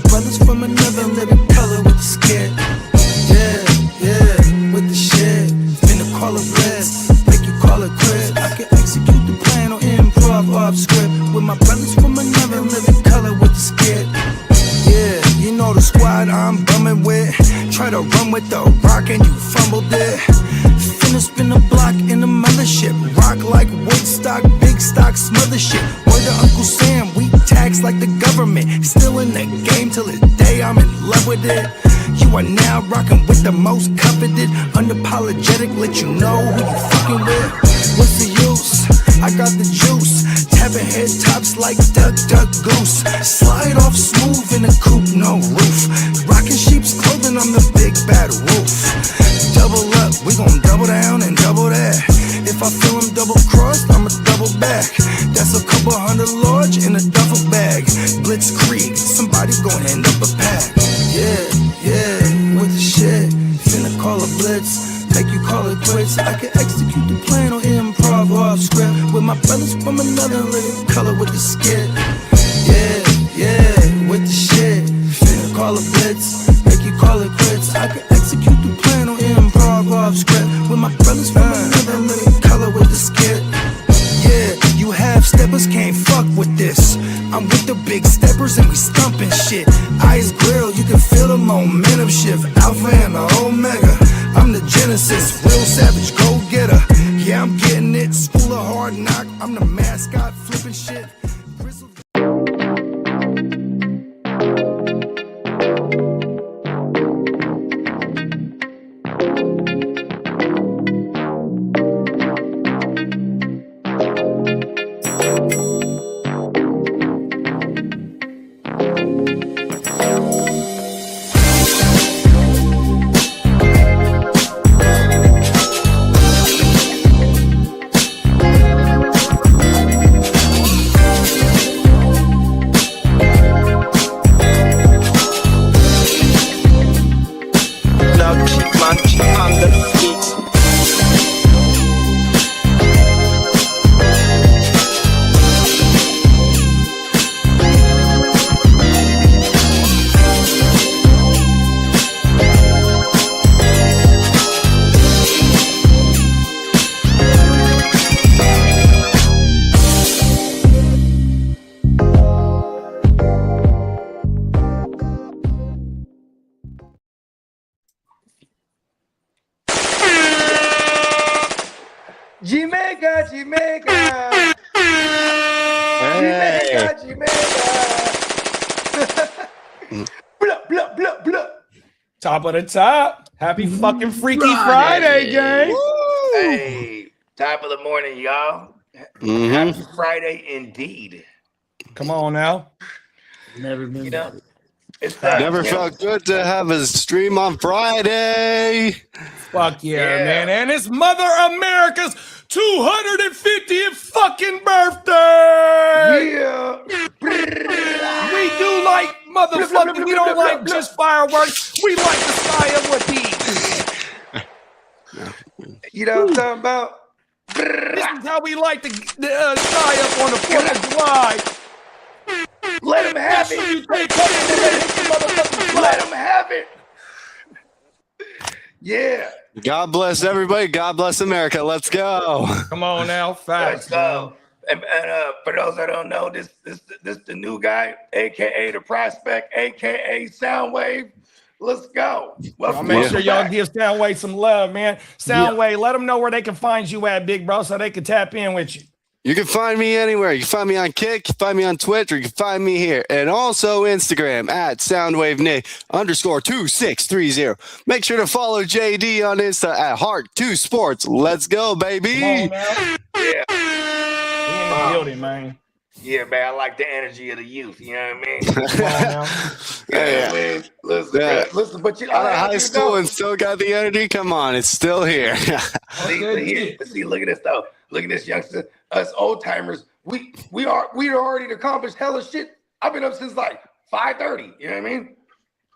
brothers from another living color with the skit. Yeah, with the shit. Finna call it blitz, make you call it quits. I can execute the plan or improv off script with my brothers from another living color with the skit. Yeah, you know the squad I'm bumming with. Try to run with the rock and you fumbled it. Finna spin the block in the mothership. Rock like Woodstock, big stock, smother shit. Word to Uncle Sam, we tax like the government. Still in the game till the day I'm in love with it. You are now rocking with the most coveted. Unapologetic, let you know who you fucking with. What's the use? I got the juice. Tapping head tops like Duck, Duck, Goose. Slide off smooth in a coupe, no roof. Rocking sheep's clothing, I'm the big bad wolf. Double up, we gon' double down and double that. If I feel him double crossed, I'ma double back. That's a couple $100 large in a duffel bag. Blitzkrieg, somebody gon' end up a pack. Yeah, with the shit. Finna call a blitz, make you call it quits. I can execute the plan or improv off script with my brothers from another living color with the skit. Yeah, with the shit. Finna call a blitz, make you call it quits. I can execute the plan or improv off script with my brothers from another living color with the skit. Yeah, you half steppers can't fuck with this. I'm with the big steppers and we stumping shit. Ice grill, you can feel the momentum shift. Alpha and the Omega, I'm the Genesis, real savage go-getter. Yeah, I'm getting it, school of hard knock. I'm the mascot, flipping shit. Top of the top. Happy fucking Freaky Friday, gang. Hey, top of the morning, y'all. Happy Friday indeed. Come on now. Never been better. It's never felt good to have a stream on Friday. Fuck yeah, man. And it's Mother America's 250th fucking birthday. Yeah. We do like motherfucking, we don't like just fireworks. We like the sky of what You know what I'm talking about? This is how we like the sky up on the 4th of July. Let him have it. Let him have it. Yeah. God bless everybody. God bless America. Let's go. Come on now. Facts. Let's go. And for those that don't know, this the new guy, aka the prospect, aka Soundwave. Let's go. I'll make sure y'all give Soundwave some love, man. Soundwave, let them know where they can find you at, big bro, so they can tap in with you. You can find me anywhere. You can find me on Kick, you can find me on Twitch, or you can find me here. And also Instagram at SoundwaveNick_2630. Make sure to follow JD on Insta at Heart2Sports. Let's go, baby. Come on now. Yeah. We in the building, man. Yeah, man. I like the energy of the youth. You know what I mean? Come on now. Yeah, man. Listen, but you out of high school and still got the energy. Come on, it's still here. See, look at this though. Look at this youngster. Us old timers, we already accomplished hella shit. I've been up since like 5:30. You know what I mean?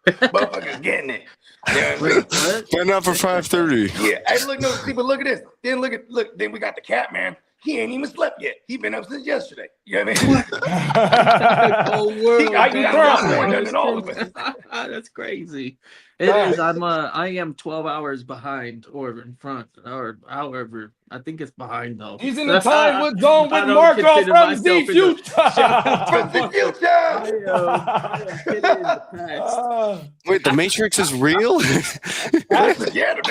Motherfuckers getting it. You know what I mean? Been up for 5:30. Yeah. Hey, look at this. Then look. Then we got the cat, man. He ain't even slept yet. He been up since yesterday. You know what I mean? Whole world. I can cry. man. More than all of us. That's crazy. It is. I am 12 hours behind or in front or however. I think it's behind though. He's in the time with zone with Marco from the future. From the future. I am kidding in the past. Wait, the Matrix is real? Yeah, the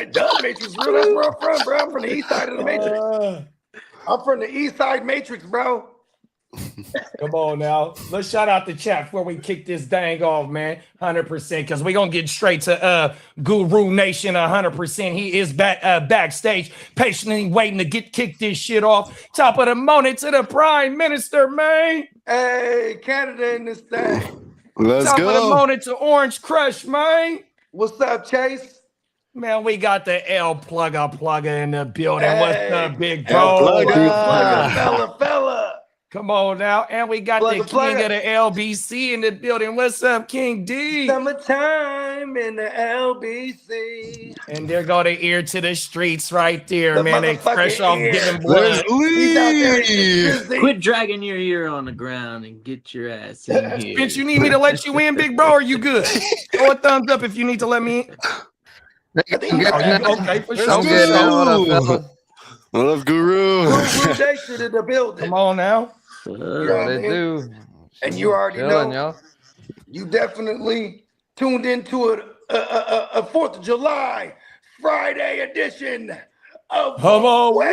Matrix is real. That's where I'm from, bro. I'm from the east side of the Matrix. I'm from the east side Matrix, bro. Come on now. Let's shout out the chat before we kick this dang off, man. 100%. Because we're going to get straight to Guru Nation 100%. He is backstage, patiently waiting to kick this shit off. Top of the morning to the Prime Minister, man. Hey, Canada in this thing. Let's Top go. of the morning to Orange Crush, man. What's up, Chase? Man, we got the L plugger in the building. Hey. What's up, big L bro? Plugger. Fella. Come on now. And we got the king of the LBC in the building. What's up, King D? Summertime in the LBC. And there go the ear to the streets right there, man. They fresh off ear. giving blood. He's out there busy. Quit dragging your ear on the ground and get your ass in here. Bitch, you need me to let you in, big bro, or you good? Throw a thumbs up if you need to let me in. Okay, for sure. I'm good now. What up, Guru? Nation in the building. Come on now. You know what I They mean? do. And you already Chilling, know. y'all. You definitely tuned into a 4th of July Friday edition of Come on, Wake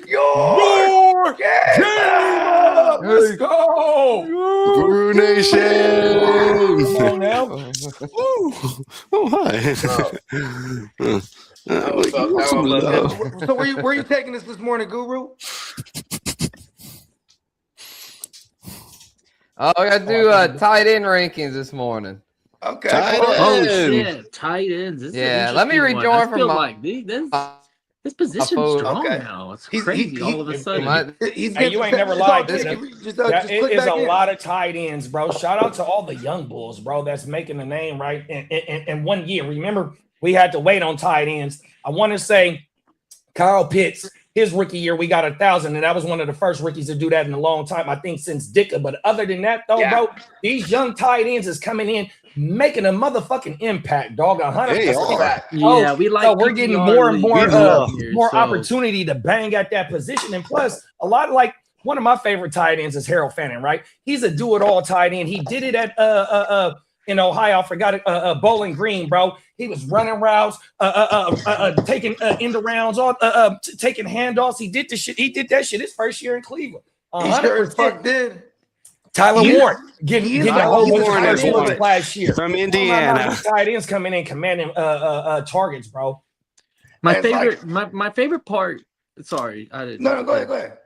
wake Your your Game game Up. up. Let's go. Guru Nation. Come on now. Oh, hi. Some love. So where you taking us this morning, Guru? Oh, I gotta do tight end rankings this morning. Okay. Tight cool. Oh end. shit, tight ends. This is Yeah, an let me interesting rejoin one. I from feel my- like this position's phone. strong Okay. now. It's He's- crazy he- all of a sudden. My- He's Hey, you ain't never just lied just- to just That click is back a in. lot of tight ends, bro. Shout out to all the young bulls, bro, that's making the name right in 1 year. Remember, we had to wait on tight ends. I want to say Kyle Pitts, his rookie year, we got 1,000, and that was one of the first rookies to do that in a long time, I think, since Dicka. But other than that, though, Yeah. bro, these young tight ends is coming in, making a motherfucking impact, dog. 100%. They are. Yeah, we like. So we're getting more and more, PPR more so- opportunity to bang at that position. And plus, a lot like one of my favorite tight ends is Harold Fannin, right? He's a do-it-all tight end. He did it at in Ohio. I forgot it. Bowling Green, bro. He was running routes, taking end rounds, taking handoffs. He did the shit. He did that shit his first year in Cleveland. He sure as fuck did. Tyler He- Warren getting a whole bunch of Warren first is looks one. last year. From Oh, Indiana. these tight ends coming in commanding targets, bro. My It's favorite, my favorite part. Sorry, I didn't. No, go ahead.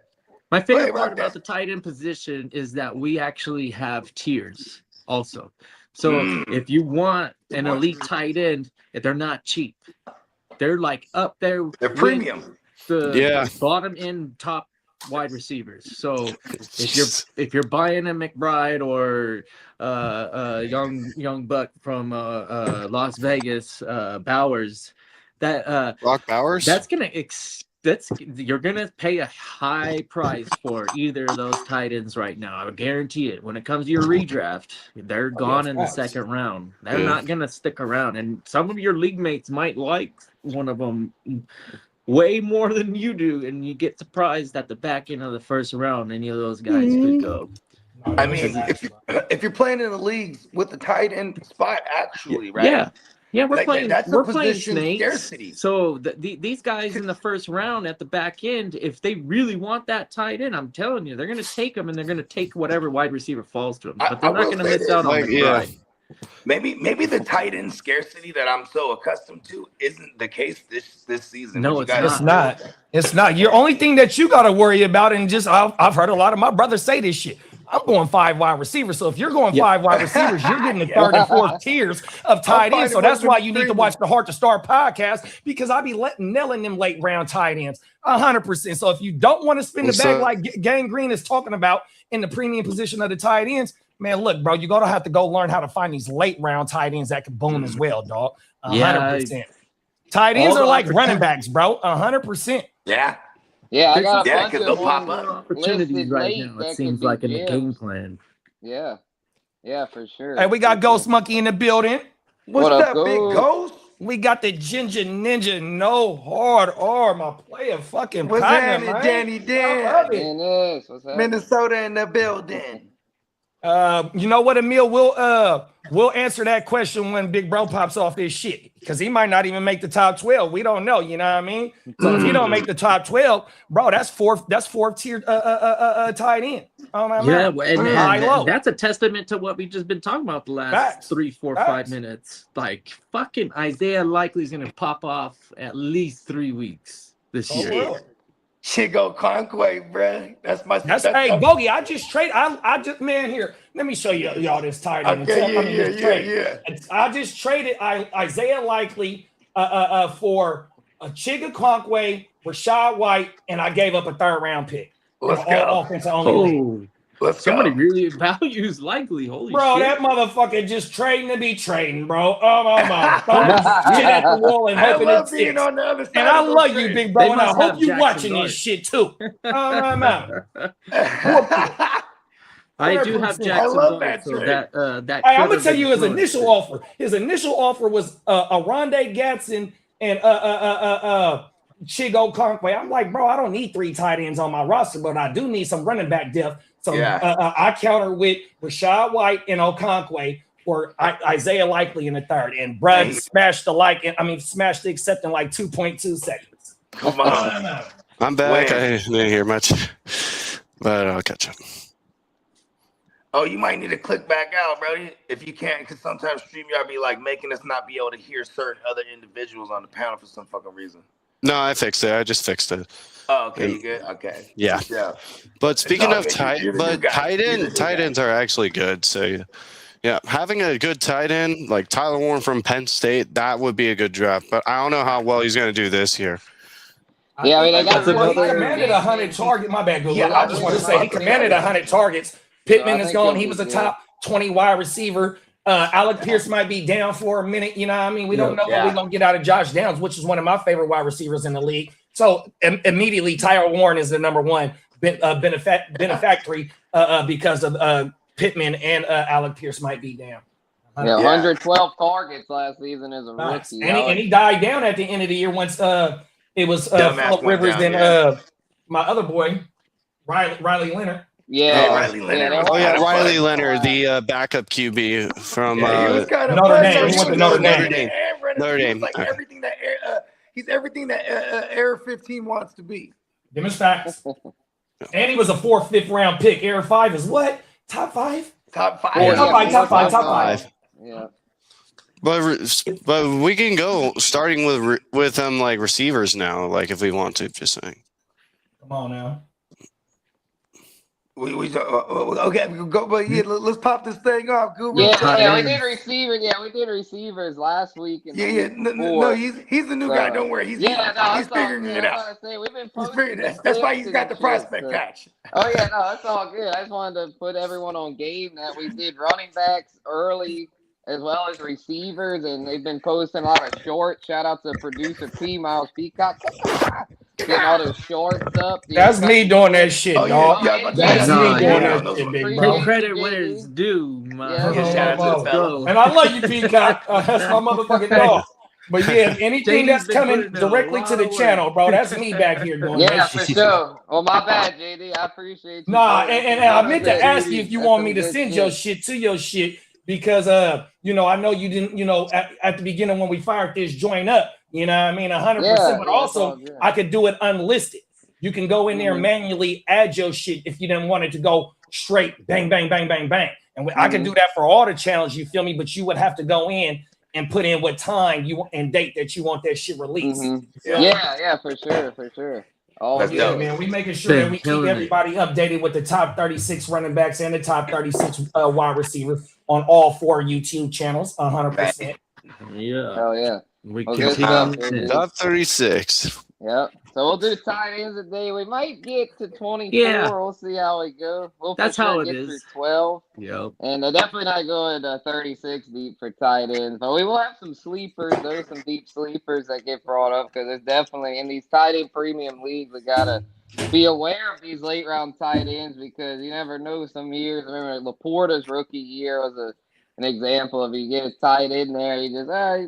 My Go favorite ahead, part rock about that. the tight end position is that we actually have tiers also. So if you want an elite tight end, if they're not cheap, they're like up there. They're with premium. The Yeah. bottom end top wide receivers. So if you're buying a McBride or young buck from Las Vegas, Bowers, that Brock Bowers. that's gonna you're gonna pay a high price for either of those tight ends right now. I guarantee it. When it comes to your redraft, they're gone in the facts. second round. They're not gonna stick around, and some of your league mates might like one of them way more than you do, and you get surprised at the back end of the first round. Any of those guys could go. I mean, if you're playing in the leagues with the tight end spot, actually, right? Yeah, we're Like, playing. that's a We're playing position snakes. scarcity. So these guys in the first round at the back end, if they really want that tight end, I'm telling you, they're going to take them, and they're going to take whatever wide receiver falls to them. But they're I not will going to say miss this, out on like, the yeah. ride. Maybe the tight end scarcity that I'm so accustomed to isn't the case this season. No, You it's guys- not. It's not. Your only thing that you got to worry about, and just I've heard a lot of my brothers say this shit. I'm going 5 wide receivers. So if you're going 5 wide receivers, you're getting the third and fourth tiers of tight ends. So that's why you need to watch the Heart to Start podcast, because I be nailing them late round tight ends 100%. So if you don't want to spin the bag like Gang Green is talking about in the premium position of the tight ends, man, look, bro, you're going to have to go learn how to find these late round tight ends that can boom as well, dog. 100%. Tight ends are like running backs, bro. 100%. Yeah. Yeah, I got a Yeah, bunch 'cause of they'll pop ones up. Opportunities listed right late now. that It could seems be like in the game gems. plan. Yeah, yeah, for sure. Hey, we got Ghost Monkey in the building. What's What up, up, big Ghost? ghost? We got the Ginger Ninja No Hard R, my player fucking What's partner, happening, man. Danny I Dan? love it. Dennis, what's happening? Minnesota in the building. You know what, Emil? We'll answer that question when Big Bro pops off this shit because he might not even make the top 12. We don't know. You know what I mean? So if he don't make the top 12, bro, that's fourth tier tight end. Oh my Yeah, man. and High low. that's a testament to what we've just been talking about the last Facts. 3, 4, Facts. 5 minutes. Like fucking Isaiah likely is gonna pop off at least 3 weeks this Oh, year. well. Chico Conquay, bruh. That's Hey, Bogey, I just trade. I just man here. Let me show you y'all this tight end. Yeah. I just traded Isaiah Likely for a Chiga Conquay, Rashad White, and I gave up a 3rd round pick. Let's go. Offensive only league. Oh, Let's somebody go. really values Likely. Holy Bro, shit. that motherfucker just trading to be trading, bro. Oh my god. Throwing shit at the wall and I hoping it love being sticks. on the other side. And I of those love you, trades. big bro, They and I must hope have you Jackson watching Dart. this shit too. Oh my god. I do have 100%. Jackson I love Dart, that so trade. that Hey, I'm could gonna have tell been you his thrown. initial offer. His initial offer was a Rondé Gatson and Chigo Conquay. I'm like, bro, I don't need 3 tight ends on my roster, but I do need some running back depth. So I counter with Rashad White and Okonkwo or Isaiah Likely in the 3rd. And Brad smashed the accept in like 2.2 seconds. Come on. I'm back. When? I didn't hear much, but I'll catch up. Oh, you might need to click back out, bro, if you can't, because sometimes StreamYard be like making us not be able to hear certain other individuals on the panel for some fucking reason. No, I fixed it. I just fixed it. Oh, okay, you good? Okay. Yeah. Yeah. But speaking of tight guy. ends are actually good. So yeah, having a good tight end like Tyler Warren from Penn State, that would be a good draft. But I don't know how well he's going to do this year. Yeah, I mean, they got he commanded 100 targets. My bad, Google. Yeah, I just want to say he commanded 100 targets. Pittman is gone. He was a good. top 20 wide receiver. Alec Pierce might be down for a minute. You know what I mean? We don't know what we're going to get out of Josh Downs, which is one of my favorite wide receivers in the league. So immediately, Tyler Warren is the number one benefactory because of Pittman and Alec Pierce might be down. Yeah, 112 targets last season as a Nice. rookie. And he died down at the end of the year once it was Phillip Rivers and my other boy, Riley Leonard. Yeah, Riley Leonard. Riley Leonard, the backup QB from he was kind of Notre Dame. He went to Notre Dame. Notre Dame. Like everything that he's everything that Air 15 wants to be. Them is facts. And he was a 4th, 5th round pick. Air 5 is what? Top 5? Top 5. Top five. Yeah. But we can go starting with them like receivers now, like if we want to. Just saying. Come on now. Okay, we can go, but yeah, let's pop this thing off. Google. Yeah, we did receivers. Yeah, we did receivers last week. And No, he's the new guy. Don't worry. He's figuring it out. We've been that's why he's got the prospect patch. Oh yeah, no, that's all good. I just wanted to put everyone on game that we did running backs early as well as receivers, and they've been posting a lot of shorts. Shout out to producer P Miles Peacock. Getting all those shorts up. That's me doing that shit, dog. That's me doing that shit, big bro. Give credit where it's due, man. Shout out to the fella. And I love you, Peacock. That's my motherfucking dog. But yeah, anything that's coming directly to the channel, bro, that's me back here doing that shit. For sure. Well, my bad, JD. I appreciate you. Nah, and I meant to ask you if you want me to send your shit to your shit because, I know you didn't, at the beginning when we fired this joint up, you know what I mean, 100%, but also I could do it unlisted. You can go in there and manually add your shit if you didn't want it to go straight bang, bang, bang, bang, bang. And I can do that for all the channels, you feel me? But you would have to go in and put in what time you want and date that you want that shit released. Yeah, for sure. Man, we making sure that we keep everybody updated with the top 36 running backs and the top 36 wide receivers on all 4 YouTube channels, 100%. Yeah. Hell yeah. We continue. Top 36. Yep. So we'll do tight ends a day. We might get to 24. Yeah. We'll see how we go. That's how it get is. Through 12. Yep. And definitely not going 36 deep for tight ends. But we will have some sleepers. There's some deep sleepers that get brought up because there's definitely in these tight end premium leagues we gotta be aware of these late round tight ends because you never know. Some years, I remember Laporta's rookie year was an example of you get a tight end there, he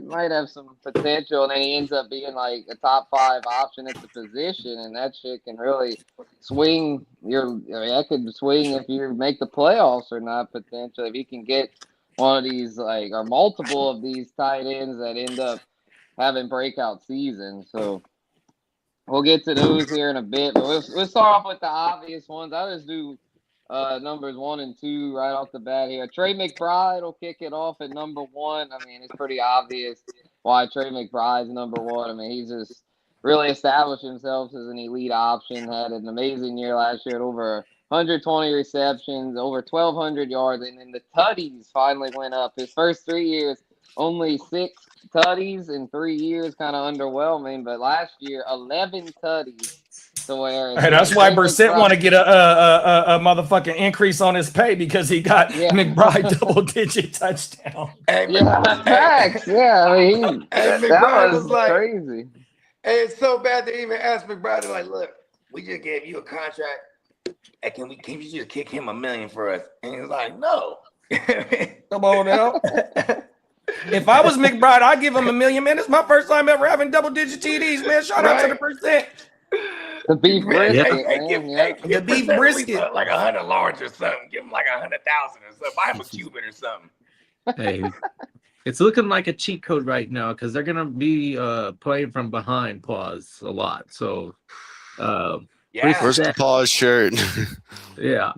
might have some potential, and then he ends up being like a top 5 option at the position, and that shit can really swing that could swing if you make the playoffs or not potentially. If you can get one of these or multiple of these tight ends that end up having breakout seasons. So we'll get to those here in a bit, but we'll start off with the obvious ones. I'll just do numbers 1 and 2 right off the bat here. Trey McBride will kick it off at number 1. I mean, it's pretty obvious why Trey McBride's number 1. I mean, he's just really established himself as an elite option. Had an amazing year last year at over 120 receptions, over 1,200 yards, and then the tutties finally went up. His first 3 years, only 6 tutties in 3 years, kind of underwhelming. But last year, 11 tutties. So hey, that's why Brissett want to get a motherfucking increase on his pay because he got McBride double-digit touchdown. Hey, facts. Yeah, I mean, McBride was like crazy. Hey, it's so bad they even asked McBride, like, look, we just gave you a contract. Hey, can you just kick him $1 million for us? And he was like, no. Come on now. If I was McBride, I'd give him $1 million, man. It's my first time ever having double-digit TDs, man. Shout out to the percent. The beef brisket, the beef brisket, like 100 large or something. Give him like 100,000 or something. Buy him a Cuban or something. Hey, it's looking like a cheat code right now because they're gonna be playing from behind pause a lot. So, where's the pause shirt? Yeah,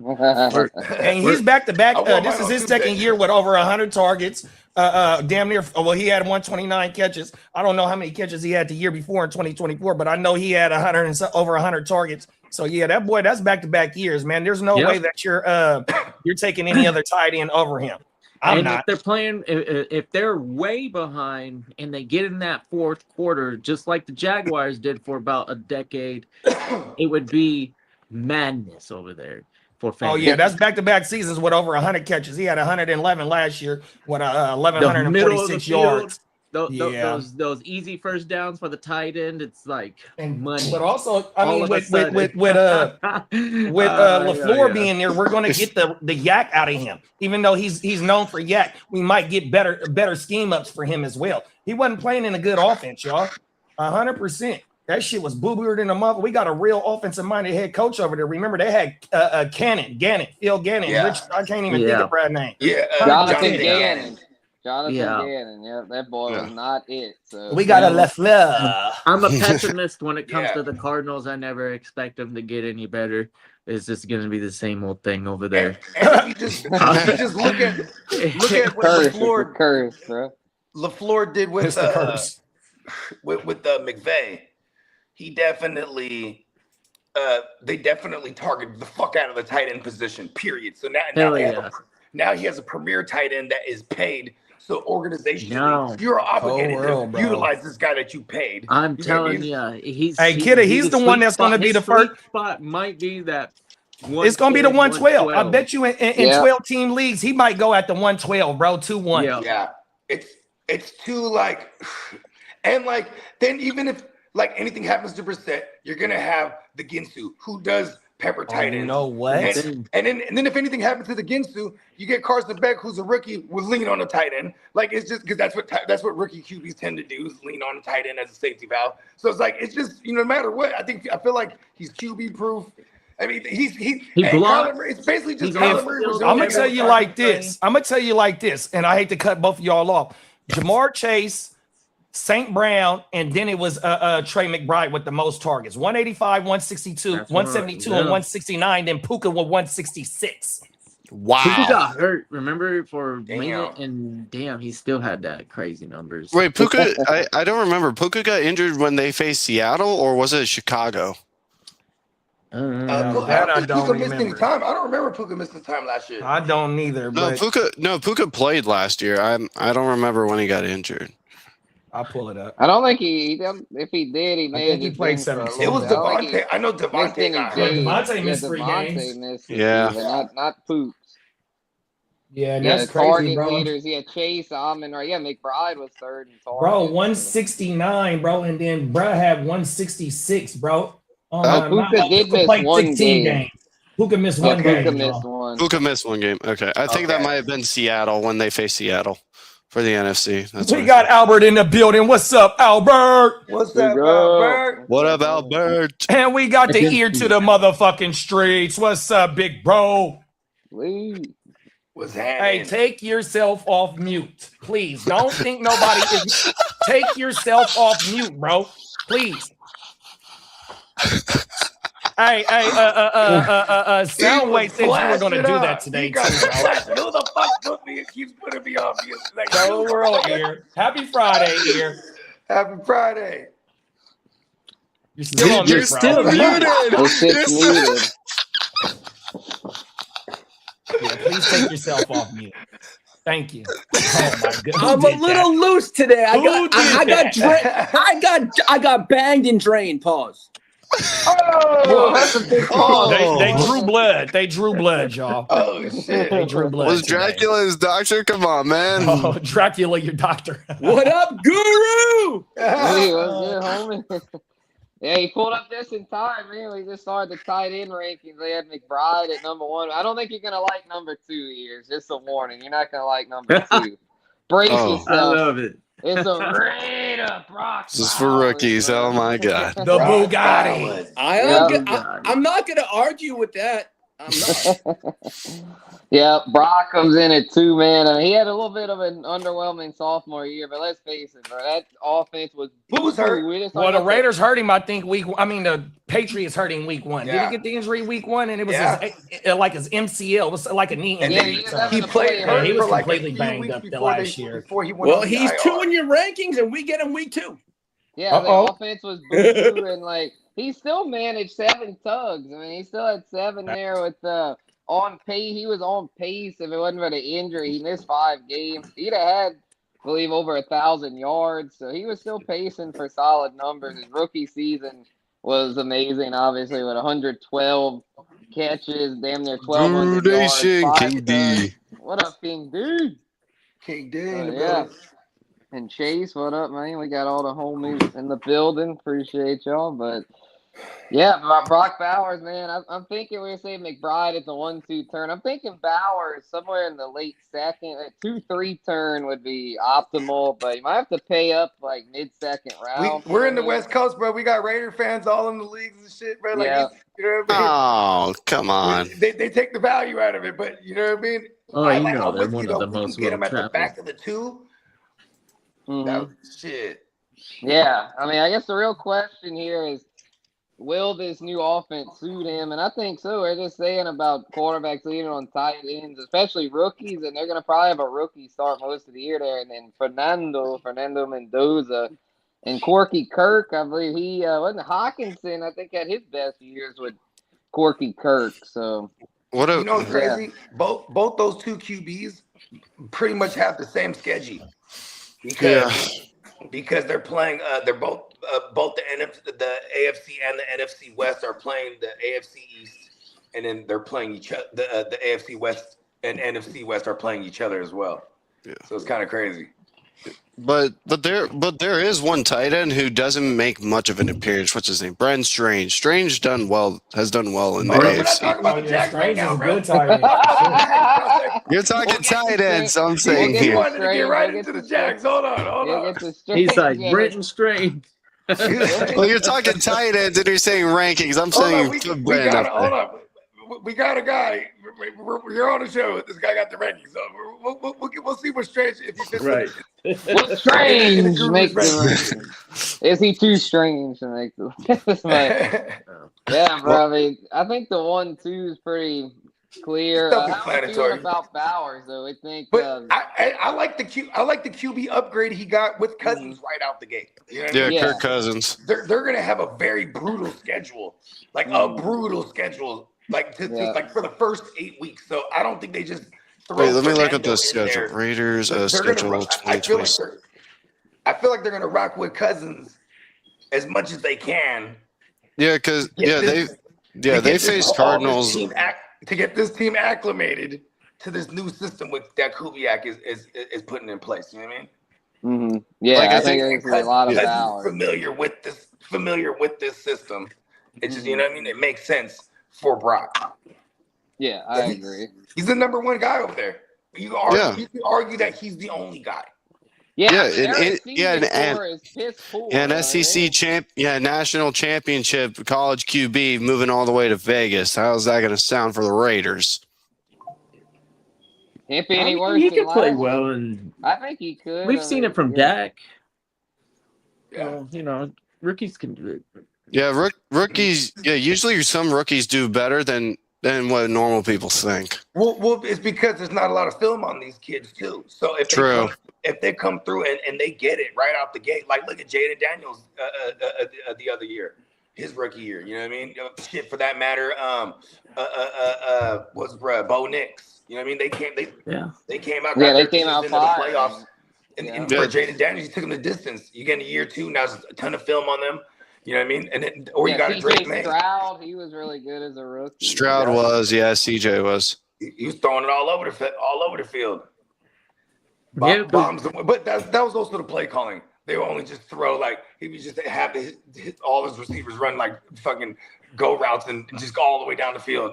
and he's back to back. This is his second year with over 100 targets. Damn near. Well, he had 129 catches. I don't know how many catches he had the year before in 2024, but I know he had over 100 targets. So yeah, that boy, that's back to back years, man. There's no way that you're taking any other tight end over him. If they're playing, if they're way behind and they get in that fourth quarter, just like the Jaguars did for about a decade, it would be madness over there. Oh yeah, that's back-to-back seasons with over 100 catches. He had 111 last year with 1,146 yards. Those easy first downs for the tight end, it's like money. But also, I mean, with LaFleur being there, we're going to get the yak out of him. Even though he's known for yak, we might get better scheme ups for him as well. He wasn't playing in a good offense, y'all. 100%. That shit was boo-booed in the mother. We got a real offensive-minded head coach over there. Remember, they had Phil Gannon. Yeah. Rich, I can't even think of Brad's name. Yeah, Jonathan Gannon. Yeah, that boy was not it. So we got a LaFleur. I'm a pessimist when it comes to the Cardinals. I never expect them to get any better. It's just going to be the same old thing over there. And you just look at what LaFleur did with McVay. He definitely, they definitely targeted the fuck out of the tight end position, period. So now he has a premier tight end that is paid. So organizationally, you're obligated to utilize this guy that you paid. I'm telling you, Kitteh, he's the one that's going to be the first spot. Might be that. It's going to be the 112. I bet you in 12 team leagues, he might go at the 112, bro. 2-1. Yeah, it's too and then even if anything happens to Brissett, you're gonna have the Ginsu who does pepper tight ends. You know what? And then if anything happens to the Ginsu, you get Carson Beck, who's a rookie, will lean on a tight end. It's just because that's what rookie QBs tend to do, is lean on a tight end as a safety valve. So it's just no matter what. I feel like he's QB proof. I mean, he blocks. It's basically just I'm gonna tell you like this. And I hate to cut both of y'all off. Jamar Chase, St. Brown, and then it was Trey McBride with the most targets. 185, 162, 172, and 169. Then Puka with 166. Wow. Puka got hurt, remember, for a minute, and damn, he still had that crazy numbers. Wait, Puka, I don't remember. Puka got injured when they faced Seattle, or was it Chicago? I don't remember. I don't remember Puka missing time last year. I don't either. Puka played last year. I don't remember when he got injured. I'll pull it up. I don't think if he did, he may have played 17. It was Devontae. I know Devontae got hurt. Devontae missed 3 games. Not Poots. Yeah, that's crazy, bro. Leaders. He had Chase, Amon, right? Yeah, McBride was third in target. Bro, 169, bro, and then bro had 166, bro. Puka did miss played one 16 game. games. Puka missed Yeah, one game. Puka missed one. Who could miss one game? Okay. I think that might have been Seattle when they faced Seattle for the NFC. That's We what got Albert in the building. What's up, Albert? What's Big up, up. Albert? What up, Albert? And we got the ear to the motherfucking streets. What's up, big bro? Lee. What's Hey, happening? take yourself off mute, please. Don't think nobody is. Take yourself off mute, bro. Please. Hey, Soundwave said you were going to do that today, too, bro. Who the fuck put me and keeps putting me on mute? Like, So we're all here. Happy Friday here. Happy Friday. You're still on You're mute, bro. still muted. This shit's muted. Yeah, please take yourself off mute. Thank you. Oh my goodness. I'm a little loose today. I got banged and drained. Pause. Oh, that's a big call. They drew blood. They drew blood, y'all. Oh, shit. They drew blood. Was today. Dracula his doctor? Come on, man. Oh, Dracula, your doctor. What up, Guru? Hey, what's good, homie? Yeah, he pulled up this in time, man. We just started the tight end rankings. They had McBride at number 1. I don't think you're gonna like number 2 here. It's just a warning. You're not gonna like number 2. Brace yourself. I love it. It's a Raider Brock. This is for rookies. Oh my god. The Bugatti. I'm not gonna argue with that. I'm not. Yeah, Brock comes in at 2, man. I mean, he had a little bit of an underwhelming sophomore year, but let's face it, bro. That offense was. Who's hurt? Well, the Raiders hurt him, I think, the Patriots hurt him week 1. Yeah. Did he get the injury week 1? And it was his MCL. It was like a knee And injury. then he played Yeah, he was for like completely a few banged weeks up the before last year. Before he went Well, on the he's IR. 2 in your rankings, and we get him week 2. Yeah, the offense was boo and like he still managed 7 tugs. I mean, he still had 7 there with on pace. He was on pace. If it wasn't for the injury, he missed 5 games. He'd have had, I believe, over 1,000 yards. So he was still pacing for solid numbers. His rookie season was amazing, obviously, with 112 catches, damn near 1,200 yards. King D. What up, King D? King D in the Yeah. building. And Chase, what up, man? We got all the homies in the building. Appreciate y'all. But yeah, Brock Bowers, man. I'm thinking we're saying McBride at the 1-2 turn. I'm thinking Bowers somewhere in the late second. A 2-3 turn would be optimal, but you might have to pay up like mid-second round. We're in the West Coast, bro. We got Raider fans all in the leagues and shit, bro. Like, Yeah. you know what I mean? Oh, come on. They take the value out of it, but you know what I mean? Oh, I you like know how they're we, one you know, of the we most can get them at the well-traveled. back of the 2. Mhm. That was shit. Yeah, I mean, I guess the real question here is, will this new offense suit him? And I think so. We're just saying about quarterbacks leaning on tight ends, especially rookies, and they're going to probably have a rookie start most of the year there. And then Fernando Mendoza, and Corky Kirk, I believe he wasn't Hawkinson. I think had his best years with Corky Kirk. So What a You know what's crazy? Both those 2 QBs pretty much have the same schedule because they're playing. They're both the AFC and the NFC West are playing the AFC East, and then they're playing each other. The AFC West and NFC West are playing each other as well. Yeah. So it's kind of crazy. But there is one tight end who doesn't make much of an appearance. What's his name? Brent Strange. Strange has done well in the We're not AFC. talking about the Jags right now, bro. Good tight end. You're talking tight ends, I'm saying get He here. wanted to get Strange, right we'll into get the to Jags. Hold on. He's like Brenton Strange. Well, you're talking tight ends and you're saying rankings. I'm Hold saying on, put we Brent got up there. hold on. We got a guy. You're on the show. This guy got the rankings. So we'll see what Strange if he fits Right. What strange makes the Is he too strange to make the Yeah, bro. I mean, I think the 1-2 is pretty clear. How are you feeling about Bowers, though? I think. But I like the QB upgrade he got with Cousins right out the gate. You know what I mean? Yeah, Yeah. Kirk Cousins. They're gonna have a very brutal schedule, like a brutal schedule, like like for the first 8 weeks. So I don't think they just. Wait, let me look at Fernando the in schedule. there. Raiders They're schedule gonna, I feel 2020. like they're gonna rock with Cousins as much as they can. Yeah, because they faced Cardinals. To get this team acclimated to this new system that Kubiak is putting in place. You know what I mean? Mm-hmm. Yeah, Like, I think there's a lot of Cousins Bowers. familiar with this system, It's just, you know what I mean? It makes sense for Brock. Yeah, I agree. He's the number one guy over there. You can argue that he's the only guy. Yeah, an SEC champ, national championship college QB moving all the way to Vegas. How's that going to sound for the Raiders? Can't be any worse. He could play well, and I think he could. We've seen it from Dak. Yeah, rookies can do it. Yeah, rookies. Yeah, usually some rookies do better than what normal people think. Well, it's because there's not a lot of film on these kids too. So if they come through and they get it right out the gate, like look at Jaden Daniels the other year, his rookie year. You know what I mean? Shit, for that matter, Bo Nix. You know what I mean? They came out. Yeah, they came out into the playoffs. And for Jaden Daniels, you took him the distance. You get into year 2 now. There's a ton of film on them. You know what I mean? And then, you got a Drake May. Stroud, he was really good as a rookie. Stroud was, CJ was. He was throwing it all over the field. Bombs, but that was also the play calling. They would only just throw he would just have all his receivers run like fucking go routes and just go all the way down the field.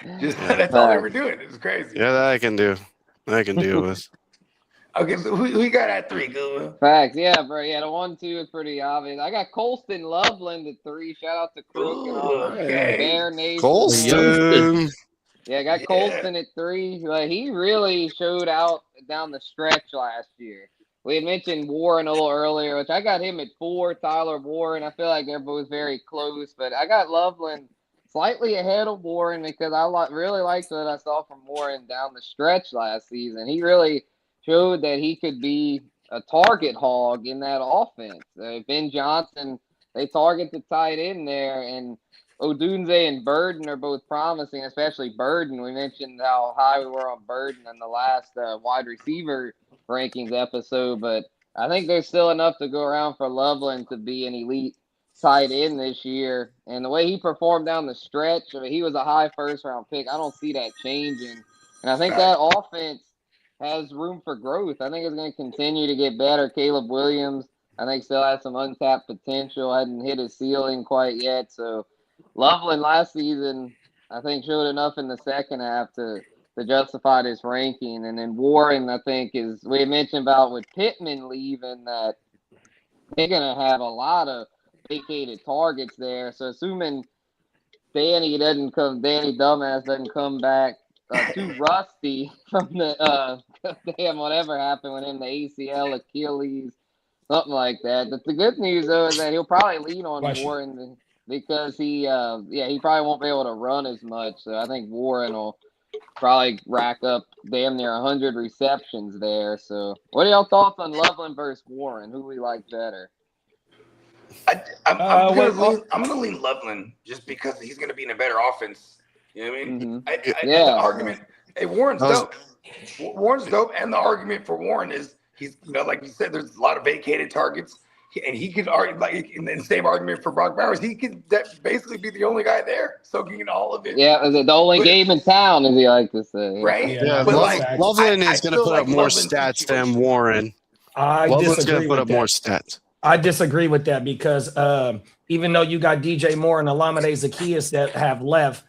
That's all they were doing. It was crazy. Yeah, that I can deal with. Okay, so who you got at 3, Guru? Facts, yeah, bro. Yeah, the 1-2 is pretty obvious. I got Colston Loveland at 3. Shout out to Crook and all Bear Nation. Colston. Yeah, I got Colston at 3. He really showed out down the stretch last year. We had mentioned Warren a little earlier, which I got him at 4. Tyler Warren. I feel like they're both very close, but I got Loveland slightly ahead of Warren because I really liked what I saw from Warren down the stretch last season. He really showed that he could be a target hog in that offense. Ben Johnson, they target the tight end there, and Odunze and Burden are both promising, especially Burden. We mentioned how high we were on Burden in the last wide receiver rankings episode, but I think there's still enough to go around for Loveland to be an elite tight end this year. And the way he performed down the stretch, he was a high first-round pick. I don't see that changing. And I think that offense has room for growth. I think it's going to continue to get better. Caleb Williams, I think, still has some untapped potential. Hadn't hit his ceiling quite yet. So Loveland last season, I think, showed enough in the second half to justify this ranking. And then Warren, I think, is we had mentioned about with Pittman leaving that they're going to have a lot of vacated targets there. So assuming Danny Dumbass doesn't come back too rusty from the whatever happened with him, the ACL, Achilles, something like that. But the good news though is that he'll probably lean on Warren because he probably won't be able to run as much. So I think Warren will probably rack up damn near 100 receptions there. So what are y'all thoughts on Loveland versus Warren? Who we like better? I'm gonna lean Loveland just because he's gonna be in a better offense. You know what I mean? The argument. Hey, Warren's dope. Warren's dope, and the argument for Warren is he's like you said, there's a lot of vacated targets, and he could argue in the same argument for Brock Bowers. He could basically be the only guy there, soking in all of it. Yeah, is it the only game in town, as he like to say? Right? Yeah, but Loveland is going to put up more stats than Warren. Loveland's going to put up more stats. I disagree with that because even though you got DJ Moore and Olamide Zaccheaus that have left,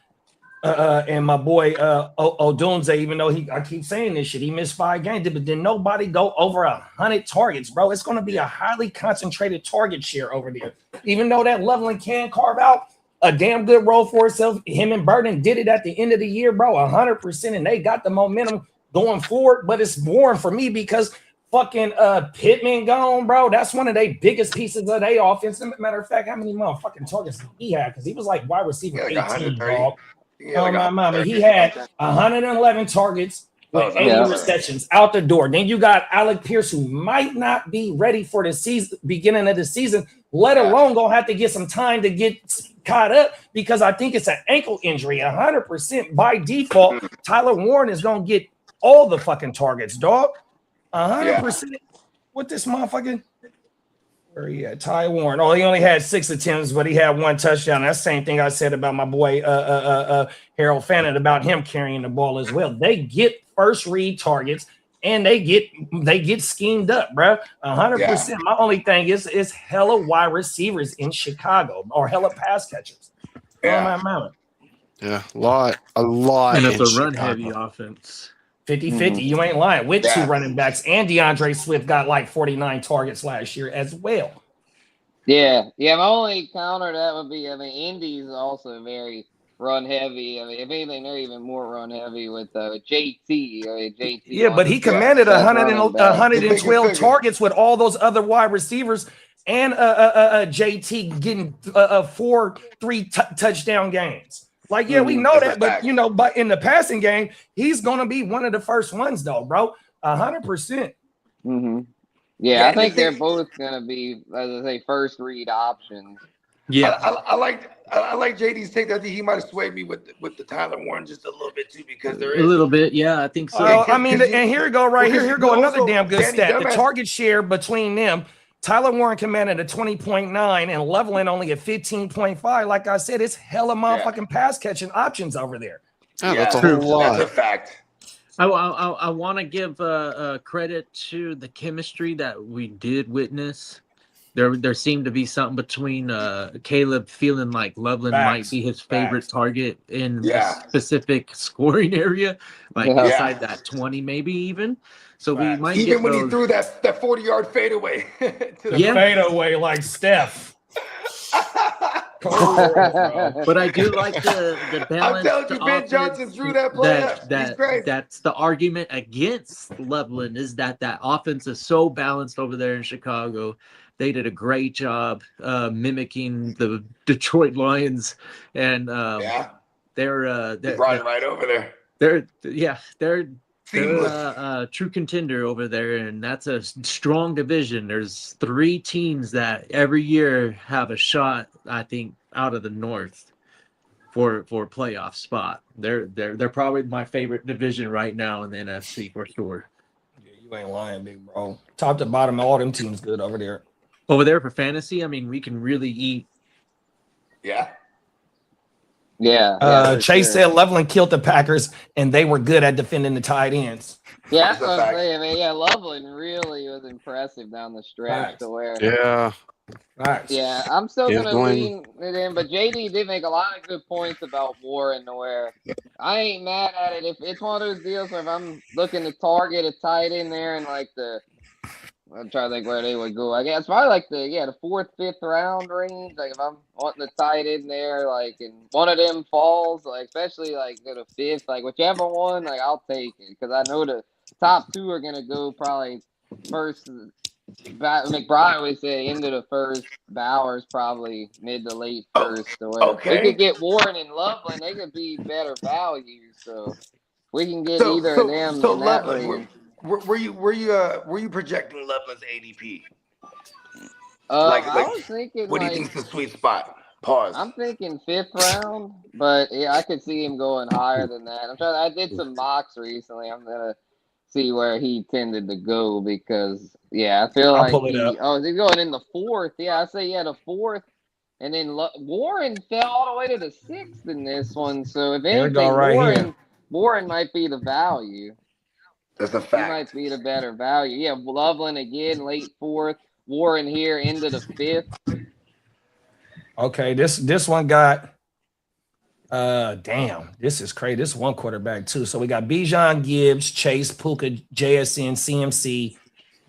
and my boy Odunze, even though I keep saying this shit, he missed 5 games, but did nobody go over 100 targets, bro? It's going to be a highly concentrated target share over there. Even though that Loveland can carve out a damn good role for himself, him and Burden did it at the end of the year, bro, 100%, and they got the momentum going forward. But it's boring for me because fucking Pittman gone, bro. That's one of their biggest pieces of their offense. Matter of fact, how many motherfucking targets did he have? Because he was like wide receiver 18, dog. Oh my mama, he had 111 targets with 80 receptions out the door. Then you got Alec Pierce, who might not be ready for the season, beginning of the season, let alone gonna have to get some time to get caught up because I think it's an ankle injury. 100% by default, Tyler Warren is gonna get all the fucking targets, dog. 100% with this motherfucking. Where he at? Ty Warren. Oh, he only had 6 attempts, but he had 1 touchdown. That's the same thing I said about my boy Harold Fannin about him carrying the ball as well. They get first read targets and they get schemed up, bro. 100%. My only thing is hella wide receivers in Chicago or hella pass catchers. Yeah. Oh my mama. Yeah, a lot. And it's in a run Chicago. heavy offense. 50-50. You ain't lying. With Yeah. 2 running backs, and DeAndre Swift got like 49 targets last year as well. Yeah. My only counter to that would be, I mean, Indy's also very run heavy. I mean, if anything, they're even more run heavy with JT. I mean, JT. Yeah, but he commanded best running back. 112 targets with all those other wide receivers and JT getting 4-3 touchdown games. Like, yeah, we know that, but you know, but in the passing game, he's gonna be one of the first ones, though, bro. 100%. Yeah, I think they're both gonna be, as I say, first read options. Yeah, I like JD's take. I think he might have swayed me with the Tyler Warren just a little bit too, because there is a little bit. Yeah, I think so. I mean, and here we go, right here. Here go another damn good Danny stat. The Dumbass- target share between them. Tyler Warren commanded a 20.9 and Loveland only a 15.5. Like I said, it's hella motherfucking pass catching options over there. Yeah, that's a whole lot. That's a fact. I want to give credit to the chemistry that we did witness. There seemed to be something between Caleb feeling like Loveland might be his favorite target in a specific scoring area, like inside that 20 maybe even. So we might even when he threw that 40-yard fadeaway. Fadeaway like Steph. But I do like the balance. I'm telling you, Ben Johnson threw that play up. He's great. That's the argument against Loveland, is that offense is so balanced over there in Chicago. They did a great job mimicking the Detroit Lions, and they're brought it right over there. They're a true contender over there, and that's a strong division. There's 3 teams that every year have a shot, I think, out of the North for a playoff spot. They're probably my favorite division right now in the NFC for sure. Yeah, you ain't lying, big bro. Top to bottom, all them teams good over there. Over there for fantasy, I mean, we can really eat. Yeah. Chase said Loveland killed the Packers, and they were good at defending the tight ends. Yeah, that's what I'm saying. I mean, Loveland really was impressive down the stretch. To where, yeah, I'm still gonna lean it in, but JD did make a lot of good points about Warren. To where I ain't mad at it. If it's one of those deals where if I'm looking to target a tight end there and like I'm trying to think where they would go. I guess probably like the 4th, 5th round range. Like if I'm wanting the tight end there, like and one of them falls, like especially like to the 5th, like whichever one, like I'll take it because I know the top 2 are gonna go probably first. McBride always say end of the first. Bowers probably mid to late first. So we could get Warren and Loveland. They could be better value. So we can get either of them. So in that Loveland, range. were you projecting Loveland's ADP? I was thinking. What do you think is the sweet spot? Pause. I'm thinking 5th round, but yeah, I could see him going higher than that. I did some mocks recently. I'm gonna see where he tended to go because I feel like he's going in the 4th. Yeah, I say the 4th, and then Warren fell all the way to the 6th in this one. So if anything, Warren might be the value. That's a fact. He might be the better value. Yeah, Loveland again, late 4th. Warren here into the 5th. Okay, this one got damn, this is crazy. This is one quarterback too. So we got Bijan, Gibbs, Chase, Puka, JSN, CMC,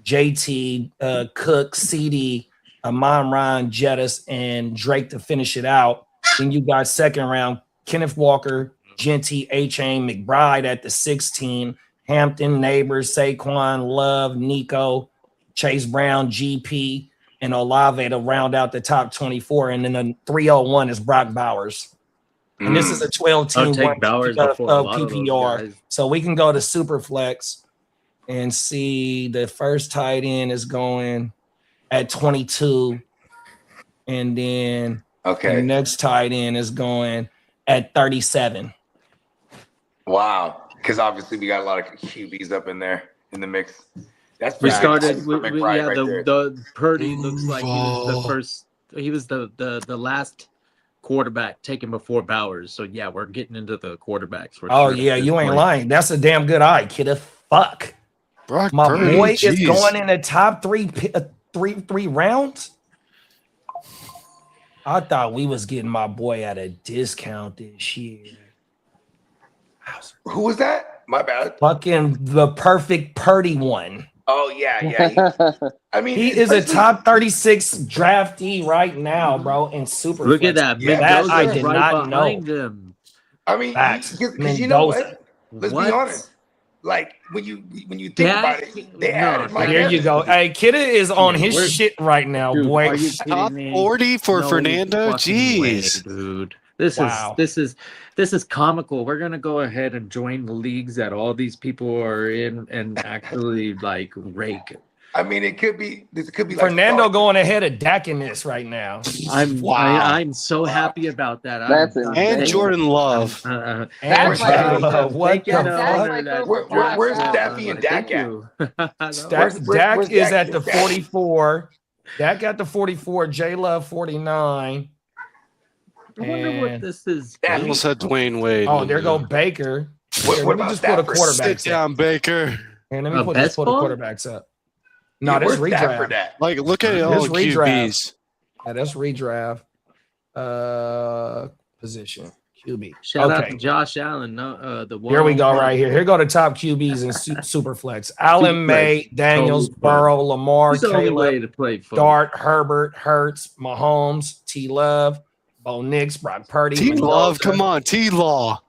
JT, Cook, CD, Amon, Ryan, Jettis, and Drake to finish it out. Then you got 2nd round, Kenneth Walker, Genty, A-Chain, McBride at the 16, Hampton, Neighbors, Saquon, Love, Nico, Chase Brown, GP, and Olave to round out the top 24. And then the 301 is Brock Bowers. And this is a 12-team PPR. So we can go to Superflex and see the first tight end is going at 22. And then the next tight end is going at 37. Wow. Because obviously we got a lot of QBs up in there in the mix. We started with the Purdy looks like he was the first. He was the last quarterback taken before Bowers. So yeah, we're getting into the quarterbacks. You ain't lying. That's a damn good eye, Kitteh. Fuck. Brock My Purdy, boy is jeez. going in the top three rounds. I thought we was getting my boy at a discount this year. Who was that? My bad. Fucking the perfect Purdy one. Oh yeah. I mean, He is a especially- top 36 draftee right now, bro, in super. Look at that. Yeah, that Mendoza's I did right not know. behind him. I mean, Facts. because you know Mendoza. what? Let's What? be honest. Like when you think about it, they added Mike Here you Evans. go. Hey, Kitteh is on his We're- shit right now, Dude, boy. are you Top kidding me? 40 for No Fernando? fucking way, Jeez. dude. This Wow. is comical. We're gonna go ahead and join the leagues that all these people are in and actually like rake. I mean, it could be. This could be like Fernando going ahead of Dak in this right now. I'm so happy about that. That's And insane. Jordan Love. And That's like- what the That's fuck? like over Where's 5,000. Staffy and Dak at? Dak where's is Dak? at the 44. Dak at the 44. J Love 49. I wonder what And- this is. I almost had Dwayne Wade. Oh, there go Baker. What Here, let me about just put a Stafford? quarterback. Sit down, Baker. Here, let me A put best the ball? quarterbacks up. No, this where's Stafford redraft. at? Like, look at This all redraft. QBs. Yeah, that's redraft. Position QB. Shout out Okay. to Josh Allen. No, the Here we go, 101. right here. Here go the top QBs in Superflex. Allen, Superflex. May, Daniels, Totally. Burrow, Lamar, It's the only way Caleb, to play football. Dart, Herbert, Hurts, Mahomes, T. Love, Bo Nix, Brock Purdy. T Love, Mendoza. come on, T Law.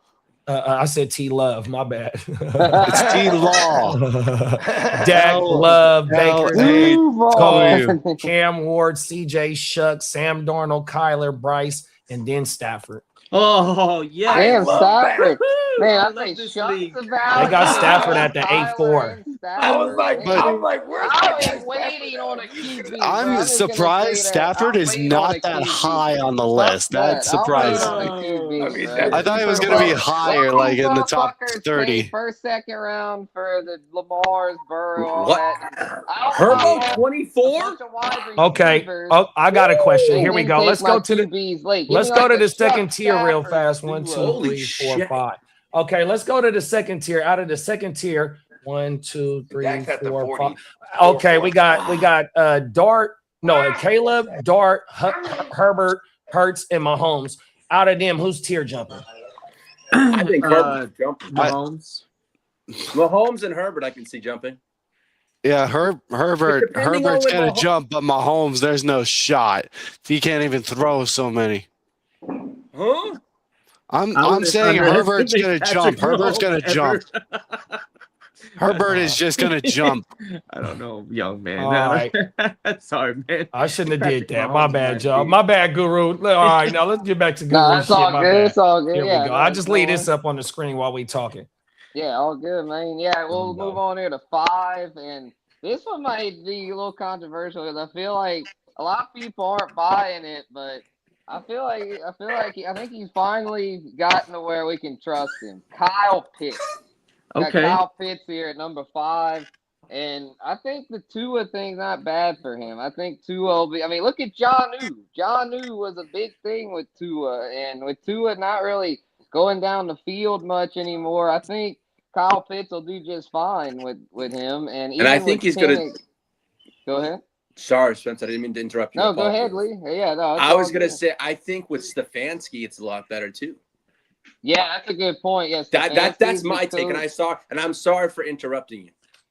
I said T. Love. My bad. It's T Law. Dak, Love, Baker, Hey, Cole, Cam Ward, CJ Shuck, Sam Darnold, Kyler, Bryce, and then Stafford. Oh yeah. Damn, love Stafford. Woo! Man, I I love think this Shucks league. about They got it. Stafford at the Tyler 8-4. and I was like, Stafford. where's I've that been guy waiting Stafford on a at? QB. bro. I'm I'm just gonna surprised say that. Stafford I'm is waiting on not a that QB. high on the Fuck list. that. That's I'm waiting surprising. on a QB, I mean, bro. that's I thought it was super going to be low. higher, like in the top Motherfuckers 30. paid first, second round for the Lamar's, Burrow, all What? that. I Herbo want a 24? bunch of wide Okay. receivers. Oh, I got a question. They Here we didn't go. take Let's my go to the QBs late. Give let's me go like to a the second Chuck tier real Stafford fast. 1, 2, Holy 3, 4, shit. 5. Okay, let's go to the second tier. Out of the second tier, 1, 2, 3, Dak's at the 4, 40. 5. Okay, we got Dart, Caleb, Dart, Herbert, Hurts, and Mahomes. Out of them, who's tier jumping? I think Herbert's jumping. Mahomes. Mahomes and Herbert, I can see jumping. Yeah, Herbert's depending on going when to jump, but Mahomes, there's no shot. He can't even throw so many. Huh? I'm saying Herbert's going to jump. Herbert's going to jump. Herbert is just going to jump. I don't know, young man. All right. Sorry, man. I shouldn't have did Patrick that. My Mahomes bad, might y'all. be- My bad, Guru. All right, now let's get back to Guru. No, it's shit. all My good. bad. It's all good. Here Yeah, we go. no, I just leave no this up on the screen while we talking. Yeah, all good, man. Yeah, we'll There we move go. on here to 5, and this one might be a little controversial because I feel like a lot of people aren't buying it, but I think he's finally gotten to where we can trust him. Kyle Pitts. Got Okay. Kyle Pitts here at number 5. And I think the Tua thing's not bad for him. I think Tua will be. I mean, look at Jonnu. Jonnu was a big thing with Tua, and with Tua not really going down the field much anymore, I think Kyle Pitts will do just fine with him. And even I think with he's gonna- Penix- Go ahead. Sorry, Spencer. I didn't mean to interrupt you. No, go ahead, Lee. Yeah, no. it's I was all gonna good. say I think with Stefanski it's a lot better too. Yeah, that's a good point. Yes, That's Stefanski's my the take, coach. and I'm sorry for interrupting you.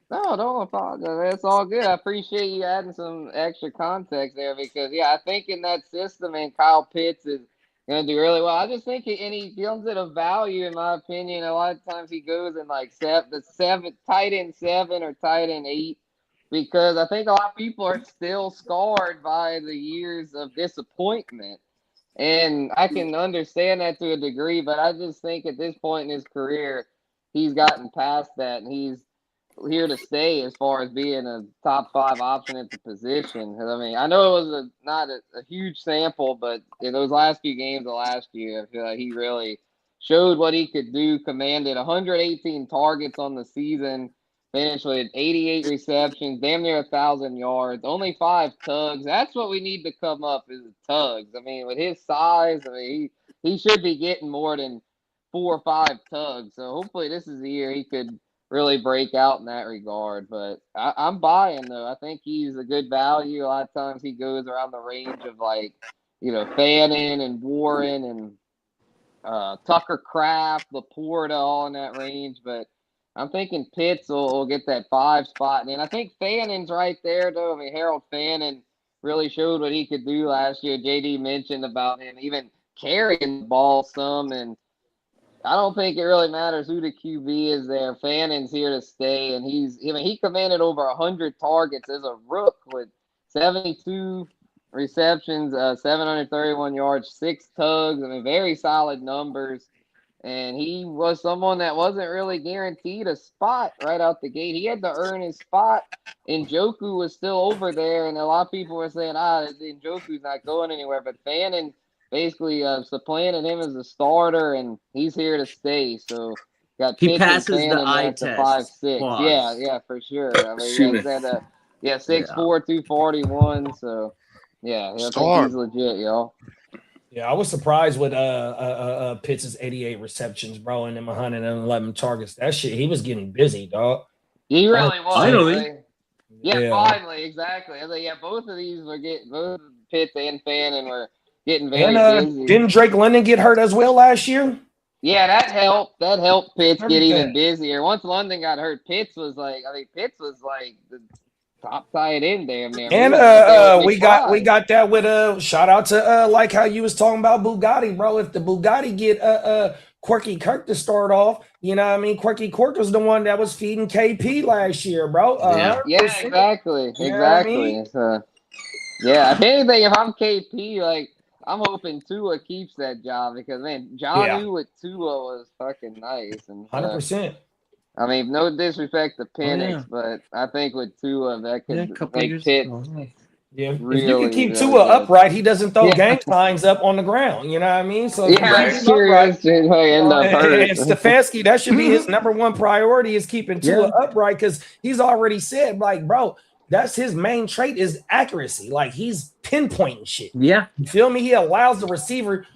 No, don't apologize. That's all good. I appreciate you adding some extra context there because, yeah, I think in that system, and Kyle Pitts is going to do really well. I just think, and he comes at a value, in my opinion. A lot of times he goes in like tight end 7 or tight end 8 because I think a lot of people are still scarred by the years of disappointment. And I can understand that to a degree, but I just think at this point in his career, he's gotten past that and he's here to stay as far as being a top 5 option at the position. I mean, I know it was not a huge sample, but in those last few games of last year, I feel like he really showed what he could do, commanded 118 targets on the season, finished with 88 receptions, damn near 1,000 yards, only 5 tugs. That's what we need to come up is the tugs. I mean, with his size, I mean, he should be getting more than 4 or 5 tugs. So hopefully this is the year he could really break out in that regard. But I'm buying though. I think he's a good value. A lot of times he goes around the range of like, Fannin and Warren and Tucker Kraft, Laporta, all in that range. But I'm thinking Pitts will get that 5 spot. And I think Fannin's right there though. I mean, Harold Fannin really showed what he could do last year. JD mentioned about him even carrying the ball some, and I don't think it really matters who the QB is there. Fannin's here to stay, and he commanded over 100 targets as a rook with 72 receptions, 731 yards, 6 tugs. I mean, very solid numbers. And he was someone that wasn't really guaranteed a spot right out the gate. He had to earn his spot, and Njoku was still over there. And a lot of people were saying, Njoku's not going anywhere. But Fannin basically supplanted him as a starter, and he's here to stay. So got He Pitts and passes the Fannin eye at the test. 5'6". Pause. Yeah, for sure. I mean, he's at 6'4", 241. So yeah, I think he's legit, y'all. Yeah, I was surprised with Pitts' 88 receptions, bro, and them 111 targets. That shit, he was getting busy, dog. He really was. Finally. Finally, exactly. I was like, both of these both Pitts and Fannin were getting very busy. Didn't Drake London get hurt as well last year? Yeah, that helped. That helped Pitts get even busier. Once London got hurt, Pitts was like the top tight end damn near. And we got that with shout out to like how you was talking about Bugatti, bro. If the Bugatti get Quirky Kirk to start off, you know what I mean? Quirky Kirk was the one that was feeding KP last year, bro. Yeah, exactly. You know what I mean? So, yeah, if anything, if I'm KP, like I'm hoping Tua keeps that job because man, Jonnu with Tua was fucking nice and 100%. I mean, no disrespect to Penix, but I think with Tua that could make Pitts. Yeah, really, if you can keep really Tua good. upright, he doesn't throw gang signs up on the ground. You know what I mean? So that's true. End up hurt. And Stefanski, that should be his number one priority is keeping Tua upright because he's already said, like, bro, that's his main trait is accuracy. Like he's pinpointing shit. Yeah, you feel me? He allows the receiver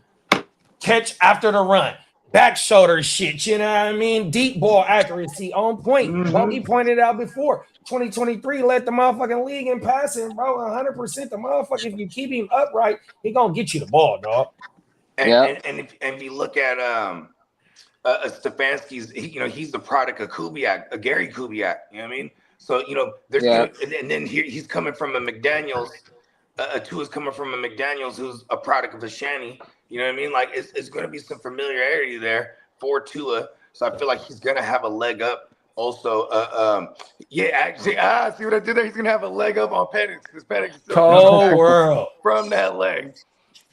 catch after the run. Back shoulder shit, you know what I mean? Deep ball accuracy on point. Well, he pointed out before, 2023 led the motherfucking league in passing, bro. 100%. The motherfucker, if you keep him upright, he gonna get you the ball, dog. And if you look at Stefanski's, he's the product of Kubiak, Gary Kubiak. You know what I mean? So and then here he's coming from a McDaniels. Tua's coming from a McDaniels who's a product of a Shanny. You know what I mean? Like it's going to be some familiarity there for Tua. So I feel like he's going to have a leg up. Also, actually, see what I did there? He's going to have a leg up on Penix because Penix is cold world from that leg.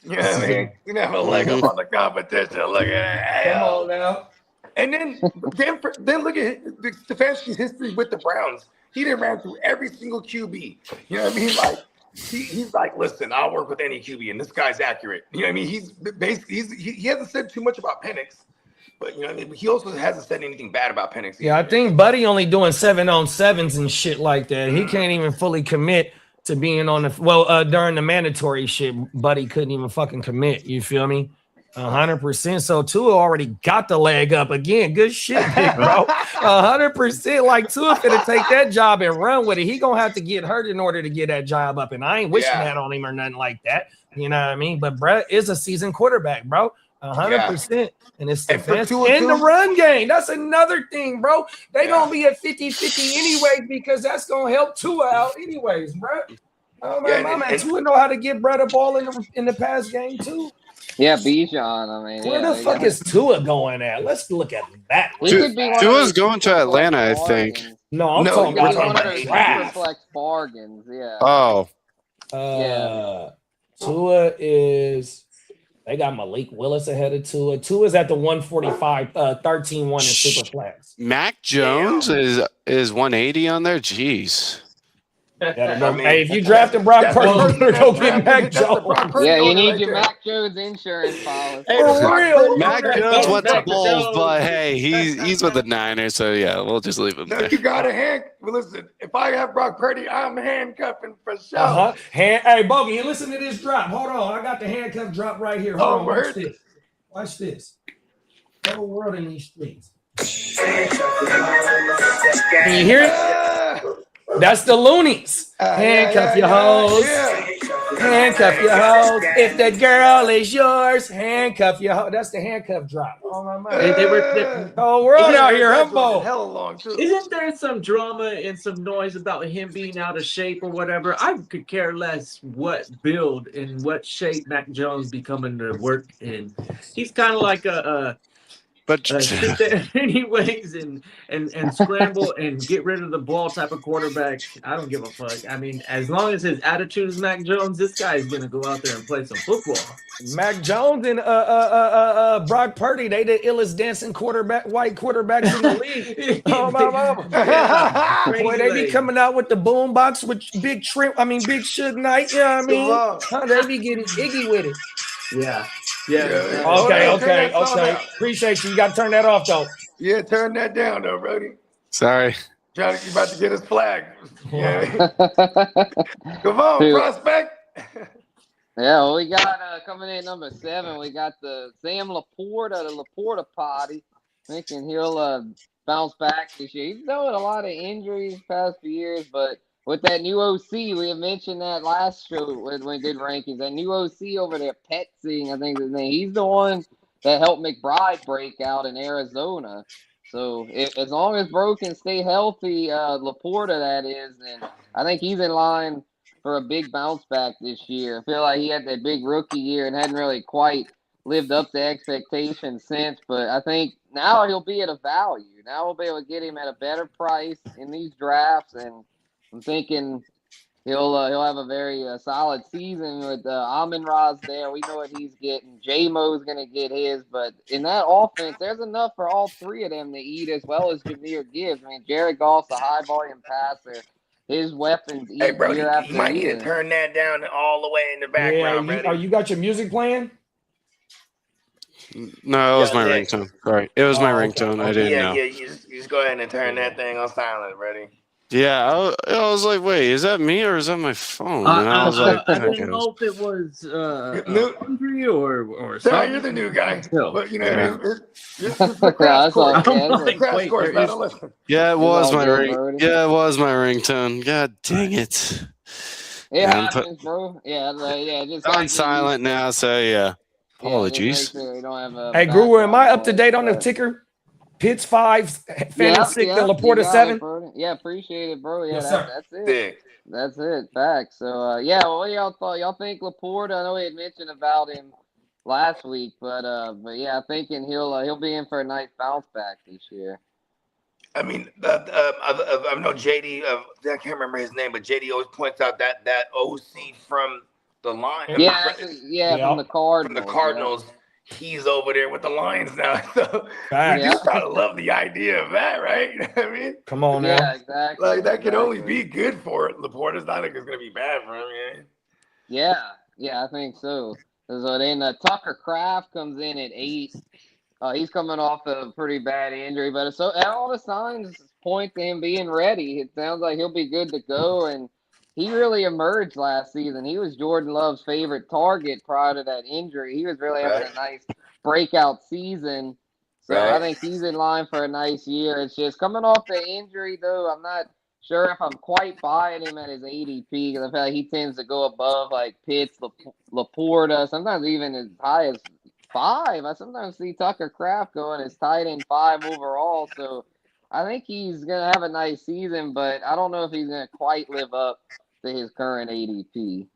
You know what I mean? He's going to have a leg up on the competition. Look at that. Come on now. And then look at Stefanski's history with the Browns. He done ran through every single QB. You know what I mean? Like, he's like, listen, I'll work with any QB, and this guy's accurate. You know what I mean? He's basically he hasn't said too much about Penix, but you know what I mean? He also hasn't said anything bad about Penix. Yeah, I think Buddy only doing 7-on-7s and shit like that. He can't even fully commit to being on the during the mandatory shit. Buddy couldn't even fucking commit. You feel me? 100%. So Tua already got the leg up again. Good shit, big bro. 100%. Like Tua finna take that job and run with it. He gonna have to get hurt in order to get that job up. And I ain't wishing that on him or nothing like that. You know what I mean? But Brett is a seasoned quarterback, bro. 100%. And it's the the run game. That's another thing, bro. They gonna be at 50-50 anyways because that's gonna help Tua out anyways, bro. Oh man, Tua know how to get Brett a ball in the pass game too. Yeah, Bijan. I mean, where the fuck is Tua going at? Let's look at that. Tua's going to Atlanta, I think. No, I'm talking about draft. Flex bargains. Yeah. Oh. Tua is. They got Malik Willis ahead of Tua. Tua's at the 145, 13-1 in super flex. Mac Jones is 180 on there. Jeez. Hey, if you drafted Brock Purdy, go get Mac Jones. Yeah, you need your Mac Jones insurance policy. For real. Mac Jones went to Bulls, but hey, he's with the Niners, so yeah, we'll just leave him there. You got a listen, if I have Brock Purdy, I'm handcuffing for sure. Hey, Bogey, listen to this drop. Hold on. I got the handcuff drop right here. Hold on. Watch this. The whole world in these streets. Can you hear it? That's the Loonies. Handcuff your hoes. Handcuff your hoes. If that girl is yours, handcuff your hoes. That's the handcuff drop. Oh my mind. They were. Oh, we're on out here, Humboldt. Hella long too. Isn't there some drama and some noise about him being out of shape or whatever? I could care less what build and what shape Mac Jones be coming to work in. He's kind of like sit there anyways and scramble and get rid of the ball type of quarterback. I don't give a fuck. I mean, as long as his attitude is Mac Jones, this guy is gonna go out there and play some football. Mac Jones and Brock Purdy, they the illest dancing white quarterbacks in the league. Oh my mama. Boy, they be coming out with the boom box with Big Suge Knight, you know what I mean? They be getting iggy with it. Yeah. Okay. Appreciate you. You got to turn that off, though. Yeah, turn that down, though, Brody. Sorry. Johnny, you about to get his flag. Yeah. Come on, prospect. Yeah, well, we got coming in number 7. We got the Sam Laporta, the Laporta potty. Thinking he'll bounce back this year. He's dealt with a lot of injuries past few years, but with that new OC, we had mentioned that last show when we did rankings. That new OC over there, Petzing, I think his name. He's the one that helped McBride break out in Arizona. So as long as Bro can stay healthy, Laporta that is, then I think he's in line for a big bounce back this year. I feel like he had that big rookie year and hadn't really quite lived up to expectations since. But I think now he'll be at a value. Now we'll be able to get him at a better price in these drafts, and I'm thinking he'll have a very solid season with Amon-Ra's there. We know what he's getting. J-Mo's going to get his. But in that offense, there's enough for all three of them to eat, as well as Jahmyr Gibbs. I mean, Jared Goff's a high-volume passer. His weapons eat year after you might need year. to turn that down all the way in the background, you got your music playing? No, it was my ringtone. Sorry. It was my ringtone. I didn't know. Yeah, you just go ahead and turn that thing on silent, buddy. Yeah, I was like, wait, is that me or is that my phone? And I was like, I didn't know if it was Andre or something. No, you're the new guy. But you know what I mean? It's the crash course. Yeah, it was my ring. Yeah, it was my ringtone. God dang it. It happens, bro. Yeah, just on silent now, so yeah. Apologies. Hey, Guru, am I up to date on the ticker? Pitts 5, Fanning 6, and Laporta 7. Yeah, appreciate it, bro. Yeah, Yes, that's it. That's it. Back. So what y'all thought? Y'all think Laporta? I know we had mentioned about him last week, but yeah, I'm thinking he'll be in for a nice bounce back this year. I mean, I know JD. I can't remember his name, but JD always points out that OC from the line. From the Cardinals. From the Cardinals. Yeah. He's over there with the Lions now. So you just gotta love the idea of that, right? You know what I mean? Come on now. Yeah, exactly. Like that could only be good for it. Laporta's not like it's gonna be bad for him, Yeah, I think so. So then Tucker Kraft comes in at 8. He's coming off a pretty bad injury, but so all the signs point to him being ready. It sounds like he'll be good to go, and he really emerged last season. He was Jordan Love's favorite target prior to that injury. He was really having a nice breakout season. So I think he's in line for a nice year. It's just coming off the injury, though, I'm not sure if I'm quite buying him at his ADP because I feel like he tends to go above like Pitts, Laporta, sometimes even as high as 5. I sometimes see Tucker Kraft going as tight end 5 overall. So I think he's going to have a nice season, but I don't know if he's going to quite live up to his current ADP.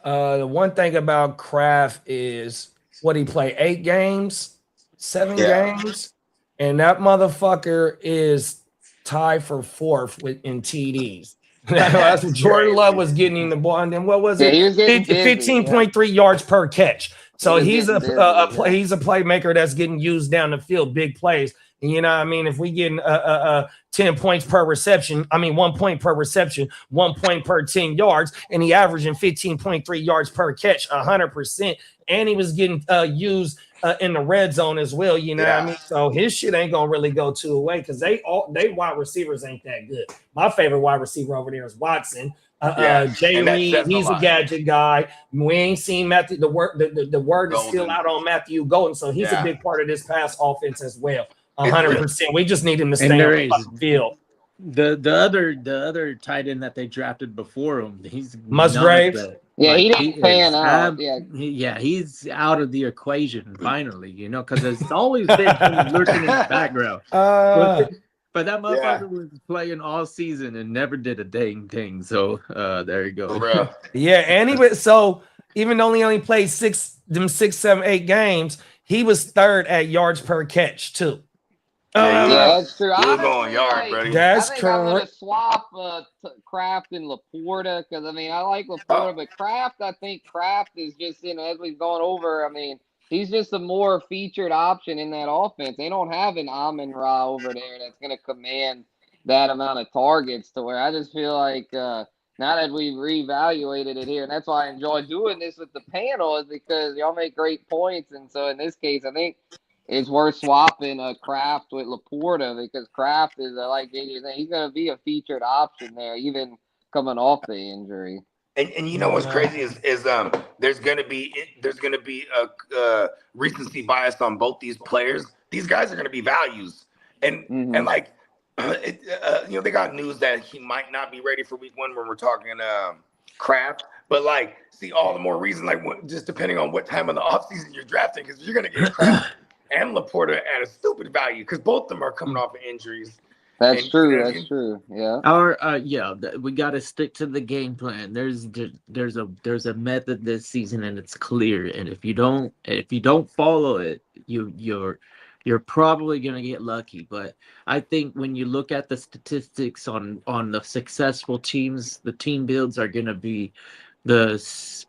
The one thing about Kraft is what he played 8 games, 7 games, and that motherfucker is tied for 4th in TDs. That's what Jordan Love was getting in the ball. And then what was it? He was getting 15.3 yards per catch. So he's a playmaker that's getting used down the field, big plays. And you know what I mean? If we get 10 points per reception, 1 point per reception, 1 point per 10 yards, and he averaging 15.3 yards per catch, 100%. And he was getting used in the red zone as well, you know what I mean? So his shit ain't gonna really go 2 away because they wide receivers ain't that good. My favorite wide receiver over there is Watson, Jay and that Reed, says a he's a lot. gadget guy. We ain't seen Matthew. The word is still Golden. out on Matthew Golden, so he's a big part of this pass offense as well. 100%. We just need him to stay on the fucking field. The other tight end that they drafted before him, he's Musgraves. Yeah, he didn't pan out. He's out of the equation finally, because it's always been lurking in the background. But that motherfucker was playing all season and never did a dang thing. So there you go. Bro. Yeah, and he was so even though he only played 6, 7, 8 games, he was third at yards per catch too. Yeah, that's true. We're going yard, buddy. That's I think I'm gonna correct. swap Kraft and Laporta because I like Laporta, but Kraft, I think Kraft is just as we've gone over. He's just a more featured option in that offense. They don't have an Amon-Ra over there that's gonna command that amount of targets to where I just feel like now that we've reevaluated it here, and that's why I enjoy doing this with the panel, is because y'all make great points, and so in this case, I think it's worth swapping Kraft with Laporta because Kraft is like JJ saying, he's going to be a featured option there, even coming off the injury. And you know what's crazy is there's going to be a recency bias on both these players. These guys are going to be values, and like they got news that he might not be ready for week 1 when we're talking Kraft, but like see all the more reason just depending on what time of the offseason you're drafting because you're going to get Kraft and Laporta at a stupid value because both of them are coming off of injuries. That's true. That's true. Yeah. We got to stick to the game plan. There's a method this season, and it's clear. And if you don't follow it, you're probably gonna get lucky. But I think when you look at the statistics on the successful teams, the team builds are gonna be the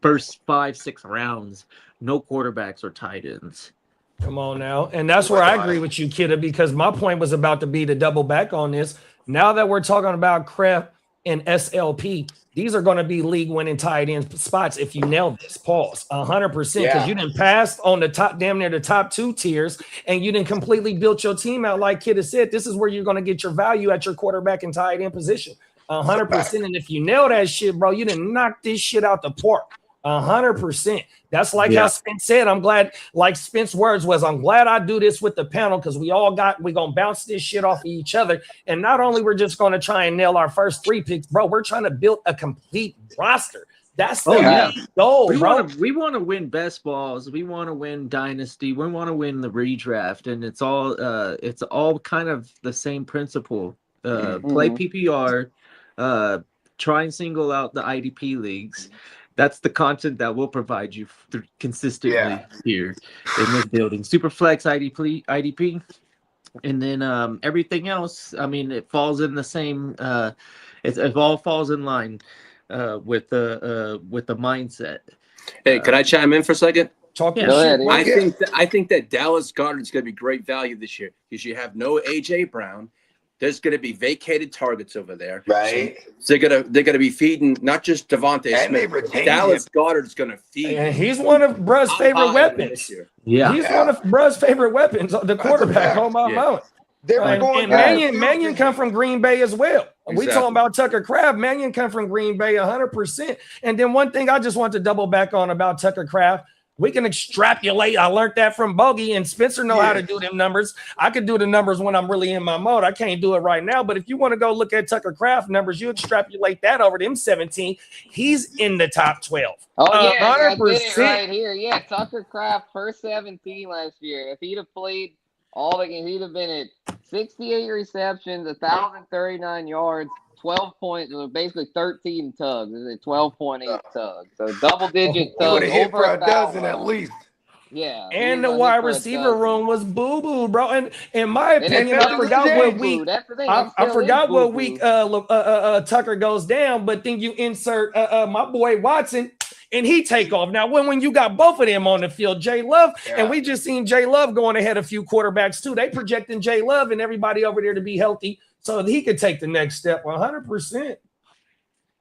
first 5-6 rounds. No quarterbacks or tight ends. Come on now. And that's where I agree with you, Kitteh, because my point was about to be to double back on this. Now that we're talking about Kraft and SLP, these are going to be league-winning tight end spots if you nail this. Pause. 100%. Because you didn't pass on the top, damn near the top 2 tiers, and you didn't completely build your team out like Kitteh said. This is where you're going to get your value at your quarterback and tight end position. 100%. And if you nail that shit, bro, you didn't knock this shit out the park. 100%. That's like how Spence said. I'm glad, like Spence's words was, I'm glad I do this with the panel because we're going to bounce this shit off of each other. And not only we're just going to try and nail our first 3 picks, bro, we're trying to build a complete roster. That's the goal, bro. We want to win best balls. We want to win dynasty. We want to win the redraft. And it's all kind of the same principle. Play PPR, try and single out the IDP leagues. That's the content that we'll provide you consistently here in this building. Superflex IDP, and then everything else. It falls in the same. It all falls in line with the mindset. Hey, can I chime in for a second? Talk Go ahead. I think that Dallas Goedert is going to be great value this year because you have no AJ Brown. There's going to be vacated targets over there, right? So they're gonna be feeding not just Devontae Smith. Dallas Goedert's going to feed. And he's one of Bruh's favorite weapons. Yeah, he's one of Bruh's favorite weapons. The quarterback on my moment. And Mannion come from Green Bay as well. Exactly. We talking about Tucker Kraft. Mannion come from Green Bay 100%. And then one thing I just want to double back on about Tucker Kraft. We can extrapolate. I learned that from Bogey, and Spencer know how to do them numbers. I could do the numbers when I'm really in my mode. I can't do it right now. But if you want to go look at Tucker Kraft numbers, you extrapolate that over them 17. He's in the top 12. Oh, yeah, 100%. I did it right here. Yeah, Tucker Kraft, first 17 last year. If he'd have played all the games, he'd have been at 68 receptions, 1,039 yards, 12 points, basically 13 tugs. It's 12.8 tugs. So double-digit tugs. Hit for a dozen at least. Yeah. And the wide receiver room was boo-boo, bro. And in my opinion, I forgot what week. I forgot what week Tucker goes down, but then you insert my boy Watson, and he take off. Now, when you got both of them on the field, J Love, and we just seen J Love going ahead a few quarterbacks too. They projecting J Love and everybody over there to be healthy, so he could take the next step 100%.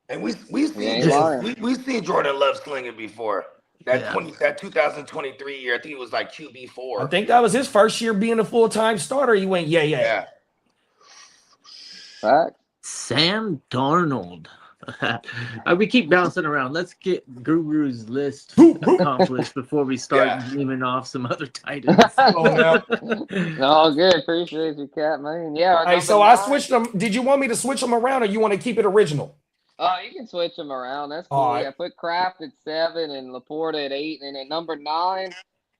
And we've seen Jordan Love sling it before. That 2023 year, I think it was like QB4. I think that was his first year being a full-time starter. He went, yeah. Fact. Sam Darnold. We keep bouncing around. Let's get Guru's list accomplished before we start naming off some other tight ends. No, good. Appreciate you, Cat, man. Yeah. Hey, so I switched them. Did you want me to switch them around, or you want to keep it original? You can switch them around. That's cool. All right. Yeah, put Kraft at 7 and Laporta at 8, and at number 9.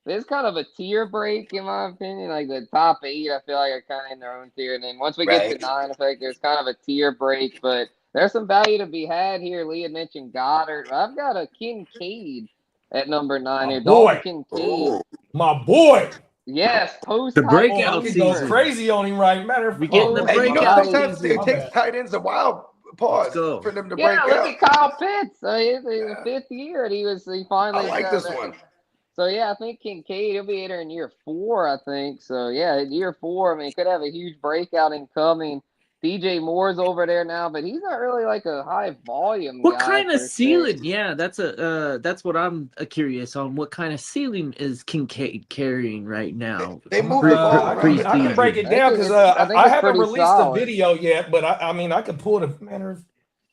This is kind of a tier break, in my opinion. Like the top 8, I feel like are kind of in their own tier. And then once we get to 9, I feel like there's kind of a tier break. But there's some value to be had here. Lee had mentioned Goddard. I've got a Kincaid at number 9 here. Dalton Kincaid. My boy. Yes, post the breakout season. Go crazy on him, right? Matter of fact, we getting the breakout. Sometimes it takes tight ends a while. Pause for them to break out. Look at Kyle Pitts. He's in the 5th year, and he finally. I like this one. So, I think Kincaid, he'll be here in year 4, I think. So, year 4, I mean, he could have a huge breakout incoming. DJ Moore's over there now, but he's not really like a high volume What guy kind of ceiling? Yeah, that's what I'm curious on. What kind of ceiling is Kincaid carrying right now? They move the ball I can break it down because I haven't released the video yet, but I mean, I could pull the manner.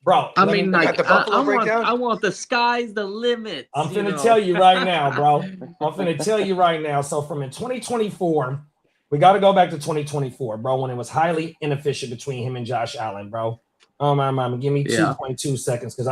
Bro, I mean, like, I want the sky's the limit. I'm finna tell you right now, bro. I'm finna tell you right now. So from in 2024, we got to go back to 2024, bro, when it was highly inefficient between him and Josh Allen, bro. My, give me 2.2 seconds because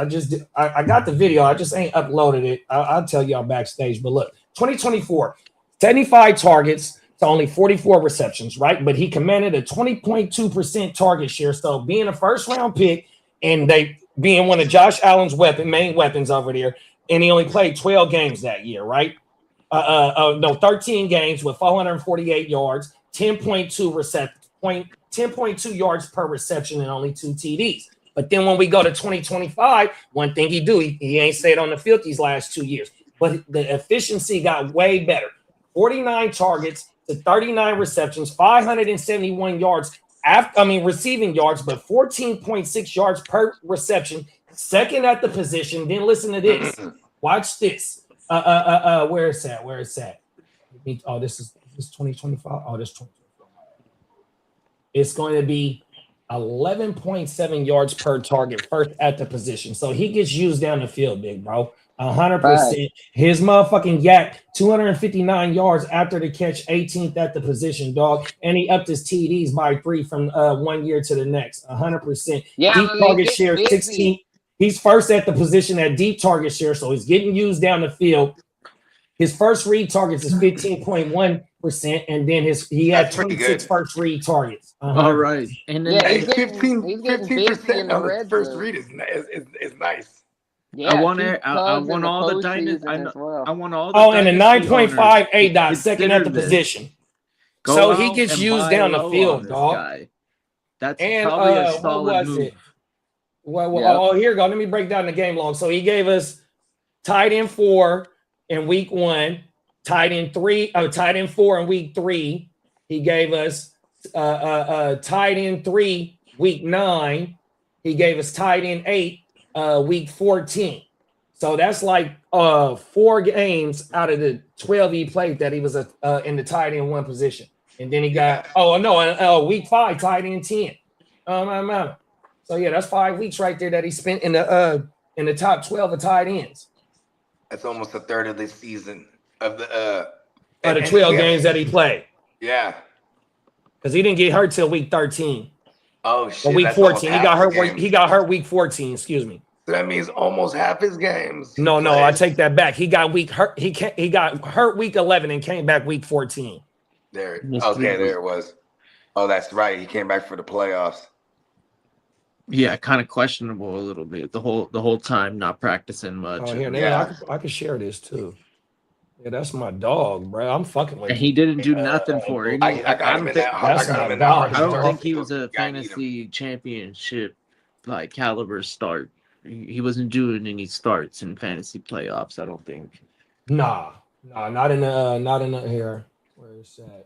I got the video. I just ain't uploaded it. I'll tell y'all backstage. But look, 2024, 75 targets to only 44 receptions, right? But he commanded a 20.2% target share. So being a first-round pick, and they being one of Josh Allen's main weapons over there, and he only played 12 games that year, right? 13 games with 448 yards, 10.2 yards per reception, and only 2 TDs. But then when we go to 2025, one thing he ain't stayed on the field these last 2 years, but the efficiency got way better. 49 targets to 39 receptions, 571 yards. Receiving yards, but 14.6 yards per reception, second at the position. Then listen to this. Watch this. Where is that? Oh, this is 2025. Oh, this 2025. It's going to be 11.7 yards per target, first at the position. So he gets used down the field, big bro. 100%. His motherfucking yak, 259 yards after the catch, 18th at the position, dog. And he upped his TDs by 3 from 1 year to the next. 100%. Yeah, deep target share, 16. He's first at the position at deep target share, so he's getting used down the field. His first read targets is 15.1%, and then he had 26 first read targets. All right. And then he's getting 15% on the first read is nice. Yeah, I want all the dynasty. I want all the. Oh, and a 9.5 ADOT, second at the position. So he gets used down the field, dog. That's probably a solid move. Well, here you go. Let me break down the game log. So he gave us tight end 4 in week 1, tight end 4 in week 3. He gave us tight end 3 week 9. He gave us tight end 8 week 14. So that's like 4 games out of the 12 he played that he was in the tight end 1 position. And then he got week 5 tight end 10. So yeah, that's 5 weeks right there that he spent in the top 12 of tight ends. That's almost a third of the season of the 12 games that he played. Yeah, because he didn't get hurt till week 13. Oh shit! Or week 14, he got hurt. He got hurt week 14. Excuse me. So that means almost half his games. No, I take that back. He got hurt. He got hurt week 11 and came back week 14. There it was. Oh, that's right. He came back for the playoffs. Yeah, kind of questionable a little bit. The whole time not practicing much. Oh, yeah. I can share this too. Yeah, that's my dog, bro. I'm fucking with him. He didn't do nothing for it. I don't think he was a fantasy championship like caliber start. He wasn't doing any starts in fantasy playoffs, I don't think. Nah, not in the here. Where is that?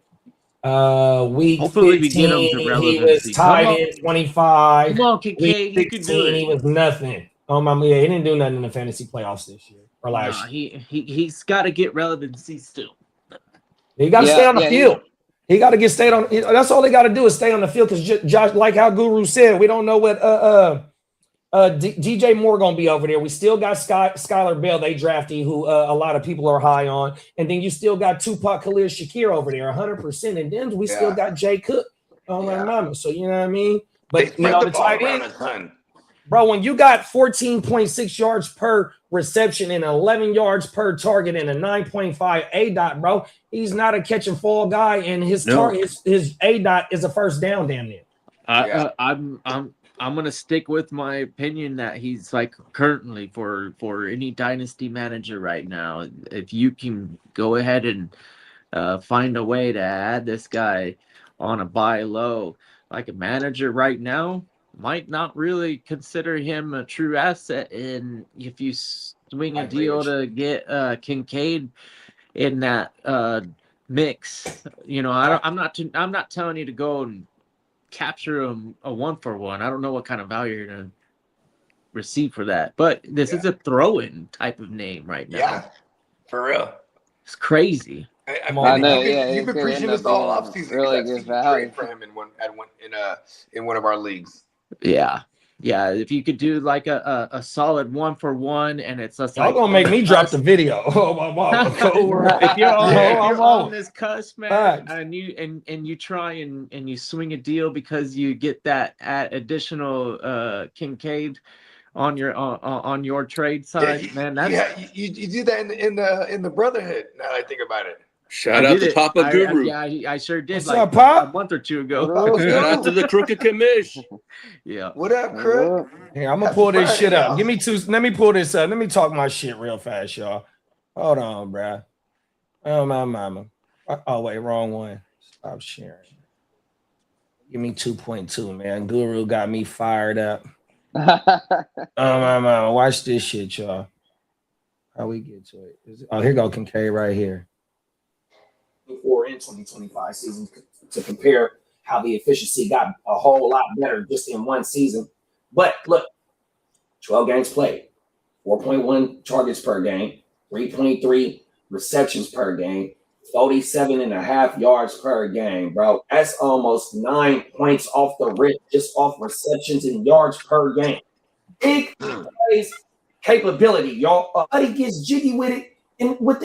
Week hopefully 15, we get him to relevancy. He was tied in 25. Come on, Kincaid, week 16, he was nothing. Oh my, yeah, he didn't do nothing in the fantasy playoffs this year or last year. He's got to get relevancy still. He got to stay on the field. He got to stay on. That's all they got to do is stay on the field because Josh, like how Guru said, we don't know what DJ Moore gonna be over there. We still got Skylar Bell, they drafted, who a lot of people are high on, and then you still got Tupac Khalil Shakir over there, 100%, and then we still got Jay Cook on my mama. So you know what I mean. But you know the tight end, bro. When you got 14.6 yards per reception and 11 yards per target and a 9.5 A-dot, bro, he's not a catch and fall guy, and his his A-dot is a first down damn near. I'm gonna stick with my opinion that he's like currently for any dynasty manager right now. If you can go ahead and find a way to add this guy on a buy low, like a manager right now might not really consider him a true asset. And if you swing a deal to get Kincaid in that mix, you know, I'm not telling you to go and capture a 1-for-1. I don't know what kind of value you're gonna receive for that, but this is a throw-in type of name right now. Yeah, for real. It's crazy. I know. You've been preaching this all off season. Really good value for him in one of our leagues. Yeah. If you could do like a solid 1-for-1, and it's just y'all gonna make me drop the video. Oh my mom. If you're on this cusp, man, and you try and you swing a deal because you get that additional Kincaid on your trade side, man. That's you do that in the Brotherhood. Now that I think about it. Shout out to Papa Guru. I sure did. What's up, Pop? A month or two ago. Shout out to the Crooked Commish. Yeah. What up, Crook? Here, I'm gonna pull this shit up. Give me two. Let me pull this up. Let me talk my shit real fast, y'all. Hold on, bruh. Oh my mama. Oh wait, wrong one. Stop sharing. Give me 2.2, man. Guru got me fired up. Oh my mama. Watch this shit, y'all. How we get to it? Oh, here go Kincaid right here. 2024 and 2025 seasons to compare how the efficiency got a whole lot better just in one season. But look, 12 games played, 4.1 targets per game, 3.3 receptions per game, 47.5 yards per game, bro. That's almost 9 points off the rip, just off receptions and yards per game. Big plays capability, y'all. He gets jiggy with it and with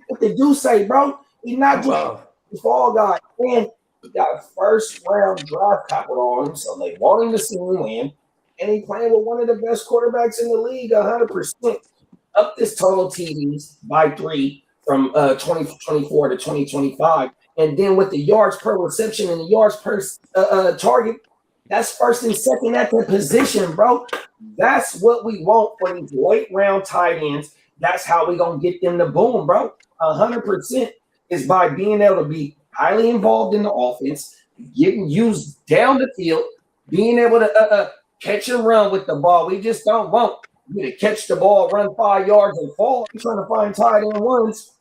what they do say, bro. He's not just a fall guy. And he got first round draft capital on him, so they want him to see him win. And he playing with one of the best quarterbacks in the league, 100%. Up this total TDs by 3 from 2024 to 2025. And then with the yards per reception and the yards per target, that's first and second at the position, bro. That's what we want for these late round tight ends. That's how we going to get them to boom, bro. 100%. Is by being able to be highly involved in the offense, getting used down the field, being able to catch and run with the ball. We just don't want you to catch the ball, run 5 yards, and fall. We're trying to find tight end ones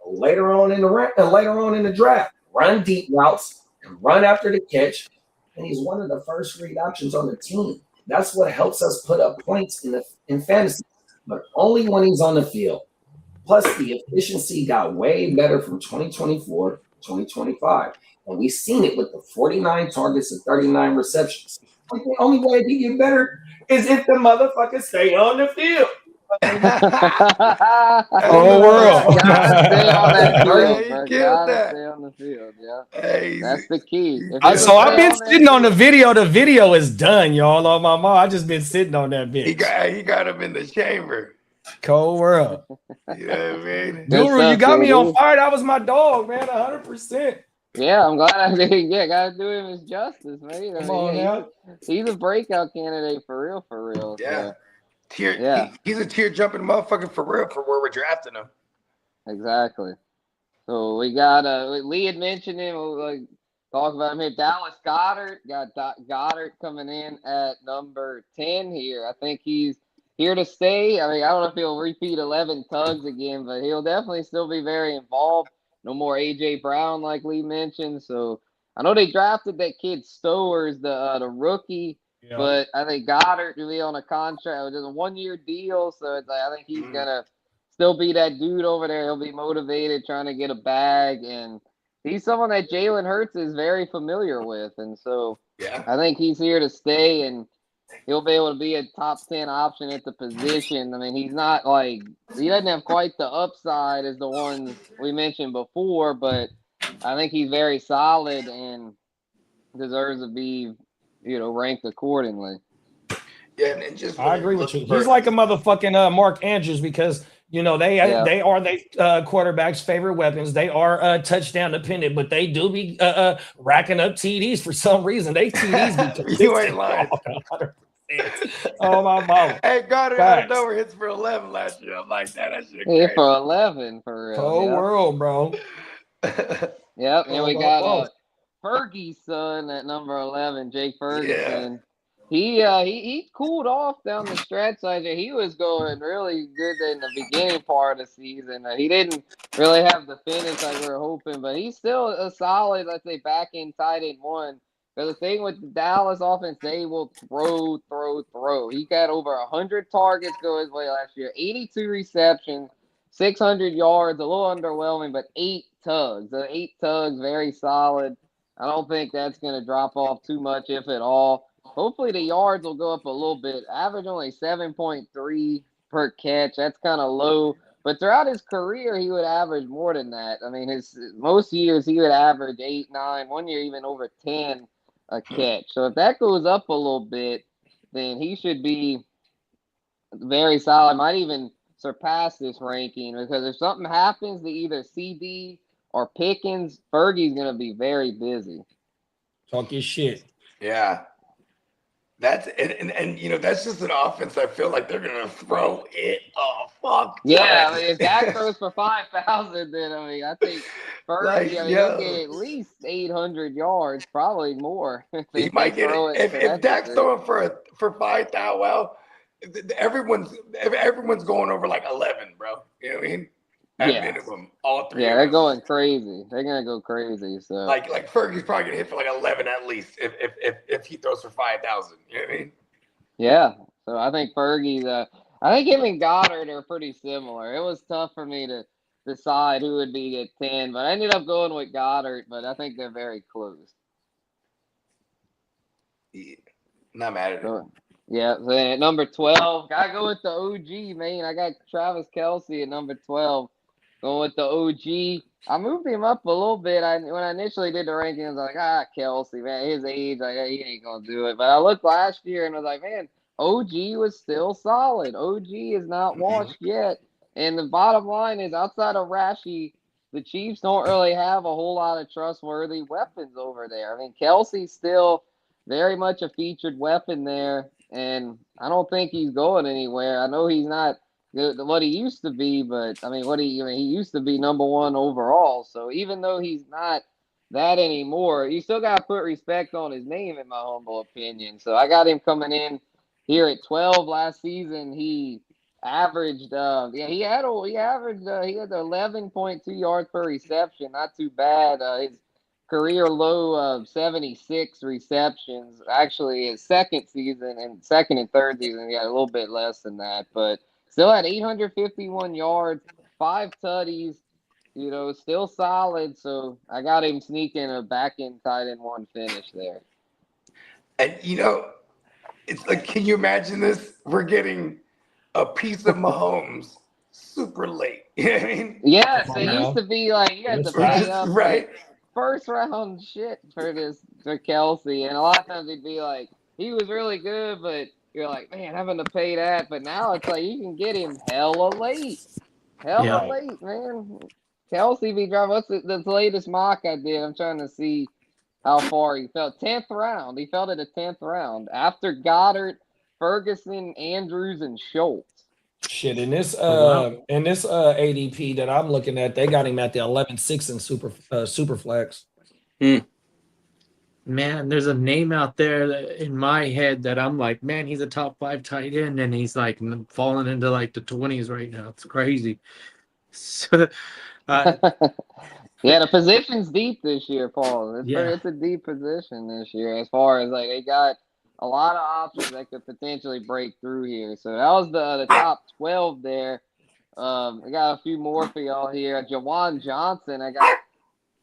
later on in the draft. Run deep routes and run after the catch. And he's one of the first read options on the team. That's what helps us put up points in fantasy, but only when he's on the field. Plus, the efficiency got way better from 2024 to 2025. And we've seen it with the 49 targets and 39 receptions. Like the only way to get better is if the motherfucker stay on the field. Whole world. Stay That. on the field, yeah. Hey, that's the key. So I've been sitting on the video. The video is done, y'all. On my mom, I just been sitting on that bitch. He got him in the chamber. Cold world. You know what I mean? Guru, you got me on fire. That was my dog, man. 100%. Yeah, I'm glad I did. Yeah, gotta do him his justice, man. Come on now. He's a breakout candidate for real. Yeah. So. He's a tear jumping motherfucker for real for where we're drafting him. Exactly. So we got Lee had mentioned him. We'll talk about him here. Dallas Goedert got Goddard coming in at number 10 here. I think he's here to stay. I mean, I don't know if he'll repeat 11 tugs again, but he'll definitely still be very involved. No more A.J. Brown, like Lee mentioned. So I know they drafted that kid Stowers, the rookie, but I think Goddard to be on a contract, just a 1-year deal. So it's I think he's gonna still be that dude over there. He'll be motivated, trying to get a bag, and he's someone that Jalen Hurts is very familiar with, and so I think he's here to stay. And he'll be able to be a top 10 option at the position. I mean, he's not like he doesn't have quite the upside as the ones we mentioned before, but I think he's very solid and deserves to be, ranked accordingly. Yeah, and just I agree with you. He's like a motherfucking Mark Andrews because they are quarterback's favorite weapons. They are touchdown dependent, but they do be racking up TDs for some reason. They TDs be You ain't lying. Oh my mama. Hey, Goddard out of nowhere hits for 11 last year. I'm like, that shit Yeah, crazy. for 11 for real. Whole world, bro. Yep, and we got Fergie's son at number 11, Jake Ferguson. Yeah. He cooled off down the stretch. He was going really good in the beginning part of the season. He didn't really have the finish like we were hoping, but he's still a solid, let's say, back end tight end one. Because the thing with the Dallas offense, they will throw. He got over 100 targets go his way last year, 82 receptions, 600 yards, a little underwhelming, but 8 tugs. The 8 tugs, very solid. I don't think that's going to drop off too much, if at all. Hopefully the yards will go up a little bit. Average only 7.3 per catch. That's kind of low. But throughout his career, he would average more than that. I mean, most years he would average 8, 9, one year even over 10 a catch. So if that goes up a little bit, then he should be very solid. Might even surpass this ranking because if something happens to either CD or Pickens, Fergie's going to be very busy. Talk your shit. Yeah. That's that's just an offense I feel like they're gonna throw it a fuck. Yeah, I mean, if Dak throws for 5,000, then I think Fergie, he'll get at least 800 yards, probably more. He might get it. If Dak's throwing for 5,000, well, everyone's going over like 11, bro. You know what I mean? At minimum, all three. Yeah, they're going crazy. They're gonna go crazy. So like Fergie's probably gonna hit for like 11 at least if he throws for 5,000. You know what I mean? Yeah. So I think Fergie. I think him and Goddard are pretty similar. It was tough for me to decide who would be at 10, but I ended up going with Goddard. But I think they're very close. Yeah. Not mad at it. Yeah, so at number 12, gotta go with the OG, man. I got Travis Kelce at number 12. Going with the OG. I moved him up a little bit. When I initially did the rankings, I was like, Kelce, man, his age, he ain't gonna do it. But I looked last year and I was like, man, OG was still solid. OG is not washed yet. And the bottom line is, outside of Rashi, the Chiefs don't really have a whole lot of trustworthy weapons over there. I mean, Kelce's still very much a featured weapon there, and I don't think he's going anywhere. I know he's not what he used to be, but he used to be number 1 overall. So even though he's not that anymore, you still got to put respect on his name, in my humble opinion. So I got him coming in here at 12. Last season he averaged, he had 11.2 yards per reception, not too bad. His career low of 76 receptions. Actually, his second and third season, he had a little bit less than that, but still had 851 yards, 5 tutties, still solid. So I got him sneaking a back-end tight end 1 finish there. And, it's like, can you imagine this? We're getting a piece of Mahomes super late. You know what I mean? Yes, it used to be like you had to pay up right. First round shit for Kelce. And a lot of times he'd be like, he was really good, but you're like, man, having to pay that. But now it's like you can get him hella late. Late, man. Kelce be driving. What's the latest mock I did? I'm trying to see how far he fell. 10th round. He fell to the 10th round after Goddard, Ferguson, Andrews, and Schultz. Shit, in this ADP that I'm looking at, they got him at the 11-6 in super flex. Man, there's a name out there in my head that I'm like, man, he's a top 5 tight end, and he's like falling into like the 20s right now. It's crazy. So, yeah, the position's deep this year, Paul. It's a deep position this year as far as like they got a lot of options that could potentially break through here. So that was the top 12 there. I got a few more for y'all here. Jawan Johnson, I got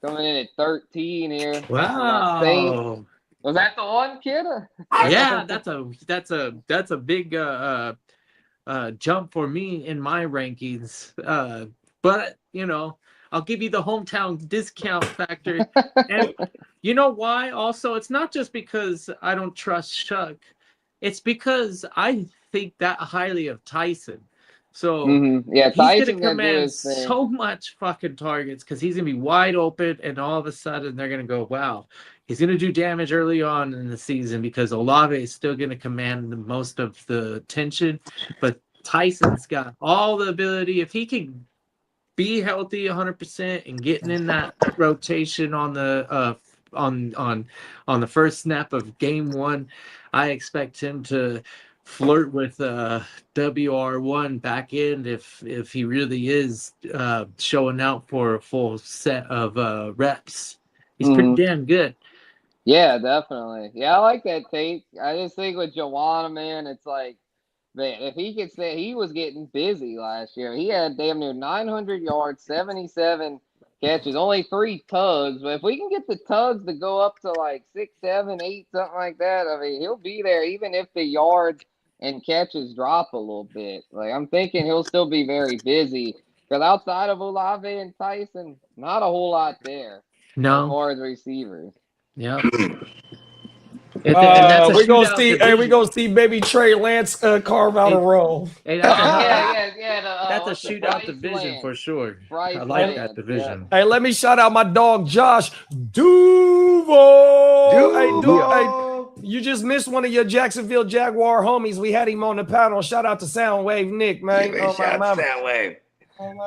coming in at 13 here. Wow. Was that the one, Kitteh? Yeah, that's a big jump for me in my rankings. But I'll give you the hometown discount factor. And you know why? Also, it's not just because I don't trust Chuck. It's because I think that highly of Tyson. So Yeah, he's going to Tyson gonna do command his thing. so much fucking targets because he's going to be wide open, and all of a sudden they're going to go, wow, he's going to do damage early on in the season because Olave is still going to command the most of the attention. But Tyson's got all the ability. If he can be healthy 100% and getting in that rotation on the on the first snap of game one, I expect him to flirt with WR1 back end if he really is showing out for a full set of reps. He's pretty damn good. Yeah, definitely. Yeah, I like that take. I just think with Joanna, man, it's like, man, if he could say he was getting busy last year, he had damn near 900 yards, 77 catches, only 3 tugs. But if we can get the tugs to go up to like 6, 7, 8, something like that, I mean, he'll be there even if the yards and catches drop a little bit. Like, I'm thinking he'll still be very busy because outside of Olave and Tyson, not a whole lot there as far as receivers. Yeah. We're gonna see baby Trey Lance carve out a role. Hey, that's a shootout division for sure. I like that division. Hey, let me shout out my dog Josh Duval. Hey, Duval. You just missed one of your Jacksonville Jaguar homies. We had him on the panel. Shout out to Soundwave Nick, man. Shout out to Soundwave.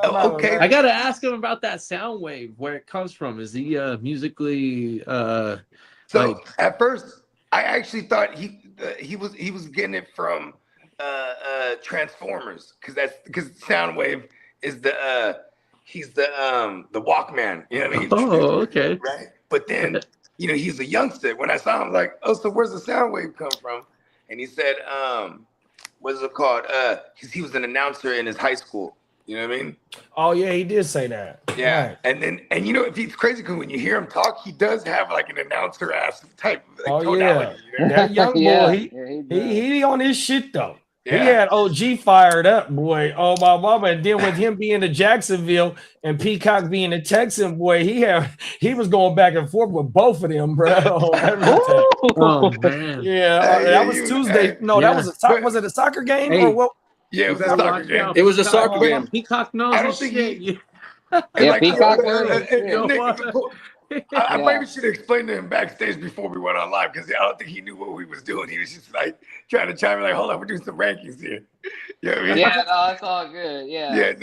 Okay. I gotta ask him about that sound wave, where it comes from. Is he musically so at first I actually thought he was getting it from Transformers because Soundwave is he's the Walkman, you know what I mean? Oh, okay. Right. But then he's a youngster. When I saw him, like, oh, so where's the Soundwave come from? And he said, what is it called? He was an announcer in his high school. You know what I mean? Oh yeah, he did say that. Yeah, right. and if he's crazy because when you hear him talk, he does have like an announcer ass type. Like, tonality, that young boy, he on his shit though. Yeah. He had OG fired up, boy. Oh my mama! And then with him being in Jacksonville and Peacock being a Texan, boy, he was going back and forth with both of them, bro. Oh man! Yeah, that was Tuesday. No, that was was it a soccer game or what? Yeah, it was a soccer game. It was a soccer game. Peacock knows. I don't think Peacock knows. I maybe should have explained to him backstage before we went on live because I don't think he knew what we was doing. He was just like trying to chime in, like, hold on, we're doing some rankings here. You know what I mean? Yeah, no, that's all good. Yeah.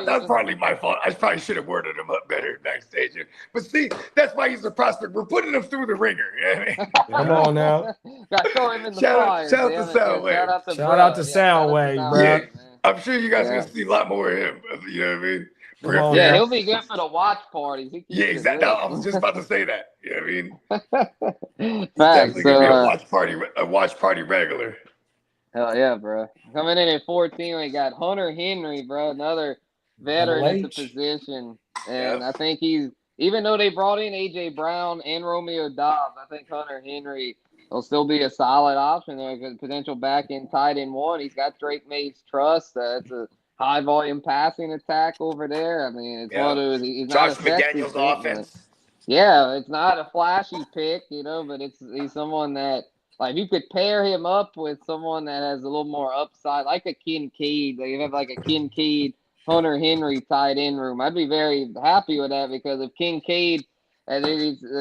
That's partly my fault. I probably should have worded him up better backstage. But see, that's why he's a prospect. We're putting him through the ringer. You know what I mean? Come on now. Got to throw him in the fire. Shout out to Soundwave. Shout out to Soundwave, bro. Yeah, I'm sure you guys are going to see a lot more of him. You know what I mean? Yeah, he'll be good for the watch parties. Yeah, exactly. I was just about to say that. You know what I mean? Facts. Gonna be a watch party regular. Hell yeah, bro. Coming in at 14, we got Hunter Henry, bro, another veteran at the position. And I think even though they brought in AJ Brown and Romeo Dobbs, I think Hunter Henry will still be a solid option there. Potential back end tight end one. He's got Drake May's trust. It's a high volume passing attack over there. I mean, it's one of those. He's Josh not a McDaniels offense. Yeah, it's not a flashy pick, but he's someone that, like, you could pair him up with someone that has a little more upside, like a Kincaid. Like, you have like a Kincaid, Hunter Henry tight end room. I'd be very happy with that because if Kincaid, and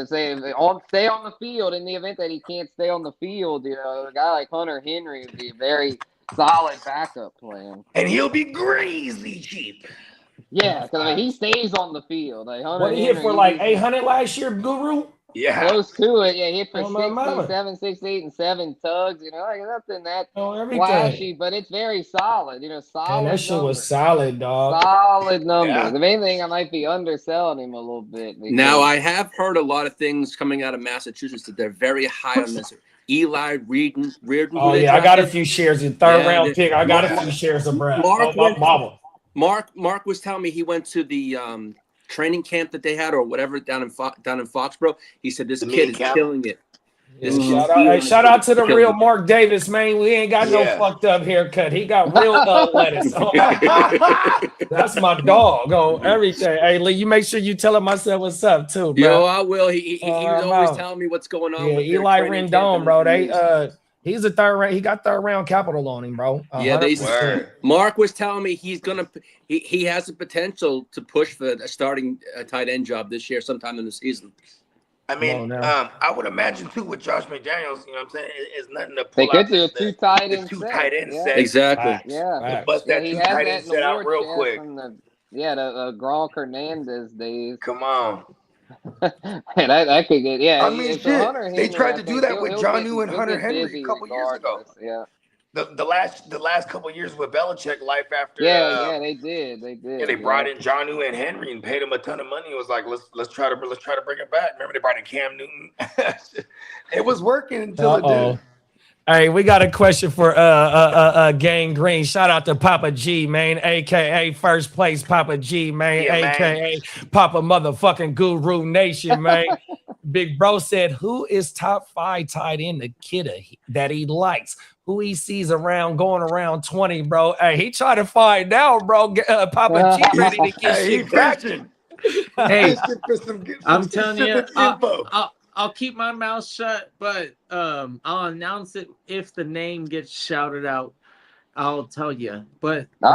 stay on the field in the event that he can't stay on the field, a guy like Hunter Henry would be a very solid backup plan. And he'll be crazy cheap. Yeah, because he stays on the field. Like, what he hit for like 800 last year, Guru? Yeah. Close to it. Yeah, he hit for 7, 6, 8, and 7 tugs. Like nothing that flashy, but it's very solid. Solid. Man, that shit was solid, dog. Solid numbers. Yeah. The main thing, I might be underselling him a little bit. Now, I have heard a lot of things coming out of Massachusetts that they're very high on this. Eli Reardon. Oh, yeah, I got a few shares in third round pick. I got a few shares of Brad. Mark was telling me he went to the training camp that they had or whatever down in Foxborough. He said this kid is killing it. Shout out to the real Mark Davis, man. We ain't got no fucked up haircut. He got real lettuce. That's my dog on everything. Hey, Lee, you make sure you tell him I said what's up too, bro. Yo, I will. He was always telling me what's going on. Yeah, with Eli Rendon, bro. He's a third round. He got third round capital on him, bro. Mark was telling me he has the potential to push for a starting tight end job this year, sometime in the season. I mean, I would imagine too with Josh McDaniels, you know what I'm saying? It's nothing to pull They could out do a two tight end set. Exactly. Yeah. Bust that two tight end set out real quick. The Gronk Hernandez days. Come on. that could get, I mean, shit. They tried to do that with Jonnu and Hunter Henry a couple years ago. Yeah. The last couple of years with Belichick life after. Yeah, they did. Yeah, they brought in Jonnu and Henry and paid him a ton of money. It was like, let's try to bring it back. Remember they brought in Cam Newton. It was working until it didn't. Hey, we got a question for Gang Green. Shout out to Papa G, man, aka First Place Papa G, man, aka Papa Motherfucking Guru Nation, man. Big Bro said, who is top 5 tight end to Kitteh that he likes? Who he sees around going around 20, bro? Hey, he trying to find out, bro. Papa G ready to get shit cracking. Hey, I'm telling you, I'll keep my mouth shut, but I'll announce it if the name gets shouted out. I'll tell you. But go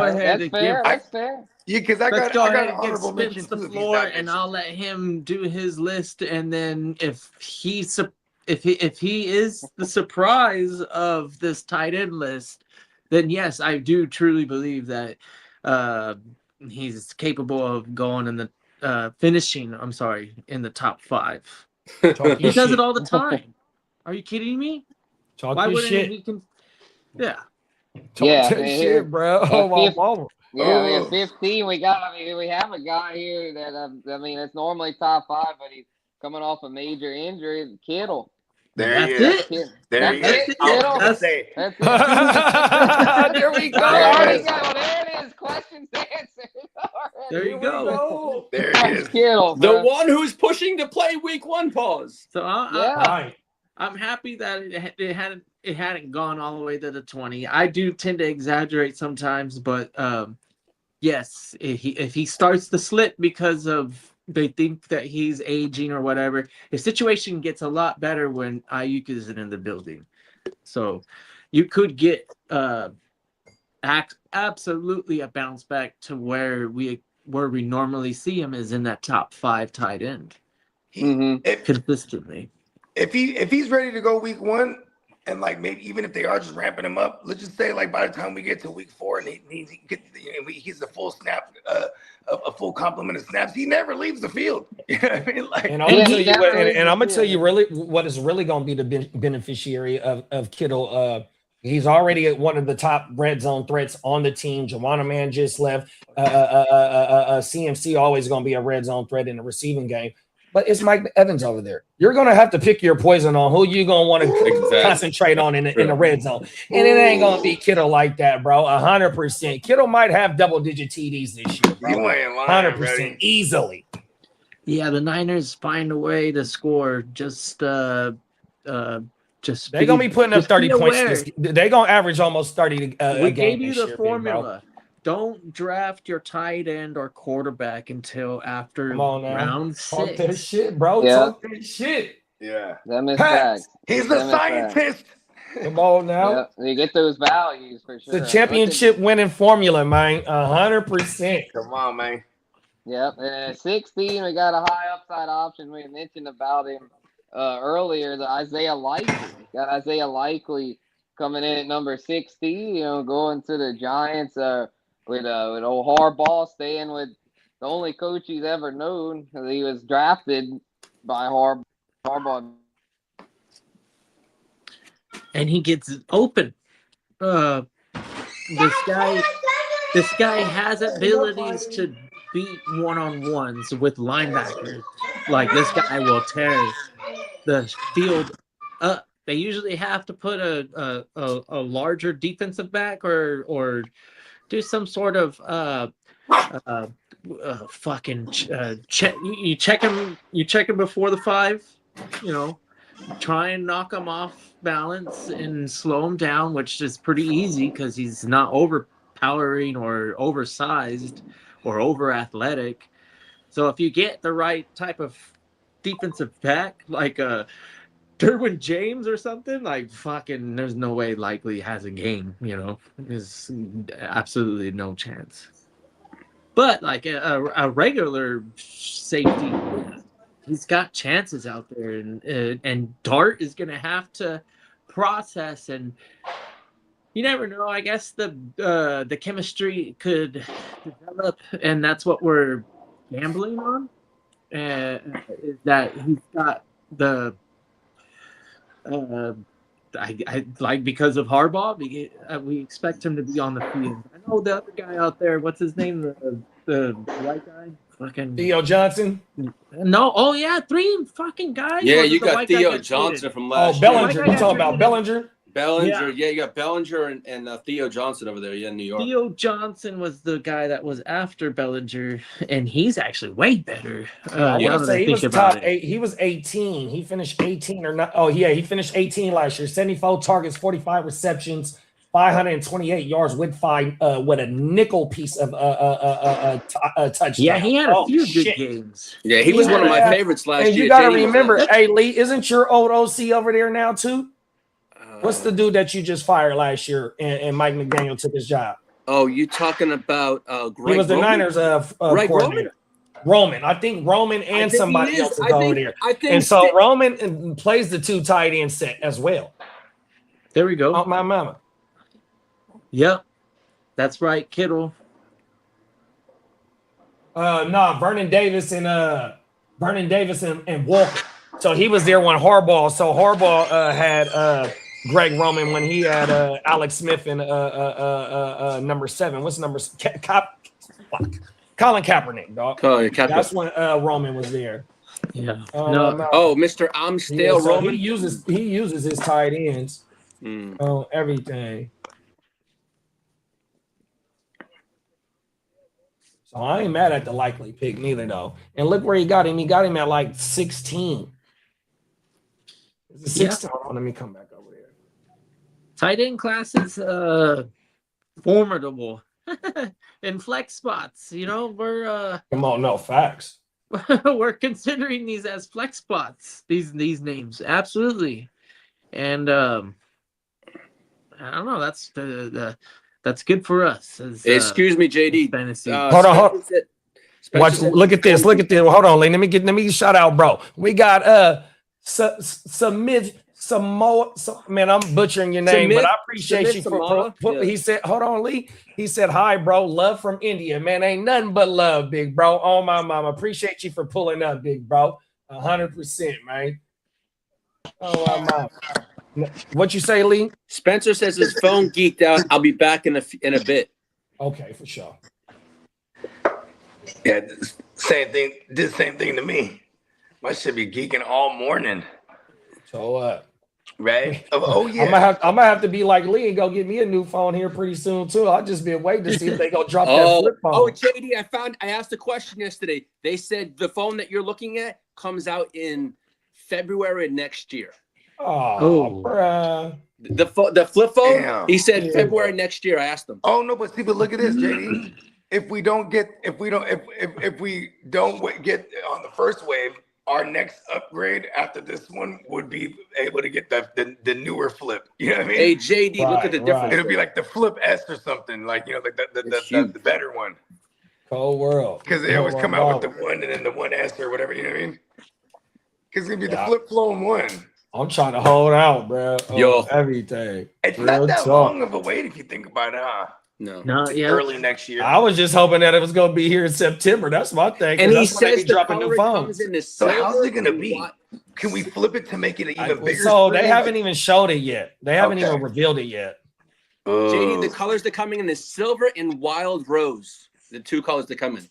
ahead. That's fair. Yeah, because I got an honorable mention the floor, and I'll let him do his list. And then if he is the surprise of this tight end list, then yes, I do truly believe that he's capable of going in the finishing. I'm sorry, in the top 5. He does it all the time. Are you kidding me? Why wouldn't he? Yeah. Shit, bro. Yeah, 15. We have a guy here that it's normally top 5, but he's coming off a major injury. Kittle. There he is. There he is. That's it. There we go. There it is. Questions answered. There you go. There it is. Kittle, the one who's pushing to play week 1. Pause. So I'm happy that it hadn't gone all the way to the 20. I do tend to exaggerate sometimes, but yes, if he starts to slip because of they think that he's aging or whatever, his situation gets a lot better when Aiyuk isn't in the building. So you could get absolutely a bounce back to where we normally see him is in that top 5 tight end consistently. If he's ready to go week 1, and like maybe even if they are just ramping him up, let's just say like by the time we get to week 4 and he's a full snap, a full complement of snaps, he never leaves the field. You know what I mean? Like, and I'm gonna tell you really what is really gonna be the beneficiary of Kittle. He's already at one of the top red zone threats on the team. Juwanna Man just left. CMC always gonna be a red zone threat in the receiving game. But it's Mike Evans over there. You're going to have to pick your poison on who you're going to want to concentrate on in the red zone. And it ain't going to be Kittle like that, bro. 100%. Kittle might have double-digit TDs this year, bro. You ain't lying, 100% easily. Yeah, the Niners find a way to score. Just they're going to be putting up 30 points. They're going to average almost 30 a game. We gave you the year, formula. Don't draft your tight end or quarterback until after round 6. Talk that shit, bro. Yeah. Talk that shit. Yeah. That is facts. He's the scientist. Come on now. Yeah, you get those values for sure. The championship winning formula, man. 100%. Come on, man. Yep. And at 16, we got a high upside option. We mentioned about him earlier, the Isaiah Likely. Got Isaiah Likely coming in at number 60, going to the Giants. With old Harbaugh staying with the only coach he's ever known. He was drafted by Harbaugh. And he gets open. This guy has abilities to beat one-on-ones with linebackers. Like, this guy will tear the field up. They usually have to put a larger defensive back or do some sort of fucking check. You check him before the 5, try and knock him off balance and slow him down, which is pretty easy because he's not overpowering or oversized or over athletic. So if you get the right type of defensive back, like Derwin James or something, like fucking, there's no way Likely has a game. There's absolutely no chance. But like a regular safety, he's got chances out there, and Dart is gonna have to process, and you never know. I guess the chemistry could develop, and that's what we're gambling on. Is that he's got the I like, because of Harbaugh, we expect him to be on the field. I know the other guy out there. What's his name? The white guy. Fucking Theo Johnson. No. Oh yeah, 3 fucking guys. Yeah, Was you it the got white guy Theo got Johnson traded? from Oh, last year. Bellinger. You talking about Bellinger? Bellinger, yeah, you got Bellinger and Theo Johnson over there, in New York. Theo Johnson was the guy that was after Bellinger, and he's actually way better. I now want to that say I he think was about top it. 8. He was 18. He finished 18 or not? Oh yeah, he finished 18 last year. 74 targets, 45 receptions, 528 yards with a nickel piece of touchdown. Yeah, he had a few shit. good games. Yeah, he was one of my favorites last year. And you got to JD was remember, there. hey Lee, isn't your old OC over there now too? What's the dude that you just fired last year and Mike McDaniel took his job? Oh, you talking about Greg He was the Roman? Niners Greg coordinator. Roman. I think Roman and somebody else is over there. I think And so Roman plays the 2 tight end set as well. There we go. Oh, my mama. Yep, that's right, Kittle. Vernon Davis and Walker. So he was there when Harbaugh. So Harbaugh had Greg Roman when he had Alex Smith and number 7. What's number? Colin Kaepernick, dog. That's when Roman was there. Yeah. Oh, Mr. I'm stale So Roman. he uses his tight ends on everything. So I ain't mad at the Likely pick neither, though. And look where he got him. He got him at like 16. Is it 16? Hold on, let me come back over there. Tight end class is formidable. In flex spots, we're Come on, no facts. we're considering these as flex spots. These names, absolutely. And I don't know. That's that's good for us. Excuse me, JD. Fantasy. Hold on. Watch. Look at this. Look at this. Hold on, Lee. Let me shout out, bro. We got Samoa. Man, I'm butchering your name, but I appreciate you for he said, hold on, Lee. He said, hi, bro. Love from India. Man, ain't nothing but love, big bro. Oh, my mama. Appreciate you for pulling up, big bro. 100%, man. Oh, my mama. What you say, Lee? Spencer says his phone geeked out. I'll be back in a bit. Okay, for sure. Yeah, same thing. Did the same thing to me. I should be geeking all morning. So what? Right? Oh yeah. I'm gonna have to be like Lee and go get me a new phone here pretty soon too. I'll just be waiting to see if they go drop that flip phone. Oh, JD, I asked a question yesterday. They said the phone that you're looking at comes out in February of next year. Oh, bruh. The flip phone. Damn. He said February next year. I asked him. Oh no, but see, but look at this, JD. If we don't get on the first wave, our next upgrade after this one would be able to get the newer flip. You know what I mean? Hey JD, look at the difference. It'll be like the Flip S or something, like like the better one. Cold world. Because they always come out with the 1 and then the 1S or whatever. You know what I mean? Because it's gonna be the Flip Phone 1. I'm trying to hold out, bro. Yo, everything. It's not that long of a wait if you think about it, huh? No, yeah. Early next year. I was just hoping that it was gonna be here in September. That's my thing. And he that's when they says be the dropping color new phones. comes in the So how's silver it gonna and be? white. Can we flip it to make it an even bigger? So they screen? haven't even showed it yet. They haven't Okay. even revealed it yet. JD, the colors that coming in is silver and wild rose. The 2 colors that come in.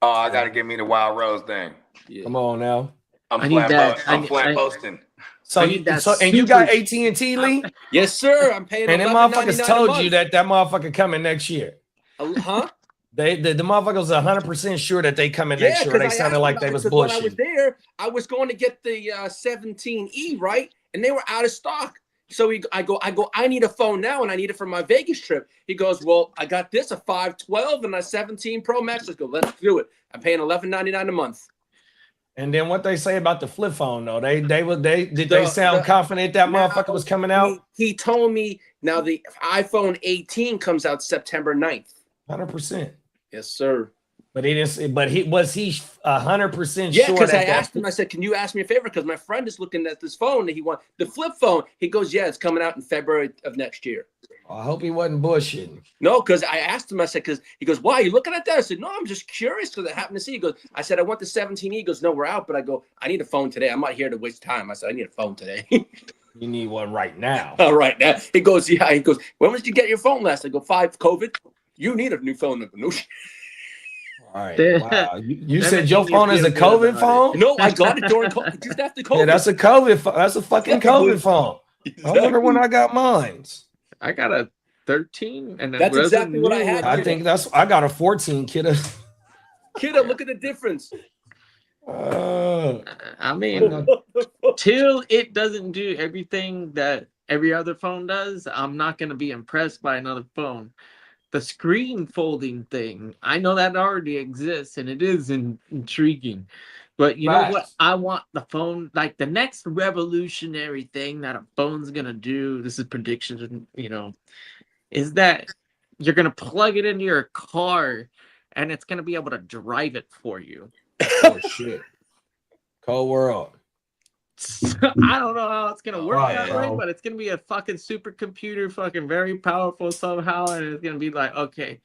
Oh, I gotta give me the Wild Rose thing. Yeah. Come on now. I'm I need that. flat posting. So I need that and you got super- AT&T, Lee? Yes, sir. I'm paying. And them $11.99 motherfuckers a told month. you that motherfucker coming next year. Huh? The motherfuckers 100% sure that they coming next year. They sounded like they was when I was bullshit. there, I was going to get the 17E, right? And they were out of stock. So I go, I need a phone now, and I need it for my Vegas trip. He goes, well, I got this, a 512 and a 17 Pro Max. Let's go, let's do it. I'm paying $11.99 a month. And then what they say about the flip phone though? They sound confident that motherfucker was coming out? He told me now the iPhone 18 comes out September 9th. 100%. Yes, sir. But he didn't. But was he 100% Yeah, sure? because I asked him. I said, "Can you ask me a favor? Because my friend is looking at this phone and he wants the flip phone." He goes, "Yeah, it's coming out in February of next year." I hope he wasn't bullshitting. No, because I asked him. I said, "Because he goes, why are you looking at that?" I said, "No, I'm just curious because I happened to see." He goes, "I said I want the 17E." He goes, "No, we're out." But I go, "I need a phone today. I'm not here to waste time." I said, "I need a phone today." You need one right now. All right now. He goes, "Yeah." He goes, "When did you get your phone last?" I go, "5 COVID." You need a new phone. No. All right. Wow. You said your phone is a COVID phone? No, I got it during COVID. Just after COVID. Yeah, that's a COVID phone. That's a fucking COVID phone. I wonder when I got mine. I got a 13, and that's exactly what I had. I think I got a 14, Kitteh. Kitteh, look at the difference. I mean, till it doesn't do everything that every other phone does, I'm not going to be impressed by another phone. The screen folding thing, I know that already exists, and it is intriguing. But you know what? I want the phone, like the next revolutionary thing that a phone's going to do, this is predictions, is that you're going to plug it into your car, and it's going to be able to drive it for you. Oh, shit. Cold world. I don't know how it's gonna work that way, but it's gonna be a fucking supercomputer, fucking very powerful somehow, and it's gonna be like, okay,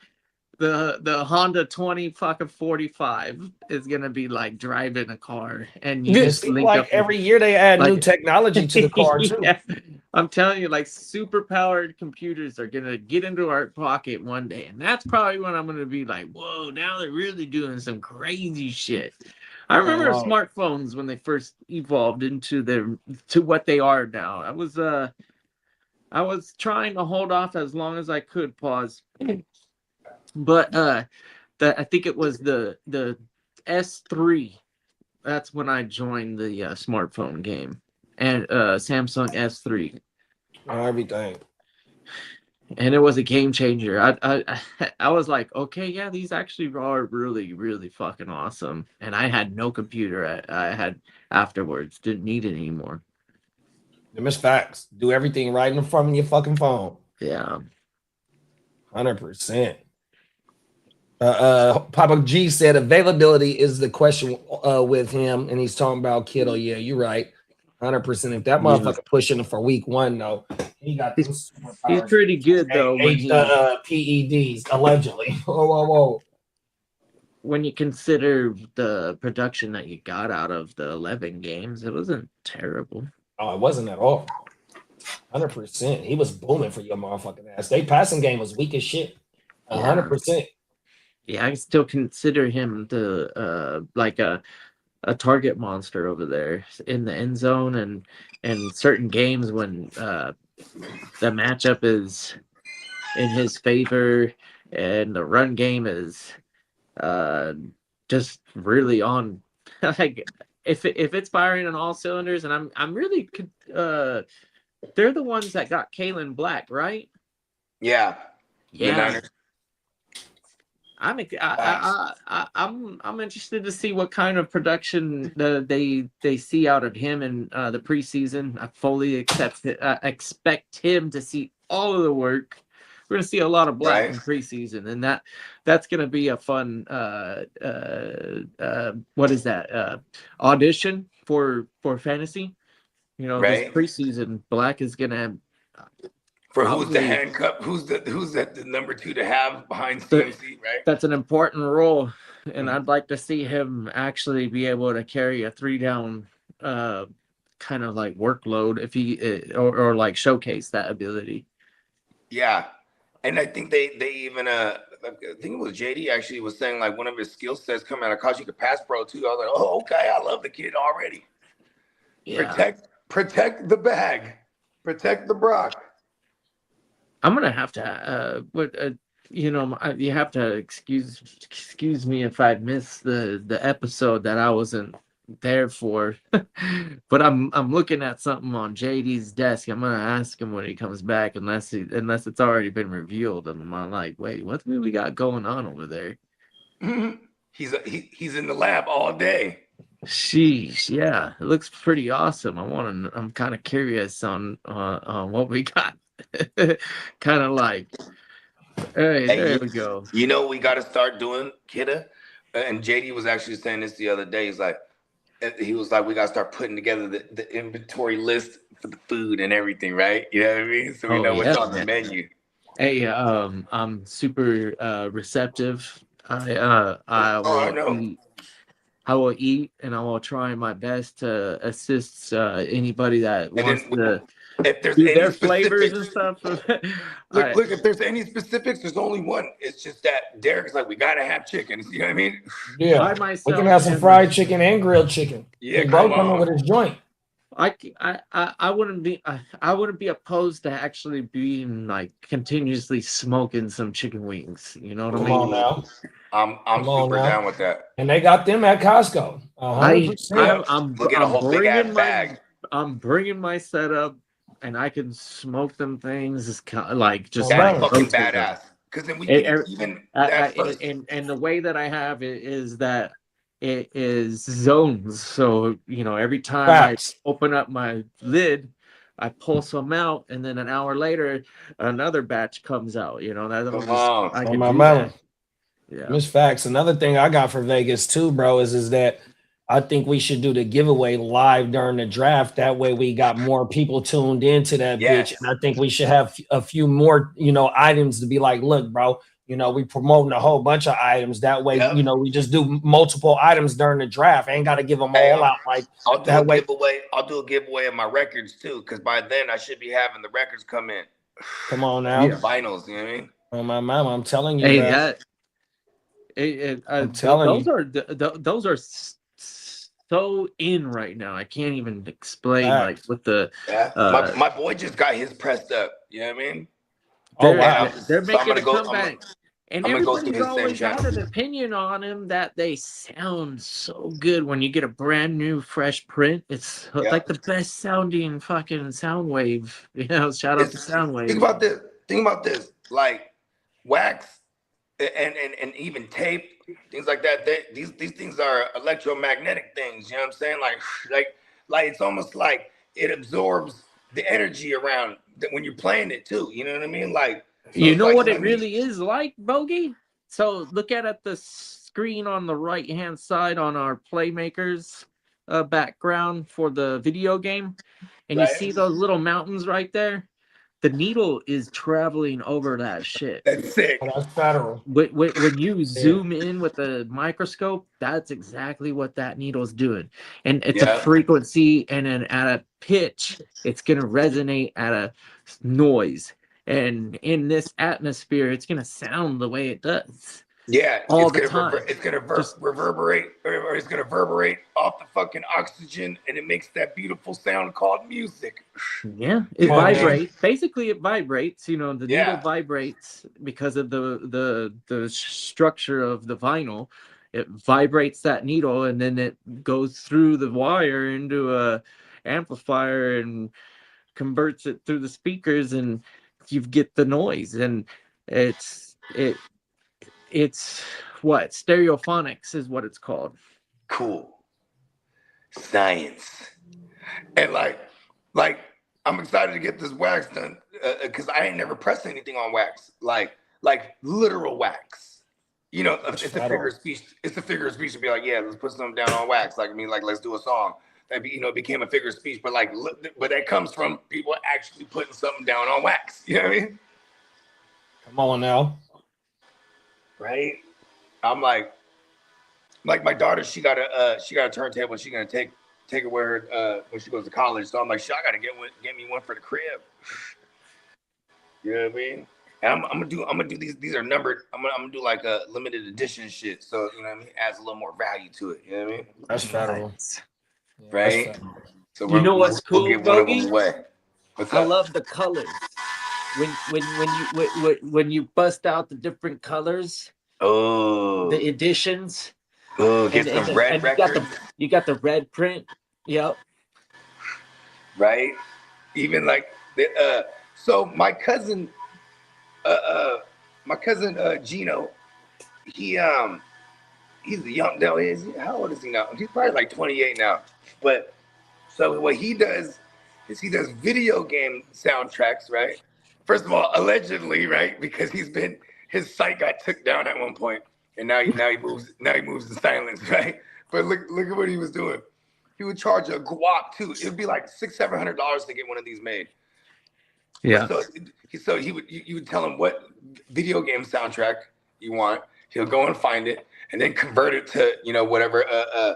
the Honda 45 is gonna be like driving a car, and you just link like up every year they add new technology to the car too. Yeah. I'm telling you, like super powered computers are gonna get into our pocket one day, and that's probably when I'm gonna be like, whoa, now they're really doing some crazy shit. I remember smartphones when they first evolved into what they are now. I was trying to hold off as long as I could. Pause. But I think it was the S3. That's when I joined the smartphone game, and Samsung S3. Everything. And it was a game changer. I was like, okay, yeah, these actually are really, really fucking awesome. And I had no computer. I had afterwards. Didn't need it anymore. Them is facts. Do everything right in front of your fucking phone. Yeah. 100%. Papa G said availability is the question with him, and he's talking about Kitteh. Yeah, you're right. 100%. If that motherfucker pushing for week 1, though, he got these superpowers. He's pretty good though. PEDs allegedly. Whoa. When you consider the production that you got out of the 11 games, it wasn't terrible. Oh, it wasn't at all. 100%. He was booming for your motherfucking ass. They passing game was weak as shit. 100%. Yeah, I still consider him like a target monster over there in the end zone, and certain games when the matchup is in his favor and the run game is just really on. Like if it's firing on all cylinders, and I'm really they're the ones that got Kalen Black, right? Yeah. I'm interested to see what kind of production they see out of him in the preseason. I fully expect him to see all of the work. We're gonna see a lot of Black in preseason, and that's gonna be a fun what is that audition for fantasy? This preseason, Black is gonna. For who's the handcuff? Who's the number 2 to have behind CMC, right? That's an important role, and I'd like to see him actually be able to carry a 3-down kind of like workload if he or like showcase that ability. Yeah, and I think they even I think it was JD actually was saying like one of his skill sets coming out of college, he could pass pro too. I was like, oh okay, I love the kid already. Yeah. Protect the bag, protect the Brock. I'm gonna have to you have to excuse me if I missed the episode that I wasn't there for, but I'm looking at something on JD's desk. I'm gonna ask him when he comes back, unless it's already been revealed. And I'm like, wait, what do we got going on over there? He's in the lab all day. Sheesh, yeah, it looks pretty awesome. I'm kind of curious on what we got. Kind of like, hey, there we go. You know, we got to start doing, Kitteh. And JD was actually saying this the other day. He was like, we got to start putting together the inventory list for the food and everything, right? You know what I mean? So we know what's on the menu. Hey, I'm super receptive. I will eat, and I will try my best to assist anybody that wants to if there's do any their flavors and specifics, stuff. look, if there's any specifics, there's only one. It's just that Derek's like, we gotta have chicken. You know what I mean? Yeah, we can have some fried chicken and grilled chicken. Yeah, bro, come on with his joint. I wouldn't be opposed to actually being like continuously smoking some chicken wings. You know what I mean? Come on now. I'm super down with that. And they got them at Costco. I'm bringing my setup, and I can smoke them things. It's kind of like just that's fucking badass. Because then we can and the way that I have it is that it is zones. So every time I open up my lid, I pull some out, and then an hour later, another batch comes out. I can do that. Yeah, it's facts. Another thing I got for Vegas too, bro, is that I think we should do the giveaway live during the draft. That way we got more people tuned into that bitch. And I think we should have a few more, items to be like, look, bro, we promoting a whole bunch of items. That way, we just do multiple items during the draft. I ain't got to give them all out. Like I'll do a giveaway of my records too, because by then I should be having the records come in. Come on now. Vinyls, you know what I mean? Oh my mama, I'm telling you. Hey, I'm telling those are so in right now. I can't even explain like what the my boy just got his pressed up. You know what I mean? They're making a comeback. And everybody's always got an opinion on him that they sound so good when you get a brand new fresh print. It's like the best sounding fucking sound wave. Shout out to Soundwave. Think about this. Like wax and even tape, things like that. These things are electromagnetic things. You know what I'm saying? Like it's almost like it absorbs the energy around when you're playing it too. You know what I mean? What it really is like, Bogey? So look at the screen on the right hand side on our Playmakers background for the video game, and you see those little mountains right there. The needle is traveling over that shit. That's sick. That's federal. When you zoom in with the microscope, that's exactly what that needle's doing. And it's a frequency, and then at a pitch, it's going to resonate at a noise. And in this atmosphere, it's going to sound the way it does. Yeah, all the time. It's gonna reverberate, or it's gonna reverberate off the fucking oxygen, and it makes that beautiful sound called music. Yeah, it vibrates. Basically, it vibrates. The needle vibrates because of the structure of the vinyl. It vibrates that needle, and then it goes through the wire into a amplifier and converts it through the speakers, and you get the noise. And it's what stereophonics is what it's called. Cool. Science. And like I'm excited to get this wax done because I ain't never pressed anything on wax, like literal wax. It's a figure of speech. It's a figure of speech to be like, yeah, let's put something down on wax. Like let's do a song. That it became a figure of speech, but that comes from people actually putting something down on wax. You know what I mean? Come on now. Right? I'm like my daughter, she got a turntable. She's gonna take it with her when she goes to college. So I'm like, I gotta get me one for the crib. You know what I mean? And I'm gonna do these are numbered. I'm gonna do like a limited edition shit. So you know what I mean? Adds a little more value to it. You know what I mean? That's federal. Right? So what's cool, we'll give one of them away. I love the colors. when you bust out the different colors, Oh, the editions, get some red records. You got the red print. Yep. Right? Even like the so my cousin Gino, he's a young no, how old is he now? He's probably like 28 now. But so what he does is he does video game soundtracks, right? First of all, allegedly, right? Because his site got took down at one point, and now he moves in silence, right? But look at what he was doing. He would charge a guap too. It would be like $600-700 to get one of these made. Yeah. So you would tell him what video game soundtrack you want. He'll go and find it, and then convert it to whatever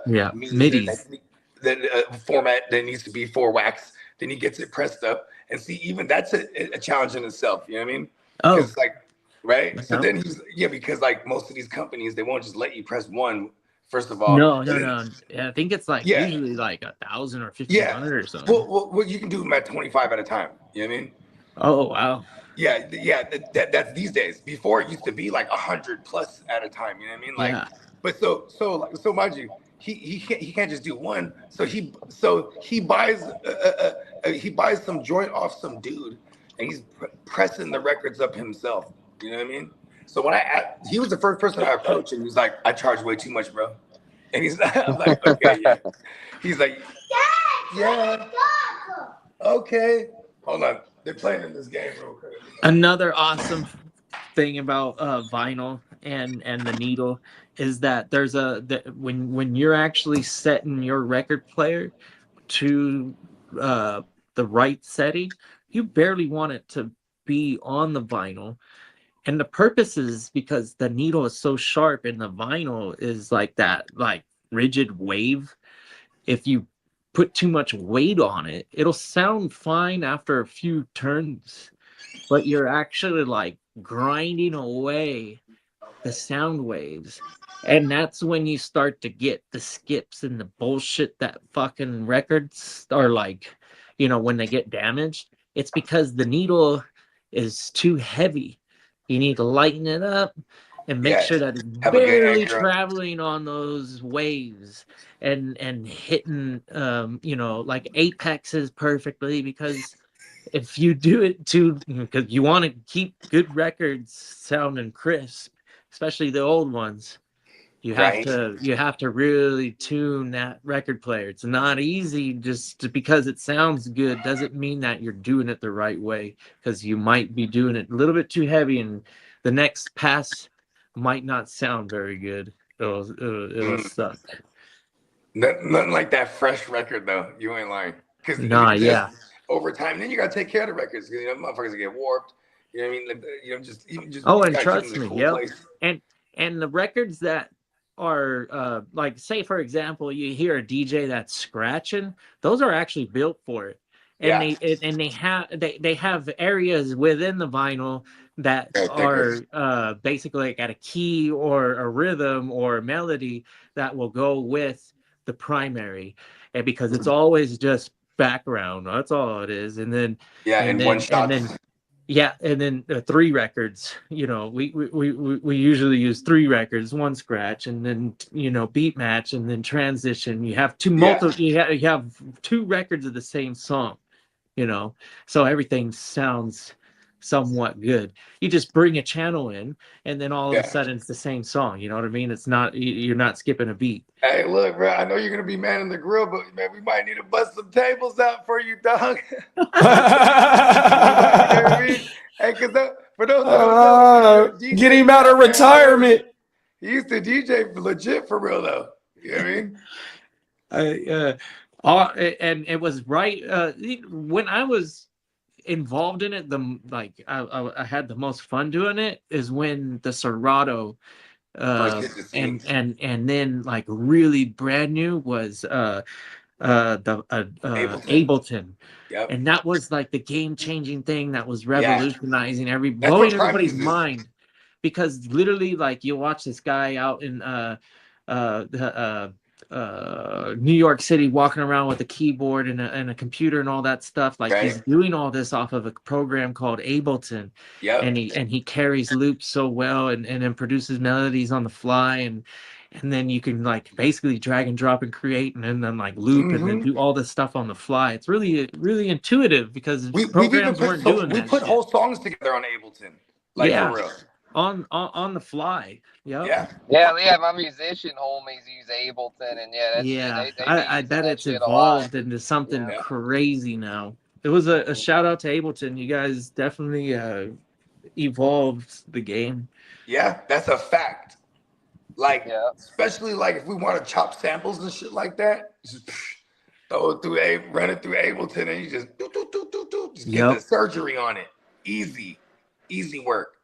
MIDIs. The format that needs to be for wax. Then he gets it pressed up, and see, even that's a challenge in itself. You know what I mean? Oh, it's like right. Yeah. So then because like most of these companies, they won't just let you press one. First of all, no. Yeah, I think it's like usually like 1,000 or 1,500 or something. Well, you can do them at 25 at a time. You know what I mean? Oh wow. Yeah. That's these days. Before it used to be like 100 plus at a time. You know what I mean? Like, but so mind you, he can't just do one. So he buys some joint off some dude, and he's pressing the records up himself. You know what I mean? So when he was the first person I approached, and he was like, "I charge way too much, bro." And I'm like, "Okay, yeah." He's like, "Yeah, okay." Hold on, they're playing in this game real quick. Another awesome thing about vinyl and the needle is that there's when you're actually setting your record player to the right setting, you barely want it to be on the vinyl. And the purpose is because the needle is so sharp and the vinyl is like that, like rigid wave. If you put too much weight on it, it'll sound fine after a few turns, but you're actually like grinding away the sound waves. And that's when you start to get the skips and the bullshit that fucking records are like, when they get damaged. It's because the needle is too heavy. You need to lighten it up and make sure that it's barely traveling on those waves and hitting, like apexes perfectly. Because if you do it because you want to keep good records sounding crisp, especially the old ones, you have to really tune that record player. It's not easy because it sounds good doesn't mean that you're doing it the right way, because you might be doing it a little bit too heavy and the next pass might not sound very good. It'll suck. Nothing like that fresh record though. You ain't lying. Over time, then you gotta take care of the records because motherfuckers get warped. You know what I mean? Like, just. Oh, and trust me, and the records that are like, say for example, you hear a DJ that's scratching, those are actually built for it. And they have areas within the vinyl that are basically got a key or a rhythm or a melody that will go with the primary, and because it's always just background, that's all it is. And then one shot. And then 3 records. We usually use 3 records, 1 scratch, and then beat match, and then transition. You have two you have 2 records of the same song. So everything sounds somewhat good. You just bring a channel in, and then all of a sudden it's the same song. You know what I mean? It's not, you're not skipping a beat. Hey, look, bro, I know you're gonna be manning the grill, but man, we might need to bust some tables out for you, dog. You know what I mean? Hey, because for those get him out of retirement. He used to DJ legit for real though. You know what I mean? And it was right when I was involved in it. I had the most fun doing it is when the Serato and then like really brand new was Ableton. Yep. And that was like the game-changing thing that was revolutionizing blowing everybody's mind, because literally like you watch this guy out in New York City, walking around with a keyboard and a computer and all that stuff. Like Right. he's doing all this off of a program called Ableton, Yep. and he carries loops so well, and then produces melodies on the fly, and then you can like basically drag and drop and create, and then like loop and then do all this stuff on the fly. It's really intuitive because We've even programs put weren't doing we that put shit. whole songs together on Ableton, like Yeah. for real. On the fly. Yep. Yeah. Yeah, my musician homies use Ableton, and yeah, Yeah, they be I using bet that it's shit a lot. evolved into something Yeah. crazy now. It was a shout out to Ableton. You guys definitely evolved the game. Yeah, that's a fact. Like, Yeah. especially like if we want to chop samples and shit like that, just throw it through run it through Ableton, and you just just get Yep. the surgery on it. Easy work.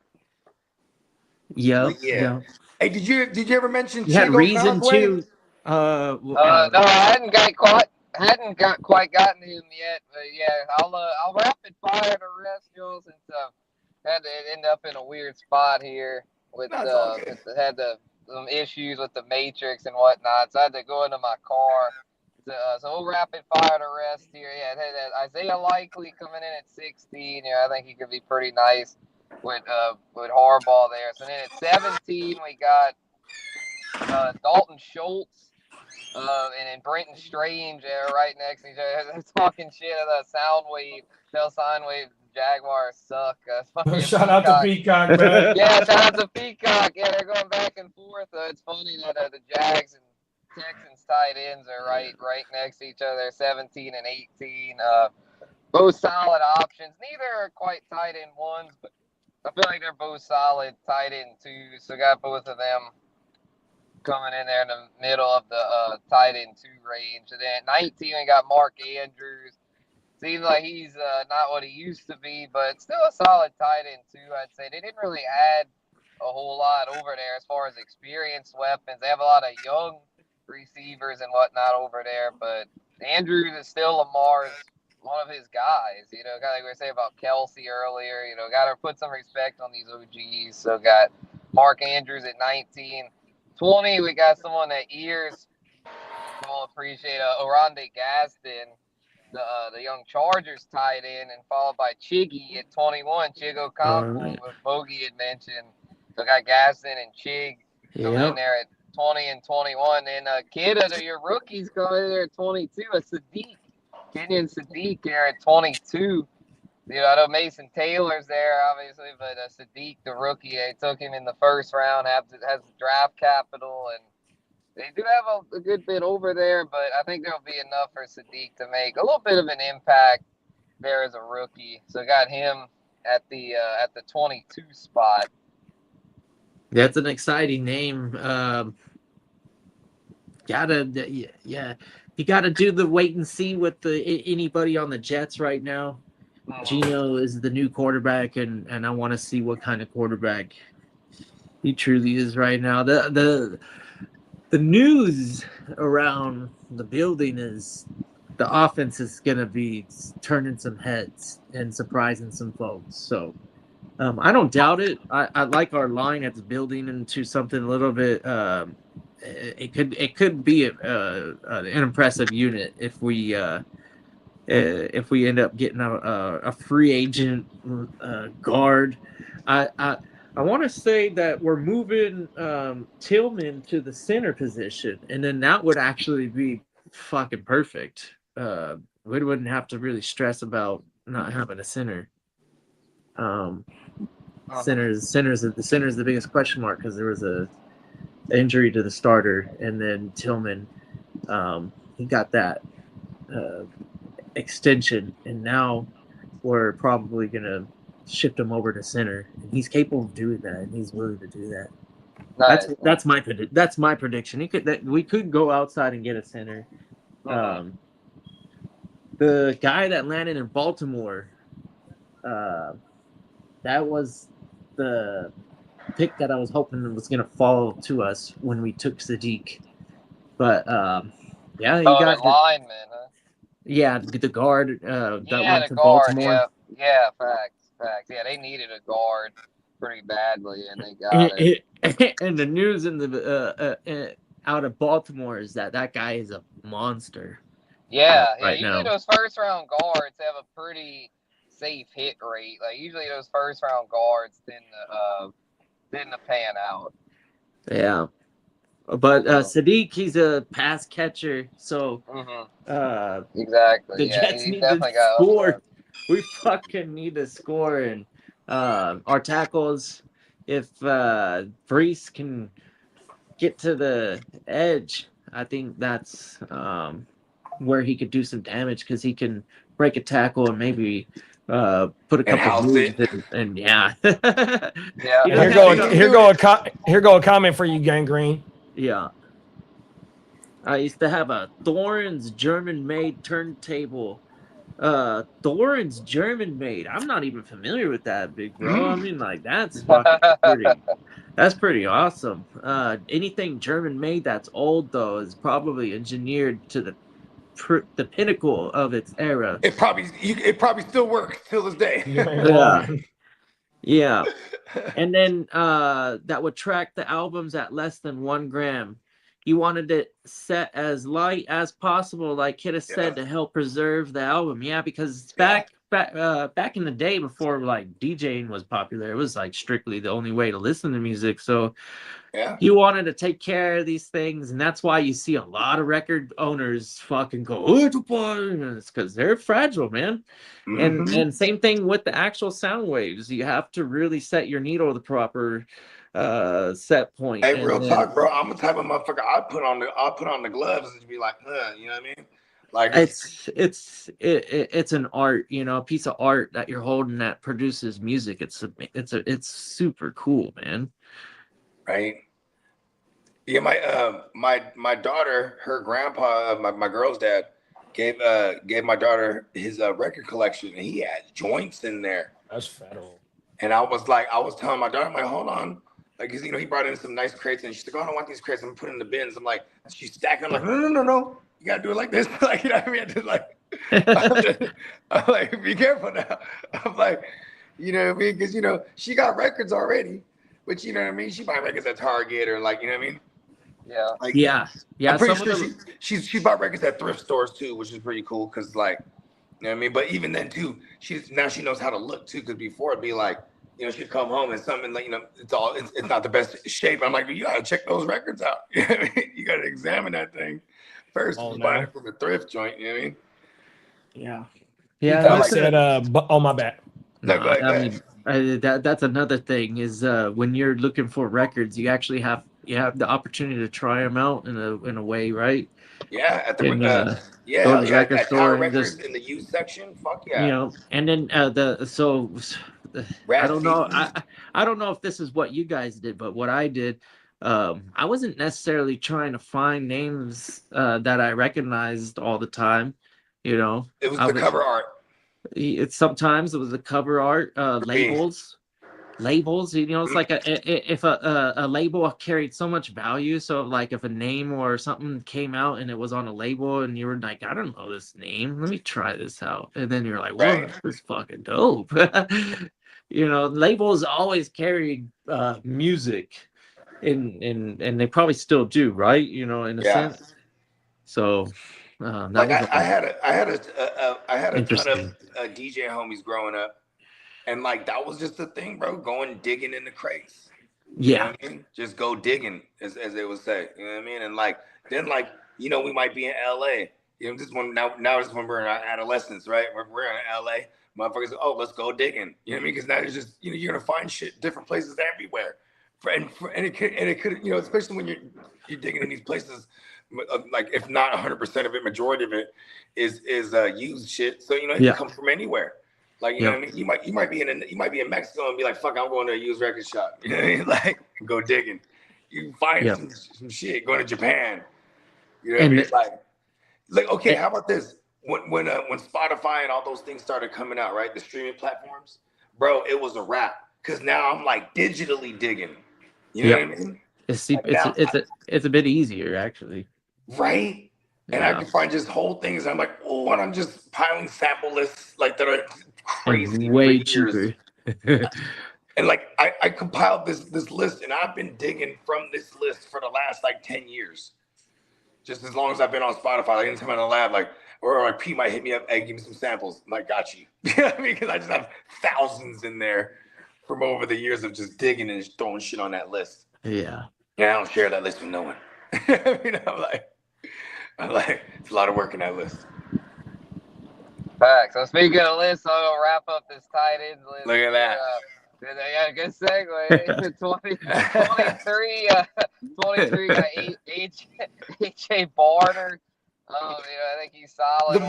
Yep. But yeah. Hey, did you ever mention You had Chigo reason Conway? to. No, I hadn't quite gotten him yet, but yeah, I'll rapid fire the rest, y'all, since had to end up in a weird spot here with No, it's all good. some issues with the Matrix and whatnot, so I had to go into my car. So we'll rapid fire the rest here. Yeah, it had Isaiah Likely coming in at 16. Yeah, I think he could be pretty nice with Harbaugh there. So then at 17 we got Dalton Schultz and then Brenton Strange right next to each other. They're talking shit of the Soundwave. Tell Soundwave the Jaguars suck. Shout out to Peacock, man. Yeah, shout out to Peacock. Yeah, they're going back and forth. It's funny that the Jags and Texans tight ends are right next to each other, 17 and 18. Both solid options. Neither are quite tight end ones, but I feel like they're both solid tight end twos. So got both of them coming in there in the middle of the tight end 2 range. And then at 19, we got Mark Andrews. Seems like he's not what he used to be, but still a solid tight end 2, I'd say. They didn't really add a whole lot over there as far as experienced weapons. They have a lot of young receivers and whatnot over there, but Andrews is still Lamar's one of his guys. You know, kind of like we were saying about Kelsey earlier. You know, got to put some respect on these OGs. So got Mark Andrews at 19. 20, we got someone that ears will appreciate Oronde Gaston, the young Chargers tight end, and followed by Chiggy at 21. Chigo Conway, what Bogey had mentioned. So got Gaston and Chig coming in there at 20 and 21. And Kitteh, your rookies coming in there at 22. A Sadiq, Kenyon Sadiq here at 22. You know, I know Mason Taylor's there, obviously, but Sadiq, the rookie, they took him in the first round, has draft capital, and they do have a good bit over there, but I think there'll be enough for Sadiq to make a little bit of an impact there as a rookie. So got him at the 22 spot. That's an exciting name. You gotta do the wait and see with anybody on the Jets right now. Geno is the new quarterback, and I want to see what kind of quarterback he truly is right now. The news around the building is the offense is going to be turning some heads and surprising some folks. So I don't doubt it. I like our line that's building into something a little bit. It could be an impressive unit if we end up getting a free agent guard. I want to say that we're moving Tillman to the center position, and then that would actually be fucking perfect. We wouldn't have to really stress about not having a center. Center's the biggest question mark because there was a injury to the starter, and then Tillman, he got that extension, and now we're probably gonna shift him over to center, and he's capable of doing that, and he's willing to do that. Nice. That's my prediction. We could go outside and get a center. The guy that landed in Baltimore, that was the pick that I was hoping was gonna fall to us when we took Sadiq, but yeah, he got the lineman, huh? Yeah, the guard that went the to guard, Baltimore. Yeah, facts. Yeah, they needed a guard pretty badly, and they got it. And the news in the out of Baltimore is that guy is a monster. Yeah, right usually now. those first round guards have a pretty safe hit rate. Like usually those first round guards tend to pan out. Yeah. But Sadiq, he's a pass catcher, so Exactly. the Yeah, Jets he's need to definitely got score. upside. We fucking need to score, and our tackles, if Brees can get to the edge, I think that's where he could do some damage because he can break a tackle and maybe put a And couple house moves it. in, and yeah. Yeah. He And doesn't here have- go a comment for you, Gangrene. yeah. I used to have a Thorns German-made turntable. Thorns German-made. I'm not even familiar with that, big bro. I mean, like that's fucking pretty. That's pretty awesome. Anything German-made that's old though is probably engineered to the pinnacle of its era. It probably still works till this day. You ain't Yeah. lying. Yeah. And then that would track the albums at less than 1 gram. He wanted it set as light as possible, like Kitteh said, to help preserve the album. Yeah, because back in the day before like DJing was popular, it was like strictly the only way to listen to music. So Yeah. he wanted to take care of these things, and that's why you see a lot of record owners fucking go, it's because they're fragile, man. And same thing with the actual sound waves. You have to really set your needle the proper set point. Hey, real talk, bro. I'm the type of motherfucker. I'll put on the gloves and be like, you know what I mean? Like It's an art, a piece of art that you're holding that produces music. It's super cool, man. Right. Yeah, my daughter, her grandpa, my girl's dad, gave my daughter his record collection, and he had joints in there. That's federal. And I was telling my daughter, I'm like, hold on. Like, cause he brought in some nice crates, and she's like, oh, I don't want these crates. I'm putting in the bins. I'm like, she's stacking. I'm like, no. You gotta do it like this. Like, you know what I mean? Just like, I'm like, be careful now. I'm like, you know what I mean? Cause she got records already, but you know what I mean? She buy records at Target or like, you know what I mean? Yeah. Like, Yeah. I'm pretty sure she bought records at thrift stores too, which is pretty cool. Cause like, you know what I mean? But even then too, she knows how to look too. Cause before it'd be like, she'd come home and something like, it's not the best shape. I'm like, you gotta check those records out. You know what I mean? You gotta examine that thing first. Buy it from a thrift joint. You know what I mean? Yeah. Yeah. I said, oh my bad. No, go ahead. I mean, that's another thing is when you're looking for records, you actually have the opportunity to try them out in a way, right? Yeah, at the go to the record at store Tower and Records just, in the used section. Fuck yeah. and then I don't know. I don't know if this is what you guys did, but what I did, I wasn't necessarily trying to find names that I recognized all the time. It was the cover art. Sometimes it was the cover art, labels. It's like if a label carried so much value. So like if a name or something came out and it was on a label and you were like, I don't know this name, let me try this out, and then you're like, well, this is fucking dope. Labels always carried music, and they probably still do, right? In a sense. So like I had a ton of DJ homies growing up. And like that was just the thing, bro. Going digging in the crates. You know what I mean? Just go digging, as they would say. You know what I mean? And like then we might be in LA. This one now is when we're in our adolescence, right? We're in LA. Motherfuckers, let's go digging. You know what I mean? Because now it's just you're gonna find shit different places everywhere. And it could especially when you're digging in these places, like if not 100% of it, majority of it is used shit. So it can come from anywhere. Like, you know what I mean? You might be in Mexico and be like, fuck, I'm going to a used record shop. You know what I mean? Like, go digging. You find some shit. Going to Japan. You know what I mean? Like, okay, how about this? When Spotify and all those things started coming out, right? The streaming platforms, bro, it was a wrap. Cause now I'm like digitally digging. You know what I mean? It's a bit easier actually. Right? And I can find just whole things. I'm like, and I'm just piling sample lists like that are crazy. And way cheaper. And like I compiled this list, and I've been digging from this list for the last like 10 years. Just as long as I've been on Spotify, like anytime I'm in the lab, like, or like Pete might hit me up, hey, give me some samples. I'm like, got you. You know what I mean? Because I just have thousands in there from over the years of just digging and just throwing shit on that list. Yeah. Yeah, I don't share that list with no one. I mean, I'm like, it's a lot of work in that list. Facts. So speaking of lists, I'm gonna wrap up this tight ends list. Look at that. Yeah, good segue. 23 got H.A. Barner. I think he's solid. The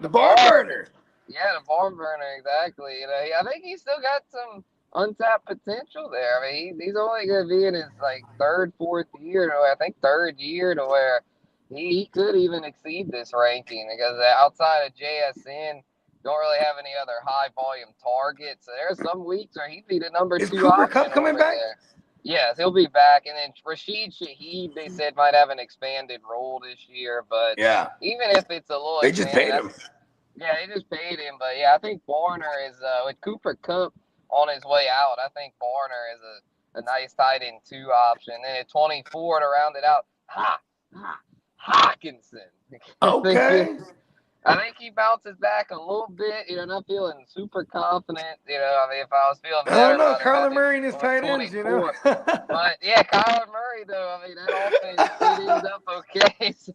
barn burner. Yeah, the barn burner, exactly. I think he's still got some untapped potential there. I mean, he's only going to be in his like fourth year, I think third year, to where he could even exceed this ranking, because outside of JSN, don't really have any other high volume targets. So there's some weeks where he'd be the number 2 Cooper option Kupp coming back? there. Yes, he'll be back. And then Rashid Shaheed, they said, might have an expanded role this year. But Yeah, even if it's a little, they just paid him. Yeah, they just paid him. But yeah, I think Barner is with Cooper Kupp on his way out. I think Barner is a nice tight end 2 option. Then at 24 to round it out, Hawkinson. Okay. I think he bounces back a little bit. Not feeling super confident. I mean, if I was feeling better, I don't know. Kyler Murray and his tight ends, But yeah, Kyler Murray, though, I mean, that offense it ends up okay. So,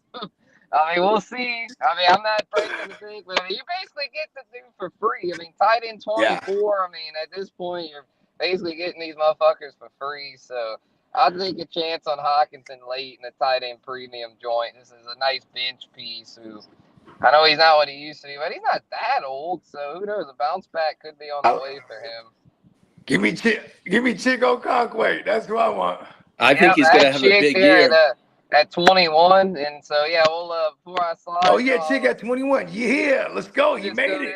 I mean, we'll see. I mean, I'm not breaking the thing, but I mean, you basically get the thing for free. I mean, tight end 24. Yeah. I mean, at this point, you're basically getting these motherfuckers for free. So I'll take a chance on Hawkinson late in the tight end premium joint. This is a nice bench piece who, I know he's not what he used to be, but he's not that old, so who knows? A bounce back could be on the way for him. Give me Chico Conquay. That's who I want. I think he's gonna have a big year at 21, and so yeah, we'll before I slide. Oh yeah, Chick at 21. Yeah, let's go. He made it.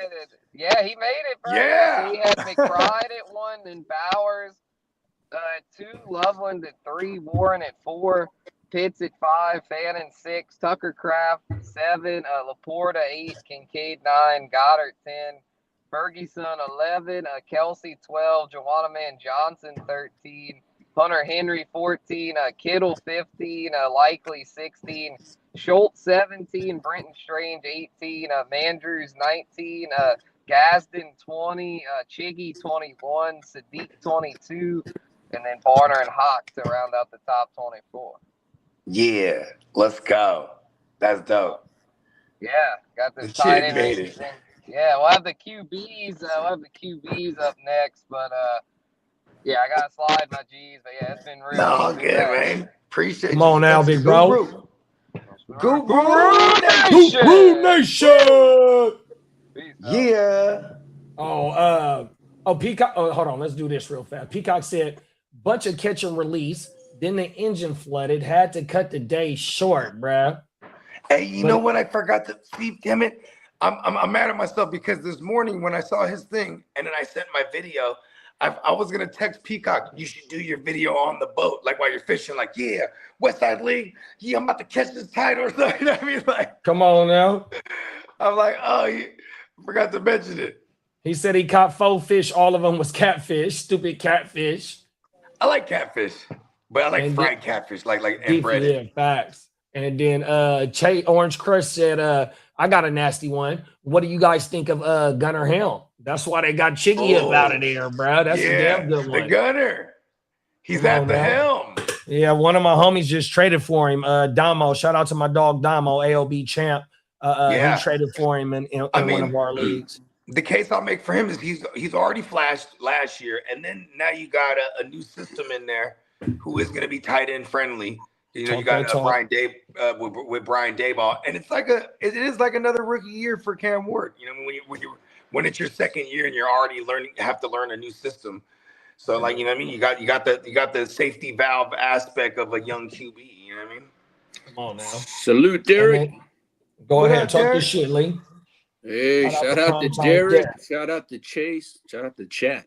Yeah, he made it, bro. Yeah. He had McBride at 1, and Bowers at 2, Loveland at 3, Warren at 4. Pitts at 5, Fannin 6, Tucker Kraft 7, Laporta 8, Kincaid 9, Goddard 10, Ferguson 11, Kelsey 12, Joanna Man Johnson 13, Hunter Henry 14, Kittle 15, Likely 16, Schultz 17, Brenton Strange 18, Mandrews 19, Gadsden 20, Chiggy 21, Sadiq 22, and then Barner and Hawk to round out the top 24. Yeah, let's go. That's dope. Yeah, got this tight end. Yeah, we'll have the QBs. Up next, but yeah, I gotta slide my G's. But yeah, it's been really good, man. Appreciate you. Come on now, big bro. Guru Nation. Yeah. Peacock. Oh, hold on. Let's do this real fast. Peacock said, bunch of catch and release. Then the engine flooded. Had to cut the day short, bruh. Hey, you know what? I forgot to see. Damn it. I'm mad at myself because this morning when I saw his thing and then I sent my video, I was gonna text Peacock, you should do your video on the boat, like while you're fishing, like, yeah, Westside League, yeah, I'm about to catch this tide or something. You know what I mean? Like, come on now. I'm like, oh, you forgot to mention it. He said he caught 4 fish. All of them was catfish. Stupid catfish. I like catfish, but I like fried catfish, like and breaded. Yeah, facts. And then Orange Crush said, I got a nasty one. What do you guys think of Gunnar Helm? That's why they got Chiggy up out of there, bro. That's a damn good one. The Gunner. He's at the helm. Yeah, one of my homies just traded for him. Damo. Shout out to my dog Damo, AOB champ. He traded for him in one of our leagues. The case I'll make for him is he's already flashed last year, and then now you got a new system in there who is going to be tight end friendly. You know, you got Brian Day with Brian Dayball, and it is like another rookie year for Cam Ward. You know, when it's your second year and you're already have to learn a new system. So like, you know what I mean? You got the safety valve aspect of a young QB. You know what I mean? Come on now. Salute, Derek. Go ahead, talk your shit, Lee. Hey, shout out to Derek. Shout out to Chase. Shout out to Chat.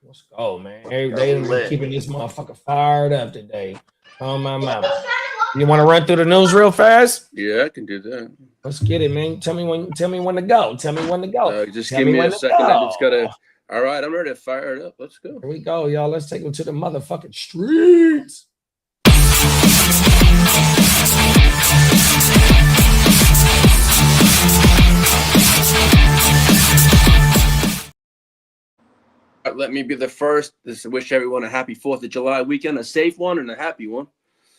Let's go, man. Every day we're keeping this motherfucker fired up today. Oh my mama. You want to run through the news real fast? Yeah, I can do that. Let's get it, man. Tell me when to go. Just give me a second. I All right, I'm ready to fire it up. Let's go. Here we go, y'all. Let's take them to the motherfucking streets. Let me be the first. This wish everyone a happy 4th of July weekend, a safe one and a happy one.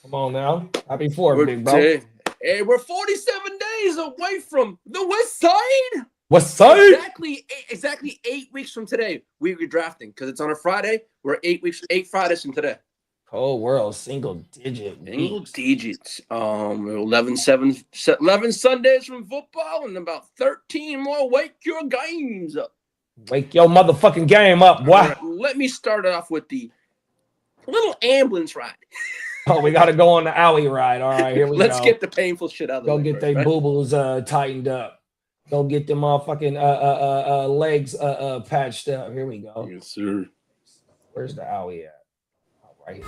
Come on now. Happy 4th, big bro. Hey, we're 47 days away from the West Side. What's side? Exactly 8 weeks from today, we be drafting because it's on a Friday. We're 8 Fridays from today. Cold world, single digits. 11 Sundays from football and about 13 more Wake Your Games up. Wake your motherfucking game up, boy. Right, let me start off with the little ambulance ride. Oh, we got to go on the alley ride. All right, here we Let's go. get the painful shit out of the way. Go get their boo-boos tightened up. Go get them motherfucking legs patched up. Here we go. Yes, sir. Where's the alley at? All right.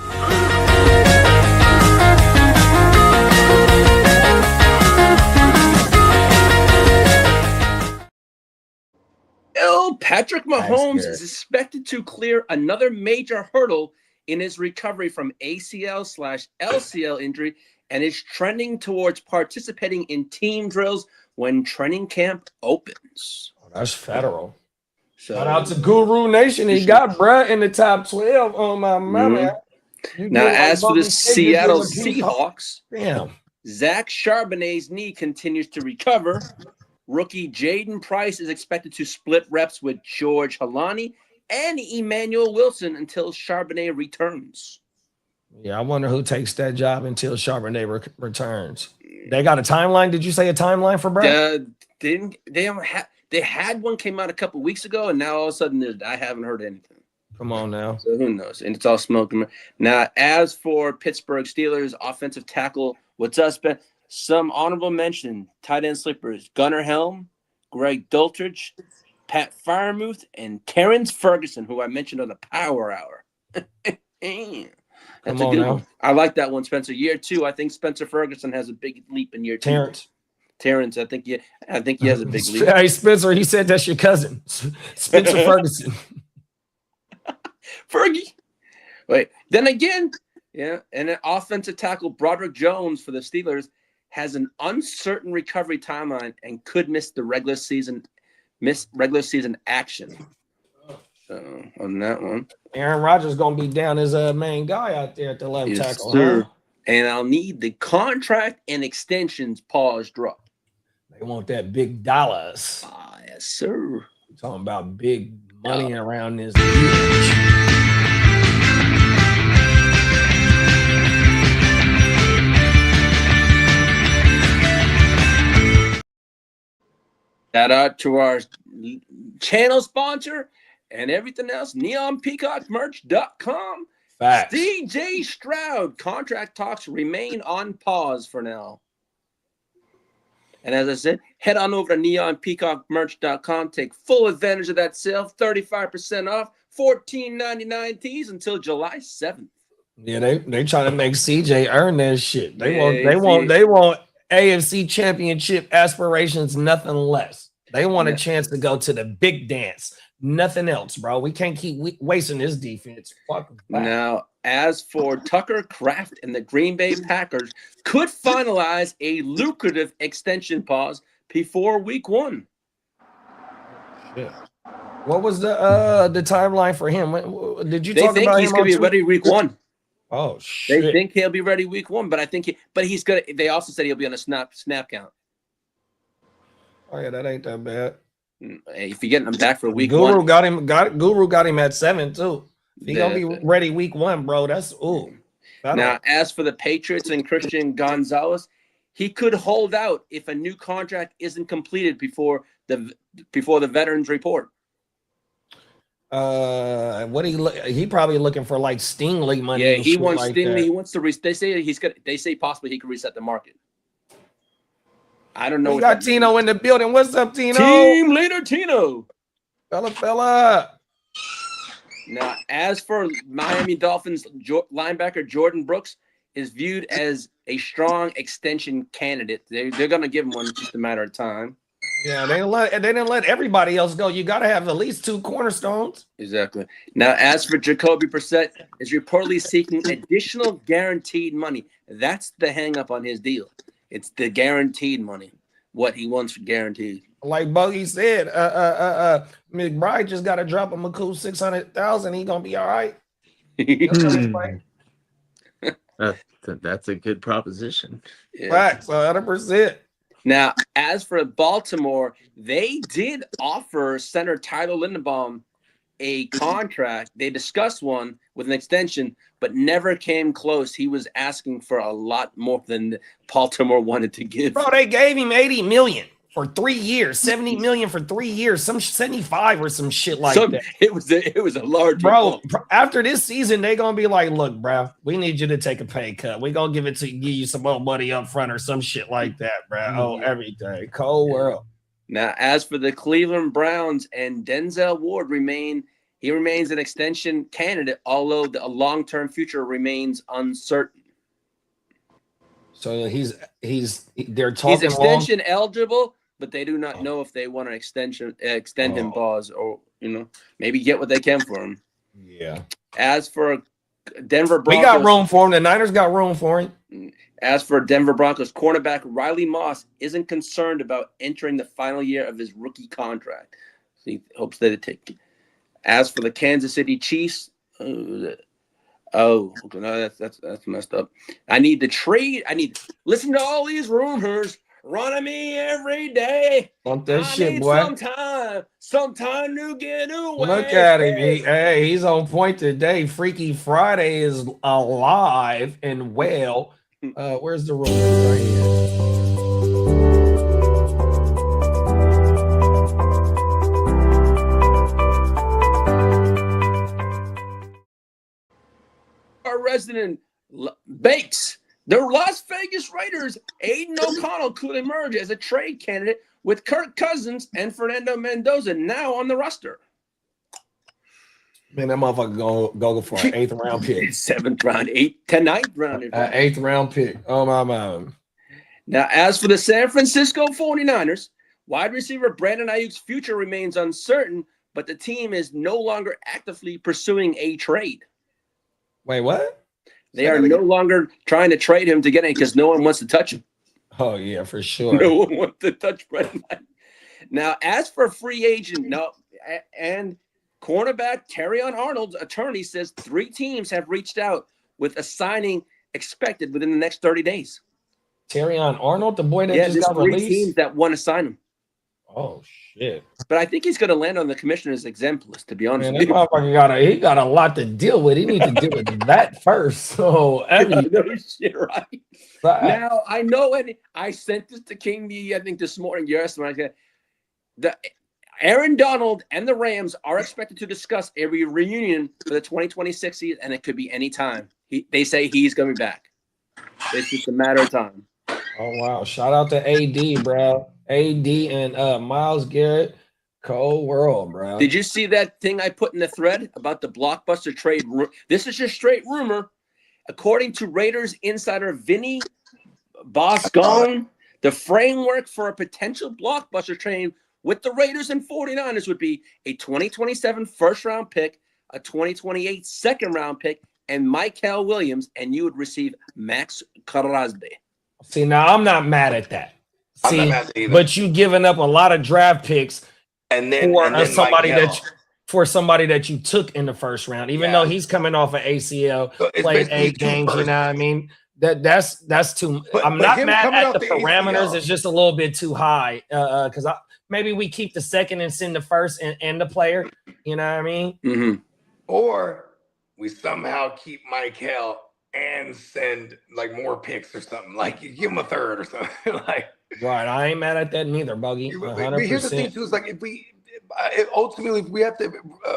Patrick Mahomes is expected to clear another major hurdle in his recovery from ACL/LCL injury and is trending towards participating in team drills when training camp opens. Oh, that's federal. So, shout out to Guru Nation. He got bruh in the top 12 on my mama. Now, as for the Seattle Seahawks, damn, Zach Charbonnet's knee continues to recover. Rookie Jaden Price is expected to split reps with George Halani and Emmanuel Wilson until Charbonnet returns. Yeah, I wonder who takes that job until Charbonnet returns. They got a timeline? Did you say a timeline for Brad? They had one came out a couple weeks ago, and now all of a sudden I haven't heard anything. Come on now. So who knows? And it's all smoke. Now, as for Pittsburgh Steelers offensive tackle, what's up, Ben? Some honorable mention, tight end sleepers, Gunnar Helm, Greg Dulcich, Pat Freiermuth, and Terrence Ferguson, who I mentioned on the Power Hour. That's a good one. I like that one, Spencer. Year 2, I think Spencer Ferguson has a big leap in year 2. Terrence, I think he has a big leap. Hey, Spencer, he said that's your cousin, Spencer Ferguson. Fergie. Wait, then again, yeah, and an offensive tackle, Broderick Jones for the Steelers, has an uncertain recovery timeline and could miss regular season action. So on that one, Aaron Rodgers gonna be down as a main guy out there at the left tackle. Sir. Huh? And I'll need the contract and extensions pause drop. They want that big dollars. Yes, sir. We're talking about big money around this league. Shout out to our channel sponsor and everything else, neonpeacockmerch.com. Facts. CJ Stroud contract talks remain on pause for now. And as I said, head on over to neonpeacockmerch.com. Take full advantage of that sale, 35% off, $14.99 tees until July 7th. Yeah, they trying to make CJ earn that shit. They want AFC championship aspirations, nothing less. They want a chance to go to the big dance. Nothing else, bro. We can't keep wasting this defense. Now, as for Tucker Kraft and the Green Bay Packers, could finalize a lucrative extension pause before week 1. Yeah. What was the timeline for him? Did you talk about him? They think he's going to be ready week 1. Oh shit! They think he'll be ready week 1, but he's gonna. They also said he'll be on a snap count. Oh yeah, that ain't that bad. Hey, if you're getting him back for week Guru 1, Guru got him at 7 too. If he gonna be ready week 1, bro. That's Now, as for the Patriots and Christian Gonzalez, he could hold out if a new contract isn't completed before the veterans report. He probably looking for like Stingley money. Yeah, he wants like Stingley. that. He wants to. They say possibly he could reset the market. I don't know. We got Tino in the building. What's up, Tino? Team leader Tino. Fella. Now, as for Miami Dolphins linebacker Jordan Brooks is viewed as a strong extension candidate. They're going to give him one, just a matter of time. Yeah, they didn't let everybody else go. You got to have at least 2 cornerstones. Exactly. Now, as for Jacoby Brissett, is reportedly seeking additional guaranteed money. That's the hang up on his deal. It's the guaranteed money, what he wants for guaranteed. Like Buggy said, McBride just got to drop him a cool 600,000. He gonna be all right. That's a good proposition. Yeah. Facts, 100%. Now, as for Baltimore, they did offer Senator Tyler Lindenbaum a contract. They discussed one with an extension, but never came close. He was asking for a lot more than Baltimore wanted to give. Bro, they gave him 80 million for 3 years, 70 million for 3 years, some 75 or some shit like that. It was a large bro. After this season, they gonna be like, look, bro, we need you to take a pay cut. We gonna give you some more money up front or some shit like that, bro. Oh, everything. Cold world. Now, as for the Cleveland Browns and Denzel Ward remains an extension candidate, although the long-term future remains uncertain. So they're talking. He's extension eligible, but they do not know if they want an extend him pause, or maybe get what they can for him. Yeah. As for Denver Broncos, we got room for him. The Niners got room for him. As for Denver Broncos, cornerback Riley Moss isn't concerned about entering the final year of his rookie contract. So he hopes that it takes. As for the Kansas City Chiefs, no, that's messed up. I need to trade. Listen to all these rumors running me every day. Want that shit, boy. Sometime to get away. Look at him. He's on point today. Freaky Friday is alive and well. Where's the rumors right here? Our resident Bakes. The Las Vegas Raiders, Aiden O'Connell could emerge as a trade candidate with Kirk Cousins and Fernando Mendoza now on the roster. Man, that motherfucker go for an 8th round pick. 7th round, 9th round. 8th round pick. Oh, my. Now, as for the San Francisco 49ers, wide receiver Brandon Aiyuk's future remains uncertain, but the team is no longer actively pursuing a trade. Wait, what? They are no longer trying to trade him to get in because no one wants to touch him. Oh, yeah, for sure. No one wants to touch Brandon Aiyuk. Now, as for free agent, and cornerback Terrion Arnold's attorney says 3 teams have reached out with a signing expected within the next 30 days. Terrion Arnold, the boy that just got 3 released? teams that want to sign him. Oh, shit. But I think he's going to land on the commissioner's exempt list, to be honest Man, with that you. motherfucker got a lot to deal with. He needs to deal with that first. So, No shit, right? Now, I know, and I sent this to King D, I think, this morning. Aaron Donald and the Rams are expected to discuss a reunion for the 2026 season, and it could be any time. They say he's going to be back. It's just a matter of time. Oh, wow. Shout out to AD, bro. AD and Myles Garrett. Cold world, bro. Did you see that thing I put in the thread about the blockbuster trade? This is just straight rumor. According to Raiders insider Vinny Boscon, the framework for a potential blockbuster trade with the Raiders and 49ers would be a 2027 first-round pick, a 2028 second-round pick, and Michael Williams, and you would receive Maxx Crosby. See, now I'm not mad at that. See, but you giving up a lot of draft picks for somebody that you took in the first round, even though he's coming off an ACL, played 8 games. You know what I mean? That's too. I'm not mad at the parameters. ACL. It's just a little bit too high because maybe we keep the second and send the first and the player. You know what I mean? Mm-hmm. Or we somehow keep Michael and send like more picks or something. Like you give him a 3rd or something. Like. Right, I ain't mad at that neither, Buggy. 100%. Here's the thing too: is like if we have to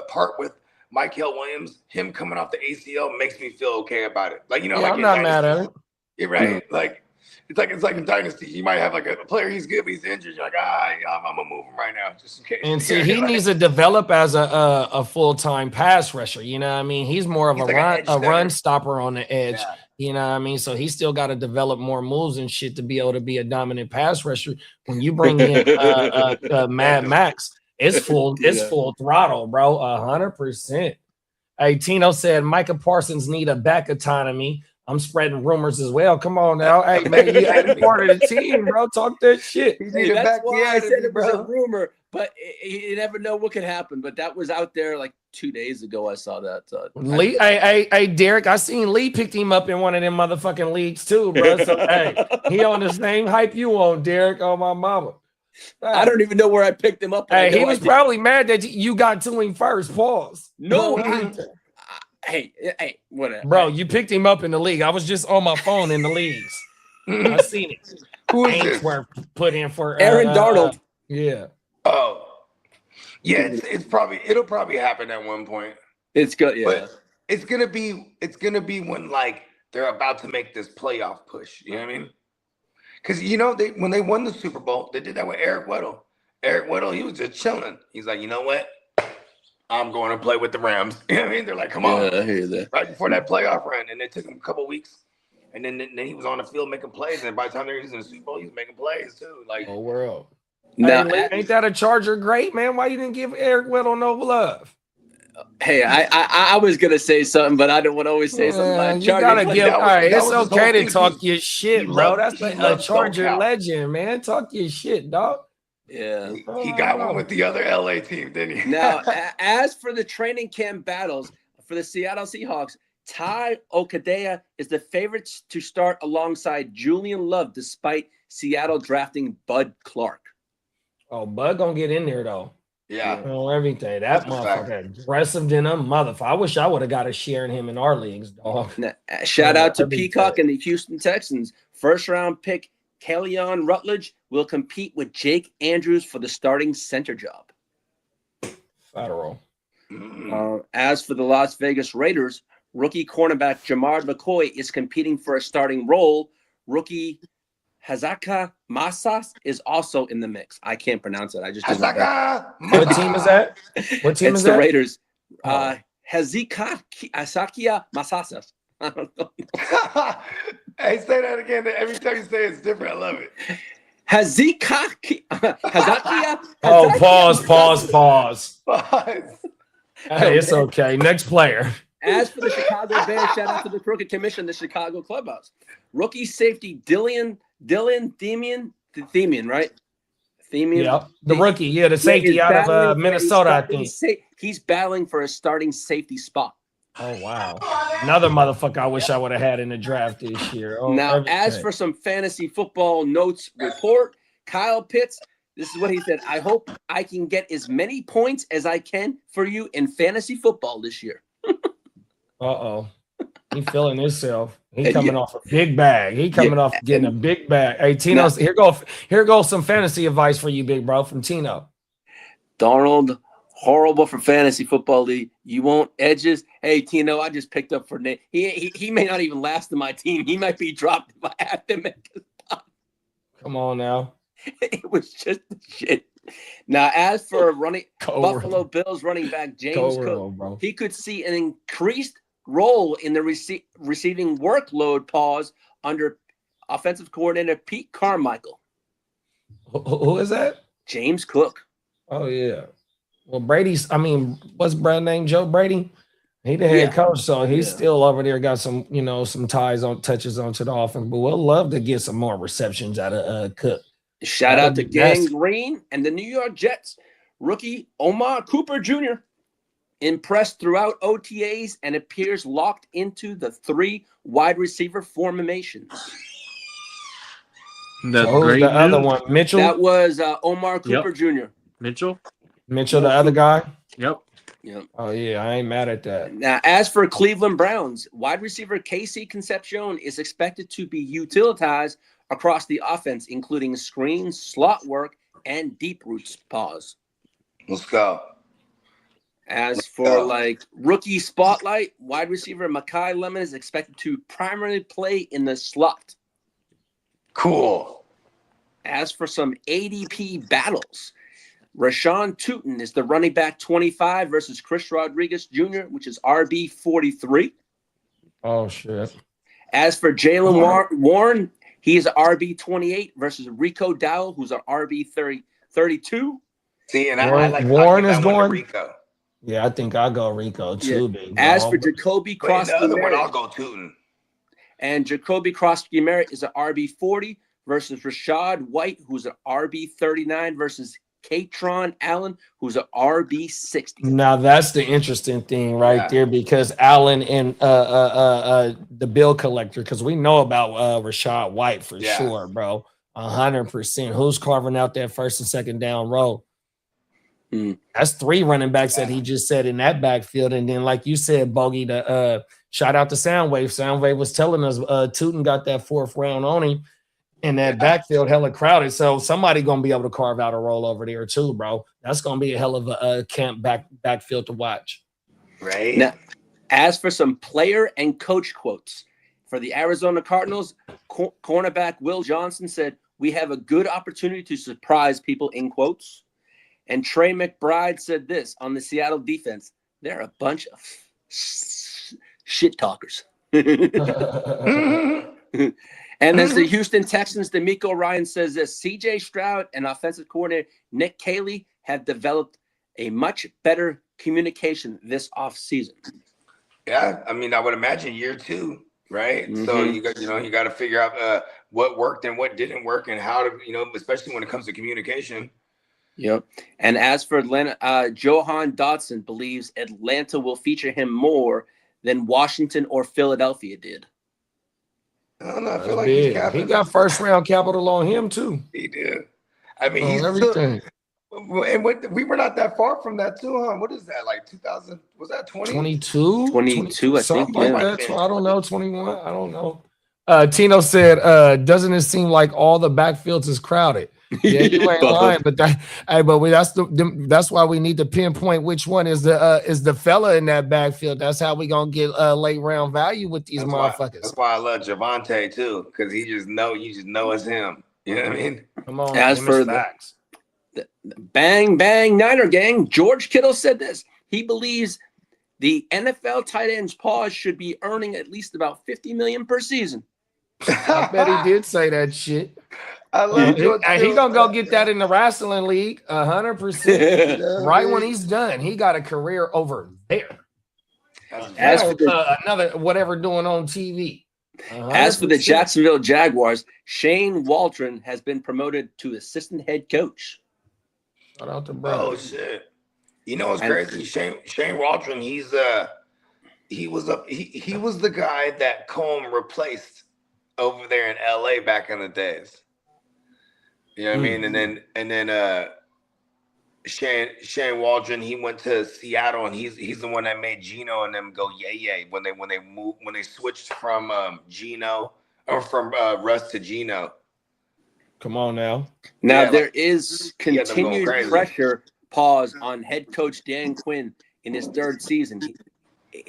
part with Michael Williams, him coming off the ACL makes me feel okay about it. Like like I'm not mad at it. You're right. Like it's like in Dynasty, you might have like a player he's good, but he's injured. You're like, I'm gonna move him right now just in case. And see, he needs to develop as a full-time pass rusher. You know what I mean? He's more of a run stopper on the edge. You know what I mean? So he still got to develop more moves and shit to be able to be a dominant pass rusher. When you bring in Mad Max, it's full throttle, bro. 100%. Hey, Tino said Micah Parsons need a back autonomy. I'm spreading rumors as well. Come on now. Hey, man, you ain't part of the team, bro. Talk that shit. Hey, that's why I said it was a rumor, but you never know what could happen. But that was out there like 2 days ago. I saw that. Lee, hey, Derek, I seen Lee picked him up in one of them motherfucking leagues too, bro. So, hey, he on the same hype you on, Derek, on my mama. I don't even know where I picked him up. Hey, he was probably mad that you got to him first. Pause. No, hey, whatever. Bro, you picked him up in the league. I was just on my phone in the leagues. I seen it. Who is this? Were put in for Aaron Darnold. Yeah. Oh, yeah. It'll probably happen at one point. It's good. Yeah. But it's gonna be when like they're about to make this playoff push. You know what I mean? Because when they won the Super Bowl, they did that with Eric Weddle. Eric Weddle, he was just chilling. He's like, you know what? I'm going to play with the Rams. You know what I mean? They're like, come on. Yeah, I hear that. Right before that playoff run. And it took him a couple weeks. And then he was on the field making plays. And by the time they were in the Super Bowl, he was making plays too. Like, oh, world. Now, hey, ain't that a Charger great, man? Why you didn't give Eric Weddle no love? Hey, I was going to say something, but I don't want to always say something about you Chargers. gotta give. All right, it's okay to talk your He shit, bro. That's he a loved Charger SoCal. legend, man. Talk your shit, dog. Yeah. He got one with the other LA team, didn't he? Now, as for the training camp battles for the Seattle Seahawks, Ty Okadea is the favorite to start alongside Julian Love, despite Seattle drafting Bud Clark. Oh, Bud gonna get in there though. Yeah. Everything. That motherfucker aggressive than a motherfucker. I wish I would have got a share in him in our leagues, dog. Now, shout out to Peacock and the Houston Texans. First round pick Kellyon Rutledge will compete with Jake Andrews for the starting center job. Federal. As for the Las Vegas Raiders, rookie cornerback Jamar McCoy is competing for a starting role. Rookie Hazaka Massas is also in the mix. I can't pronounce it. I just Hazaka. What team is that? What team is the that? Raiders. Hazika Asakia Masasas. I don't know. Hey, say that again. Every time you say it's different. I love it. Hazakia. Oh, pause. Hey, it's okay. Next player. As for the Chicago Bears, shout out to the Crooked Commission, the Chicago Clubhouse. Rookie safety Dylan Themian, right? Themian. Yeah, the rookie. Yeah, the safety out of Minnesota, I think. He's battling for a starting safety spot. Oh, wow. Another motherfucker I wish I would have had in the draft this year. Oh, now, as for some fantasy football notes report, Kyle Pitts, this is what he said. I hope I can get as many points as I can for you in fantasy football this year. Uh-oh. He feeling himself. He coming off a big bag. He coming off getting a big bag. Hey, Tino, here goes some fantasy advice for you, big bro, from Tino. Darnold, horrible for fantasy football league. You want edges? Hey, Tino, I just picked up for Nate. He may not even last in my team. He might be dropped if I have to make a spot. Come on now. It was just the shit. Now, as for Buffalo Bills running back James Cook, he could see an increased role in the receiving workload under offensive coordinator Pete Carmichael. Who is that? James Cook. Oh, yeah. Well, what's Brad's name? Joe Brady? He the head coach, so he's still over there, got some, some touches onto the offense, but we'll love to get some more receptions out of Cook. Shout out to Gang Green and the New York Jets. Rookie Omar Cooper Jr. impressed throughout OTAs and appears locked into the 3 wide receiver formations. The other one, Mitchell. That was Omar Cooper Jr. Mitchell, the other guy. Yep. Oh yeah, I ain't mad at that. Now, as for Cleveland Browns, wide receiver Casey Concepcion is expected to be utilized across the offense, including screens, slot work, and deep routes. Let's go. As for rookie spotlight, wide receiver Mekhi Lemon is expected to primarily play in the slot. Cool. As for some ADP battles, Rashawn Tootin is the running back 25 versus Chris Rodriguez Jr., which is RB 43. Oh shit. As for Jalen Warren, he is an RB28 versus Rico Dowell, who's an RB32. See, and Warren- I like Warren I is give that one to going- Rico. Yeah, I think I'll go Rico too, big bro. As for Jacoby But in the Crosby other one, I'll Merritt, go Tootin. and Jacoby Crosby Merritt is an RB40 versus Rashad White, who's an RB39 versus Katron Allen, who's an RB60. Now that's the interesting thing right Yeah. there, because Allen and the bill collector, because we know about Rashad White for Yeah. sure, bro. 100%. Who's carving out that first and second down row? That's 3 running backs that he just said in that backfield. And then, like you said, Bogey, the shout out to Soundwave. Soundwave was telling us Tootin got that 4th round on him, and that backfield hella crowded. So somebody gonna be able to carve out a roll over there too, bro. That's gonna be a hell of a camp backfield to watch. Right. Now, as for some player and coach quotes for the Arizona Cardinals, cornerback Will Johnson said, "We have a good opportunity to surprise people," in quotes. And Trey McBride said this on the Seattle defense: "They're a bunch of shit talkers." And as the Houston Texans, D'Amico Ryan says this: CJ Stroud and offensive coordinator Nick Caley have developed a much better communication this offseason. Yeah, I mean, I would imagine year 2, right? So you got to figure out what worked and what didn't work, and how to, especially when it comes to communication. Yep. And as for Atlanta, Johan Dotson believes Atlanta will feature him more than Washington or Philadelphia did. I don't know. I That's feel like big. he's He got first round capital on him too. He did. I mean, On he's everything. and we were not that far from that too, huh? What is that, like 2000? Was that 20? 22? 22, I something think, like yeah. that. So I don't know, 21. I don't know. Tino said, doesn't it seem like all the backfields is crowded? Yeah, you ain't lying, but that's why we need to pinpoint which one is the fella in that backfield. That's how we gonna get late round value with these motherfuckers. That's why I love Javonte too, because you just know it's him. You know what I mean? Come on, As for facts. the bang bang Niner gang, George Kittle said this: he believes the NFL tight ends pause should be earning at least about $50 million per season. I bet he did say that shit. I love George And he Kittle. gonna go get that in the wrestling league, 100%. Right when he's done, he got a career over there. As for the, Another whatever doing on TV. as for the 100%. Jacksonville Jaguars, Shane Waldron has been promoted to assistant head coach. Shout out to bro. Oh shit! You know what's crazy? Shane Waldron. He was the guy that Combe replaced over there in LA back in the days. You know what I mean? And then Shane Waldron, he went to Seattle, and he's the one that made Geno and them go yay when they switched from Geno or from Russ to Geno. Come on now. Now Yeah, there is them going continued crazy. pressure pause on head coach Dan Quinn in his 3rd season.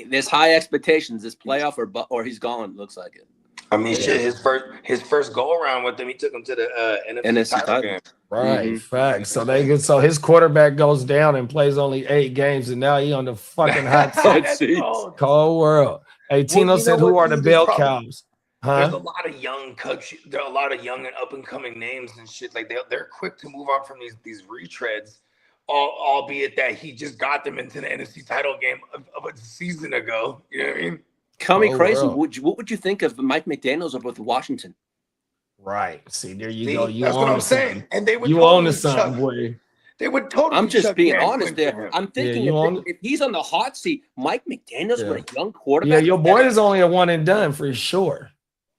There's high expectations this playoff or he's gone. Looks like it. I mean, shit. His first go around with them, he took him to the NFC title game. Right, facts. So his quarterback goes down and plays only 8 games, and now he on the fucking hot seat. Cold world. Hey, Tino said, "Who are the bell cows?" There's a lot of young coaches. There are a lot of young and up and coming names and shit. Like they're quick to move on from these retreads, albeit that he just got them into the NFC title game of a season ago. You know what I mean? Call me crazy. What would you think of Mike McDaniels up with Washington? Right. See, there you go. You that's what own I'm saying. And they would you totally own the something, boy. They would totally. I'm just chuck being Dan honest Quinn there. I'm thinking if he's on the hot seat, Mike McDaniels with a young quarterback. Yeah, your boy is only a one and done for sure.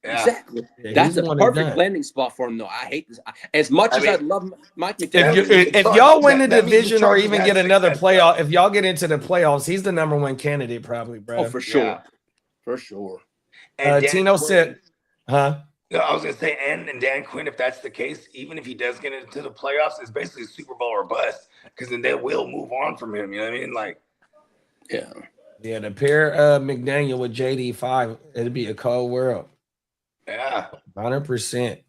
Yeah. Exactly. Yeah, That's he's a one and perfect done. landing spot for him, though. I hate this. As much as I love Mike McDaniels, If y'all win the that means division the or Chargers even got get another success. playoff, if y'all get into the playoffs, he's the number 1 candidate probably, bro. oh, for sure. Yeah. For sure. And Dan Tino Quinn- said, huh? No, I was gonna say, and Dan Quinn, if that's the case, even if he does get into the playoffs, it's basically a Super Bowl or bust, because then they will move on from him. You know what I mean? Like, Yeah. Yeah, the pair McDaniel with JD5, it'd be a cold world. yeah, 100%.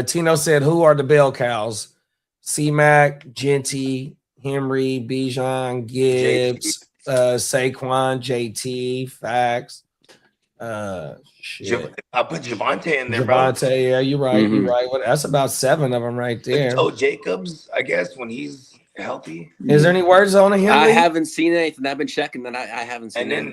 Tino said, "Who are the bell cows?" C-Mac, Genty, Henry, Bijan, Gibbs, Saquon, JT, facts. Shit. I put Javonte in there, bro. Javonte, yeah, you're right. You're right. Well, that's about 7 of them right there. Oh, Jacobs, I guess, when he's healthy. Is there any words on him? I haven't seen anything. I've been checking that. I haven't seen And then,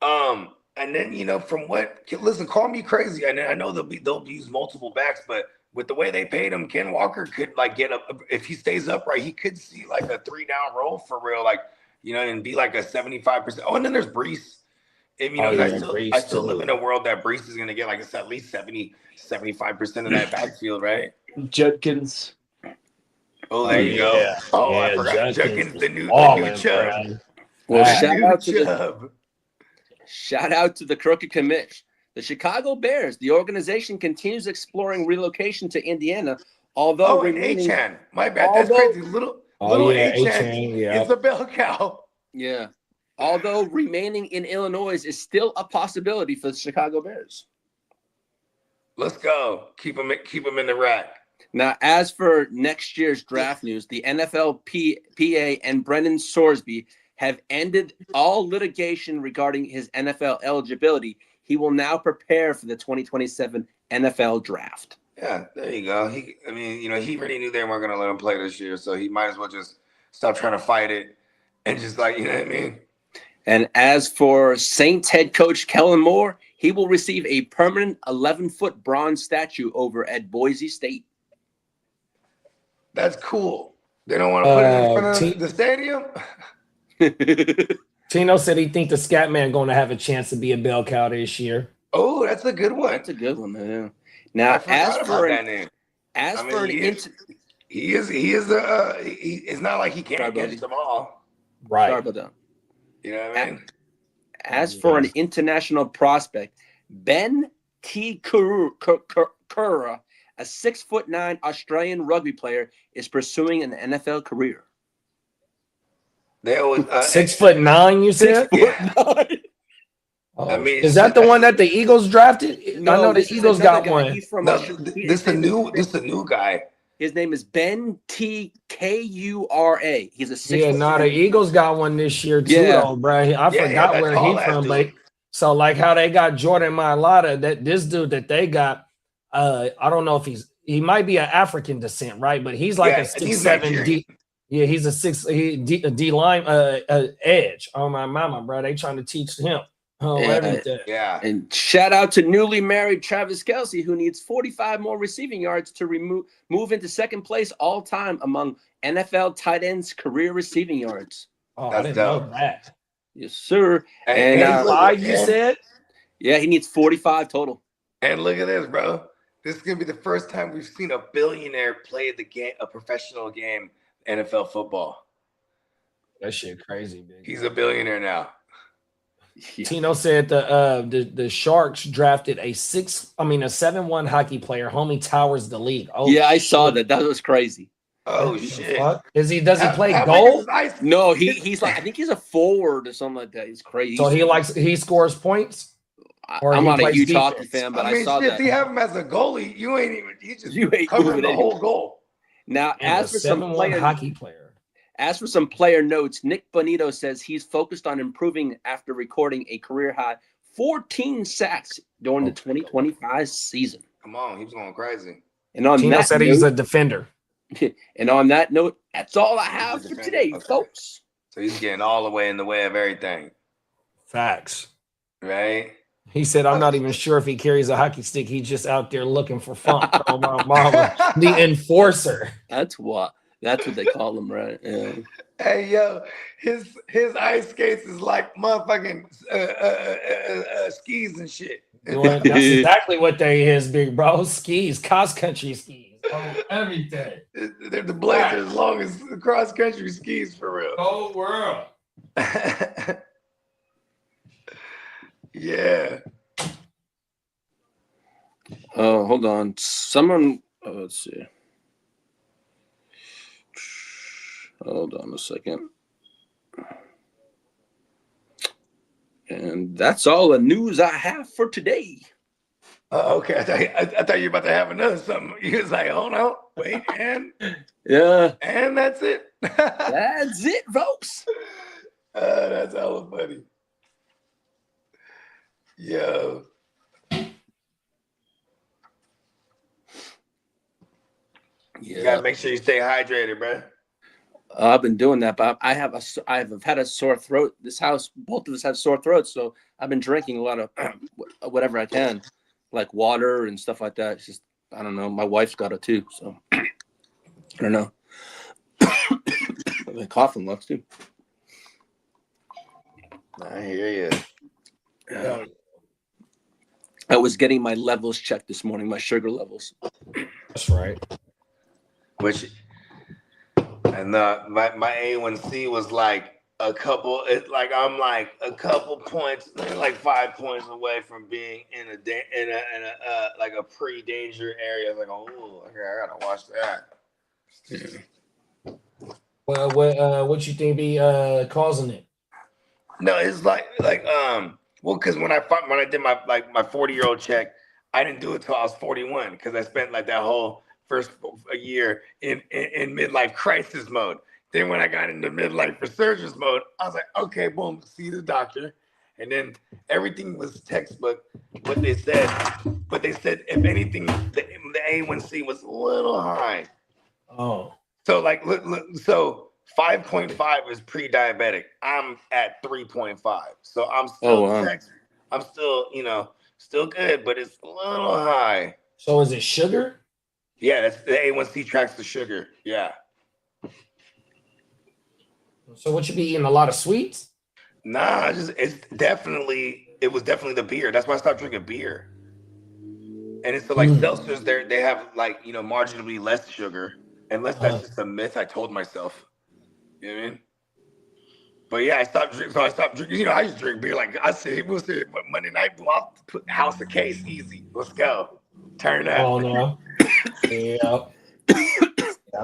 anything. and then from what? Listen, call me crazy. And I know they'll use multiple backs, but with the way they paid him, Ken Walker could like get up if he stays upright. He could see like a 3-down roll for real, like and be like a 75%. Oh, and then there's Brees. And, I still live in a world that Brees is going to get like it's at least 75% of that backfield, right? Judkins. Oh, there you go. Yeah. Oh, Yeah, I forgot Judkins Judkins, the new Chubb. Well, Chubb. shout out to the crooked commish. The Chicago Bears, the organization continues exploring relocation to Indiana, although remaining. Achan. My bad. That's crazy. Little Achan is a bell cow. Yeah. Although remaining in Illinois is still a possibility for the Chicago Bears. Let's go. Keep them in the rack. Now, as for next year's draft news, the NFLPA and Brendan Sorsby have ended all litigation regarding his NFL eligibility. He will now prepare for the 2027 NFL draft. Yeah, there you go. He already knew they weren't going to let him play this year, so he might as well just stop trying to fight it and just what I mean? And as for Saints head coach Kellen Moore, he will receive a permanent 11-foot bronze statue over at Boise State. That's cool. They don't want to put it in front of the stadium? Tino said he think the Scat Man going to have a chance to be a bell cow this year. Oh, that's a good one. That's a good one, man. Now, it's not like he can't catch the ball. Right. Sorry about that. You know what I mean? As for an international prospect, Ben T. Kura, a 6'9" Australian rugby player, is pursuing an NFL career. They always 6'9", you said? 6'9". Oh, is that the one that the Eagles drafted? No, I know the Eagles got one. He's from this the new guy. His name is Ben T. Kura. He's a 6'9". Yeah, no, the Eagles got one this year too, though, bro. I forgot where he's from, but so like how they got Jordan Mailata, that this dude that they got, I don't know if he might be an African descent, right? But he's like a 6'7" D. Yeah, he's a D line edge. Oh my mama, bro, they trying to teach him. Everything. Yeah. And shout out to newly married Travis Kelce, who needs 45 more receiving yards to move into second place all time among NFL tight ends career receiving yards. Oh, I didn't know that. Yes, sir. And 5, you said? Yeah, he needs 45 total. And look at this, bro. This is gonna be the first time we've seen a billionaire play a professional game, NFL football. That shit crazy, big. He's a billionaire now. Yeah. Tino said the Sharks drafted a 7-1 hockey player. Homie Towers the league. Oh yeah, I saw that. That was crazy. Oh shit! Does he play goal? No, he's like I think he's a forward or something like that. He's crazy. So he scores points. I'm not a huge hockey fan, but I saw that. If you have him as a goalie, you ain't covering the whole goal. Now, as for some hockey player. As for some player notes, Nick Bonito says he's focused on improving after recording a career-high 14 sacks during the 2025 season. Come on, he was going crazy. And on Tino said he's a defender. And on that note, that's all I have for today, folks. So he's getting all the way in the way of everything. Facts. Right? He said, I'm not even sure if he carries a hockey stick. He's just out there looking for fun. Oh, my mama. The enforcer. That's what they call him, right? Yeah. Hey, yo, his ice skates is like motherfucking skis and shit. Well, that's exactly what they is, big bro. Skis, cross-country skis. Oh, everything. They're the blades as long as cross-country skis for real. Whole world. Yeah. Oh, hold on. Let's see. Hold on a second. And that's all the news I have for today. Okay, I thought you were about to have another something. You was like, hold on, wait, and yeah, and that's it. That's it, folks. That's hella funny. Yo. You gotta make sure you stay hydrated, bro. I've been doing that, but I have had a sore throat. This house, both of us have sore throats, so I've been drinking a lot of whatever I can, like water and stuff like that. It's just, I don't know. My wife's got it too, so I don't know. I've been coughing lots too. I hear you. Yeah. I was getting my levels checked this morning, my sugar levels. That's right. Which, and my A1C was like a couple. It's like I'm like a couple points, like 5 points away from being in a like a pre-danger area. I was like, oh, okay, I gotta watch that. Well, what you think be causing it? No, it's like well, because when I did my 40-year-old check, I didn't do it till I was 41 because I spent like that whole first a year in midlife crisis mode. Then when I got into midlife resurgence mode, I was like, okay, boom, see the doctor. And then everything was textbook, what they said. But they said, if anything, the A1C was a little high. Oh. So like, look, so 5.5 is pre-diabetic. I'm at 3.5. So I'm still, I'm still, still good, but it's a little high. So is it sugar? Yeah, that's the A1C tracks the sugar. Yeah. So what you be eating, a lot of sweets? Nah, it was definitely the beer. That's why I stopped drinking beer. And it's like seltzers, they have like, marginally less sugar. Unless that's just a myth I told myself. You know what I mean? But yeah, I stopped drinking. I just drink beer. Like I said, we'll say Monday night, I'll put house of case easy. Let's go. Turn up. Oh no. Yeah.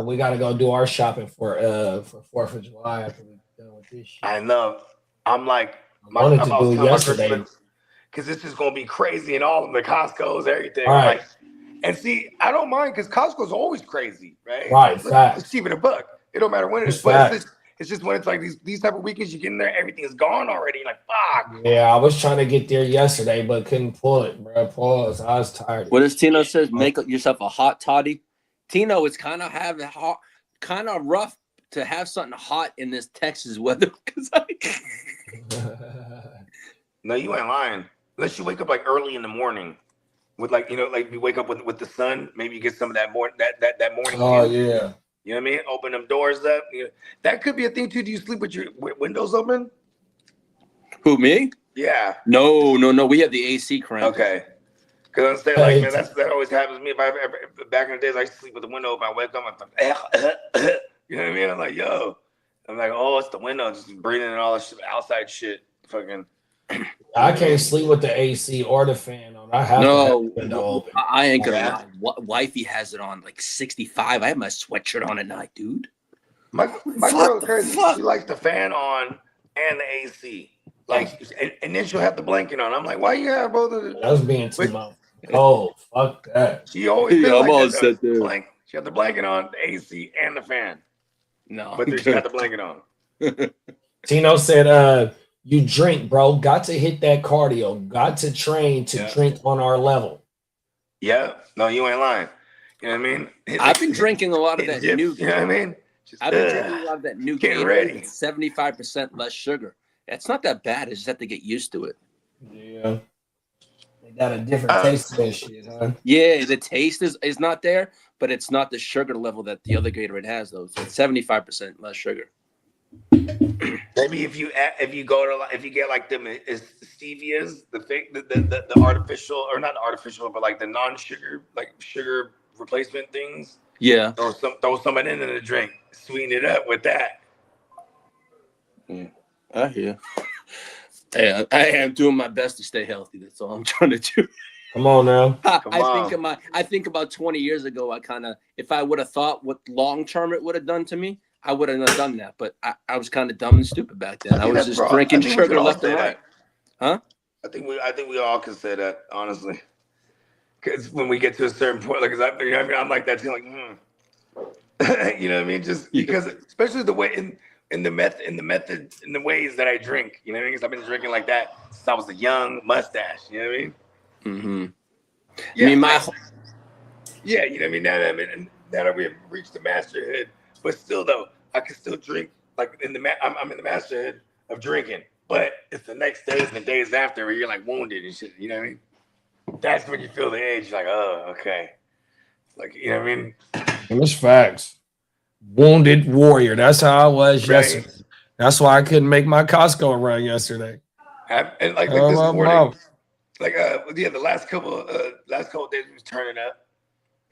We gotta go do our shopping for 4th of July after we're done with this shit. I know. I'm like, I wanted to do it yesterday. Because it's just gonna be crazy in all of the Costco's, everything. All right. Like, and see, I don't mind because Costco's always crazy, right? Right, facts. It's cheap in a buck. It don't matter when it is. But it's just when it's like these type of weekends, you get in there, everything is gone already. You're like, fuck. Yeah, I was trying to get there yesterday, but couldn't pull it, bro. Pause. I was tired. What does Tino says? Make yourself a hot toddy. Tino, it's kind of rough to have something hot in this Texas weather. No, you ain't lying. Unless you wake up like early in the morning. With like you wake up with the sun, maybe you get some of that morning. Oh yeah. You know what I mean? Open them doors up. That could be a thing too. Do you sleep with your windows open? Who, me? Yeah. No. We have the AC cranked. Okay. Because I'm saying, like, man, that always happens to me. If I ever, back in the days, I used to sleep with the window open. I wake up, I'm like, you know what I mean? I'm like, yo. I'm like, oh, it's the window, just breathing in all this outside shit. Fucking. I can't sleep with the AC or the fan on. I have to have the window open. I ain't gonna lie. Wifey has it on like 65. I have my sweatshirt on at night, dude. My girl crazy. She likes the fan on and the AC. Like, and then she'll have the blanket on. I'm like, why you have both of them? That was being too much. Oh, fuck that. She always I'm all set there. She had the blanket on, the AC, and the fan. No, but then she got the blanket on. Tino said, you drink, bro. Got to hit that cardio. Got to train to drink on our level. Yeah. No, you ain't lying. You know what I mean? I've been drinking a lot of that new. You know what I mean? I've been drinking a lot of that new. Getting ready. 75% less sugar. It's not that bad. I just have to get used to it. Yeah. They got a different taste to that shit, huh? Yeah, the taste is not there, but it's not the sugar level that the other Gatorade has, though. So it's 75% less sugar. Maybe if you get like them stevias, the artificial, or not artificial, but like the non-sugar, like sugar replacement things. Yeah. Throw some in the drink. Sweeten it up with that. Yeah. I hear. Hey, I am doing my best to stay healthy. That's all I'm trying to do. Come on now. I think about 20 years ago, if I would have thought what long term it would have done to me, I would have not done that. But I was kind of dumb and stupid back then. I was just drinking sugar left and right. Huh? I think we all can say that, honestly. Because when we get to a certain point, like, I'm like that too, like, you know what I mean? Just because, especially the way in the ways that I drink. You know what I mean? 'Cause I've been drinking like that since I was a young mustache. You know what I mean? Mm-hmm. Yeah, I mean, yeah, you know what I mean? Now that we have reached the masterhood, but still though, I can still drink like I'm in the masterhood of drinking. But it's the next days and the days after where you're like wounded and shit. You know what I mean? That's when you feel the age. You're like, oh, okay. Like, you know what I mean? It's facts. Wounded warrior. That's how I was yesterday. That's why I couldn't make my Costco run yesterday. And like this morning, the last couple days we was turning up,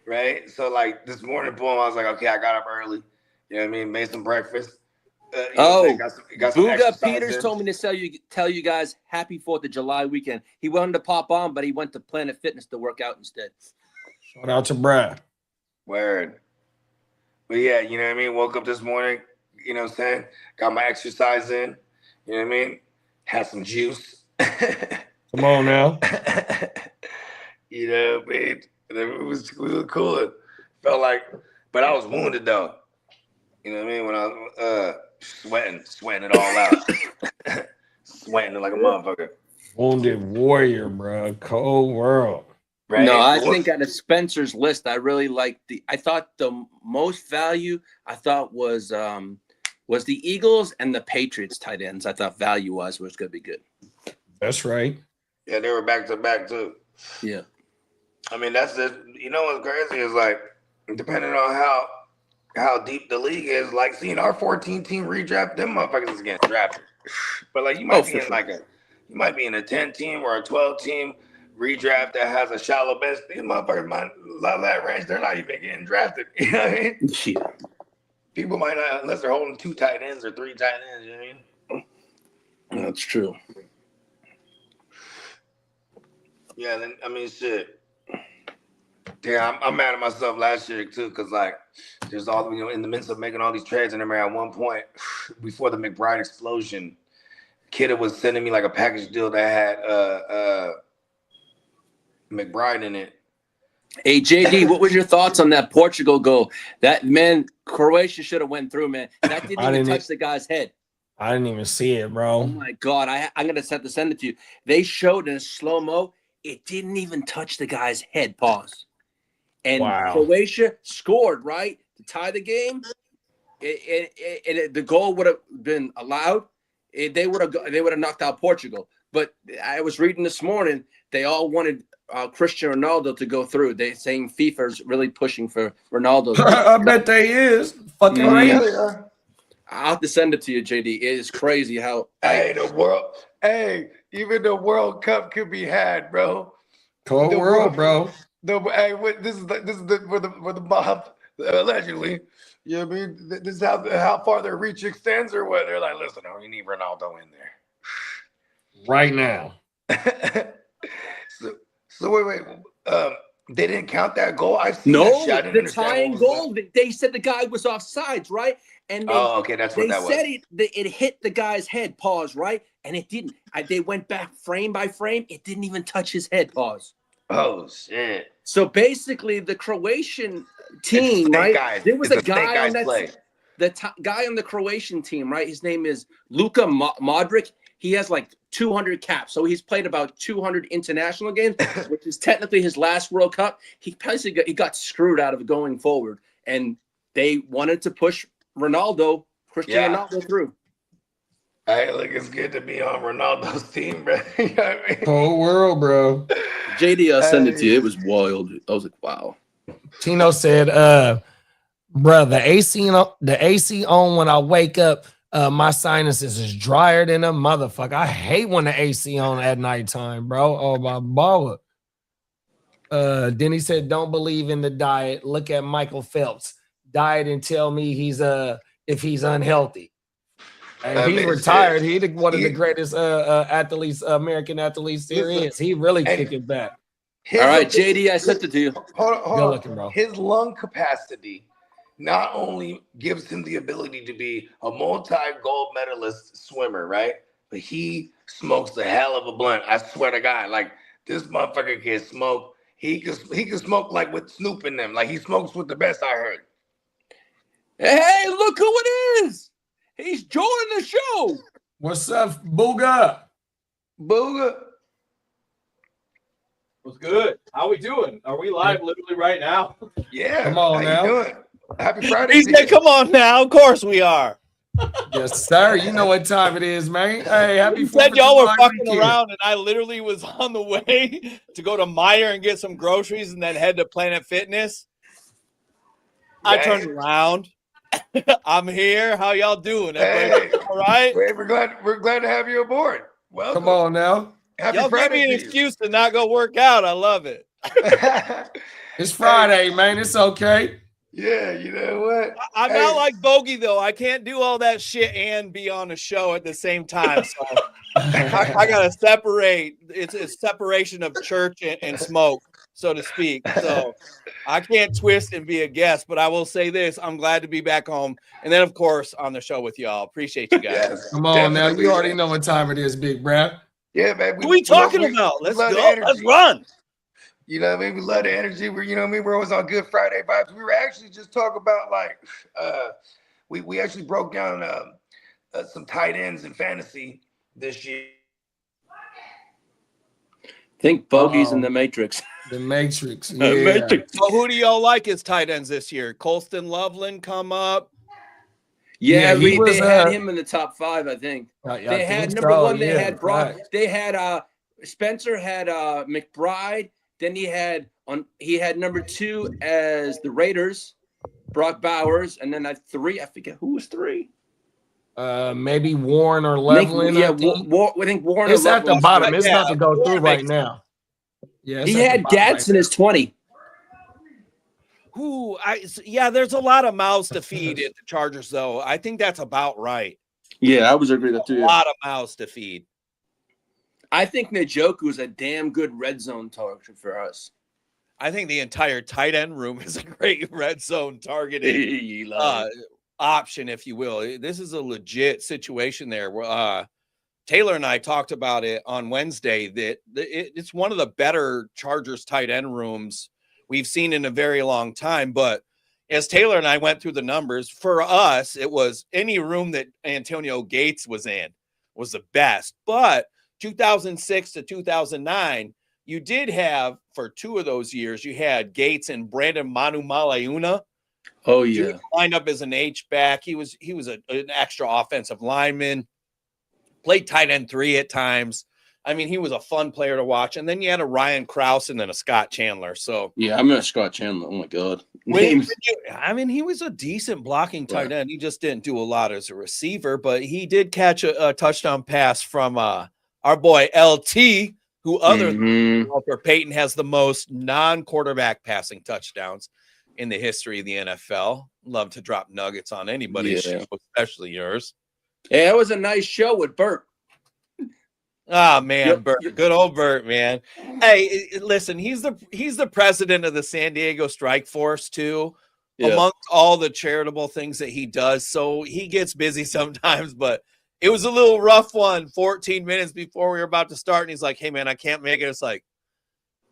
right? So like this morning, boom, I was like, okay, I got up early. You know what I mean? Made some breakfast. Got some Booga Peters told me to tell you guys happy 4th of July weekend. He wanted to pop on, but he went to Planet Fitness to work out instead. Shout out to Brad. Word. But yeah, you know what I mean? Woke up this morning, you know what I'm saying? Got my exercise in, you know what I mean? Had some juice. Come on now. You know what I mean? It was cool. It felt like, but I was wounded though. You know what I mean? When I was sweating it all out. Sweating like a motherfucker. Wounded warrior, bro. Cold world. Right? No, I think out of Spencer's list, I really liked I thought the most value was the Eagles and the Patriots tight ends. I thought value-wise was going to be good. That's right. Yeah, they were back to back too. Yeah. I mean, that's it. You know what's crazy is like, depending on how deep the league is, like seeing our 14-team redraft, them motherfuckers is getting drafted. But like you might be in a 10-team or a 12-team redraft that has a shallow bench. These motherfuckers might love that range. They're not even getting drafted. You know what I mean? Yeah. People might not, unless they're holding 2 tight ends or 3 tight ends. You know what I mean? That's true. Yeah, then I mean, shit. Yeah, I'm mad at myself last year too, because like there's all, you know, in the midst of making all these trades, and at one point before the McBride explosion, Kitteh was sending me like a package deal that had McBride in it. Hey JD, what was your thoughts on that Portugal goal? That man, Croatia should have went through, man. That didn't even touch the guy's head. I didn't even see it, bro. Oh my god, I'm gonna have to send it to you. They showed in slow mo. It didn't even touch the guy's head. Pause. And Croatia scored, right, to tie the game. The goal would have been allowed. They would have knocked out Portugal. But I was reading this morning, they all wanted Cristiano Ronaldo to go through. They saying FIFA's really pushing for Ronaldo. I bet they is. Fucking right. I'll have to send it to you, JD. It is crazy how even the World Cup could be had, bro. Cold world, bro. This is where the mob allegedly, you know what I mean? This is how far their reach extends, or what? They're like, listen, we need Ronaldo in there right now. So wait. They didn't count that goal. The tying goal. They said the guy was offsides, right? And that's what that was. They said it hit the guy's head. Pause, right? And it didn't. They went back frame by frame. It didn't even touch his head. Pause. Oh shit! So basically, the Croatian team, right? There was a guy on that. Guy on the Croatian team, right? His name is Luka Modric. He has like 200 caps, so he's played about 200 international games, which is technically his last World Cup. He got screwed out of going forward, and they wanted to push Cristiano Ronaldo through. Hey, look, it's good to be on Ronaldo's team, bro. You know what I mean? Whole world, bro. JD, I'll send it to you. It was wild. I was like, wow. Tino said, bro, the AC on when I wake up, my sinuses is drier than a motherfucker. I hate when the AC on at nighttime, bro. Oh, my baller. Then he said, don't believe in the diet. Look at Michael Phelps. Diet and tell me if he's unhealthy. And he's retired. He's one of the greatest athletes, American athletes there is. He really kicking back. All right, JD, I sent it to you. Hold on. Looking, bro. His lung capacity not only gives him the ability to be a multi-gold medalist swimmer, right? But he smokes a hell of a blunt. I swear to God, like this motherfucker can smoke. He can smoke like with Snoop in them. Like he smokes with the best, I heard. Hey, look who it is. He's joining the show. What's up, Bogard? Booga. What's good? How we doing? Are we live literally right now? Yeah. Come on How now. you doing? Happy Friday. He to said, you. "Come on now." Of course we are. Yes, sir. You know what time it is, man. Hey, happy You 4th said of y'all were July fucking weekend. around, and I literally was on the way to go to Meijer and get some groceries, and then head to Planet Fitness. I turned around. I'm here. How y'all doing? Hey, all right? we're glad to have you aboard. Welcome. Come on now. Happy Y'all give Friday me an to you. excuse to not go work out. I love it. It's Friday, man. It's okay. Yeah, you know what? I'm Hey. not like Bogey, though. I can't do all that shit and be on a show at the same time. So I got to separate. It's separation of church and smoke, so to speak. So I can't twist and be a guest, but I will say this. I'm glad to be back home. And then, of course, on the show with y'all. Appreciate you guys. Yes, Come on now. definitely. You already know what time it is, big bruh. Yeah, man. What are we talking about? Let's love the go. energy. Let's run. You know what I mean? We love the energy. We're, you know what I mean? We're always on Good Friday vibes. We were actually just talking about like, we actually broke down some tight ends in fantasy this year. Think Bogey's in the Matrix. The Matrix. The Yeah. Matrix. So who do y'all like as tight ends this year? Colston Loveland come up. Yeah, Yeah, he was, they had him in the top 5, I think. I They had think number so, 1. They yeah, had Brock. right. They had Spencer had McBride. Then he had number 2 as the Raiders, Brock Bowers, and then at 3, I forget who was 3. Maybe Warren or Loveland. I I think. I think Warren. It's or at the Loveland. bottom. It's Yeah, not to go through Warren right makes now. Yeah, it's He at the had bottom right Gadsden as 20. There's a lot of mouths to feed at the Chargers, though. I think that's about right. Yeah, I was agree with that A lot of mouths to feed. I think Njoku is a damn good red zone target for us. I think the entire tight end room is a great red zone targeting option, if you will. This is a legit situation there. Taylor and I talked about it on Wednesday that it's one of the better Chargers tight end rooms we've seen in a very long time. But as Taylor and I went through the numbers, for us, it was any room that Antonio Gates was in was the best. But 2006 to 2009, you did have, for 2 of those years, you had Gates and Brandon Manu Malauna. Oh, yeah. He lined up as an H-back. He was an extra offensive lineman. Played tight end 3 at times. I mean, he was a fun player to watch. And then you had a Ryan Krause and then a Scott Chandler. So Yeah, I'm a Scott Chandler. Oh, my God. he was a decent blocking tight end. He just didn't do a lot as a receiver, but he did catch a touchdown pass from our boy LT, who other than Walter Payton has the most non-quarterback passing touchdowns in the history of the NFL. Love to drop nuggets on anybody's show, especially yours. Yeah, it was a nice show with Bert. Oh man, Bert, good old Bert, man. Hey, listen, he's the president of the San Diego Strike Force too, amongst all the charitable things that he does. So he gets busy sometimes, but it was a little rough one. 14 minutes before we were about to start, and he's like, "Hey man, I can't make it." It's like,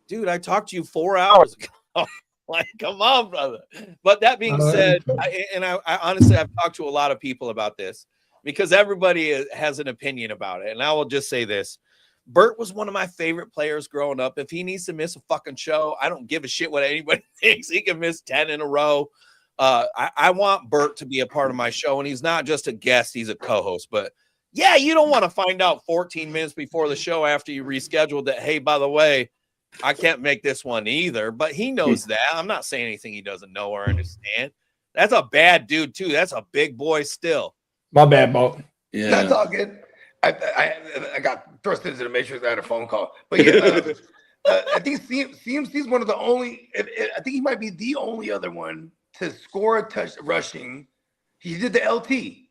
dude, I talked to you 4 hours ago. Like, come on, brother. But that being said, I honestly, I've talked to a lot of people about this, because everybody has an opinion about it. And I will just say this. Bert was one of my favorite players growing up. If he needs to miss a fucking show, I don't give a shit what anybody thinks. He can miss 10 in a row. I want Bert to be a part of my show, and he's not just a guest, he's a co-host. But yeah, you don't want to find out 14 minutes before the show after you rescheduled that, hey, by the way, I can't make this one either. But he knows that. I'm not saying anything he doesn't know or understand. That's a bad dude, too. That's a big boy still. My bad, Bo. Yeah, that's all good. I got thrust into the matrix. I had a phone call, but yeah, I think CMC's one of the only. I think he might be the only other one to score a touch rushing. He did the LT,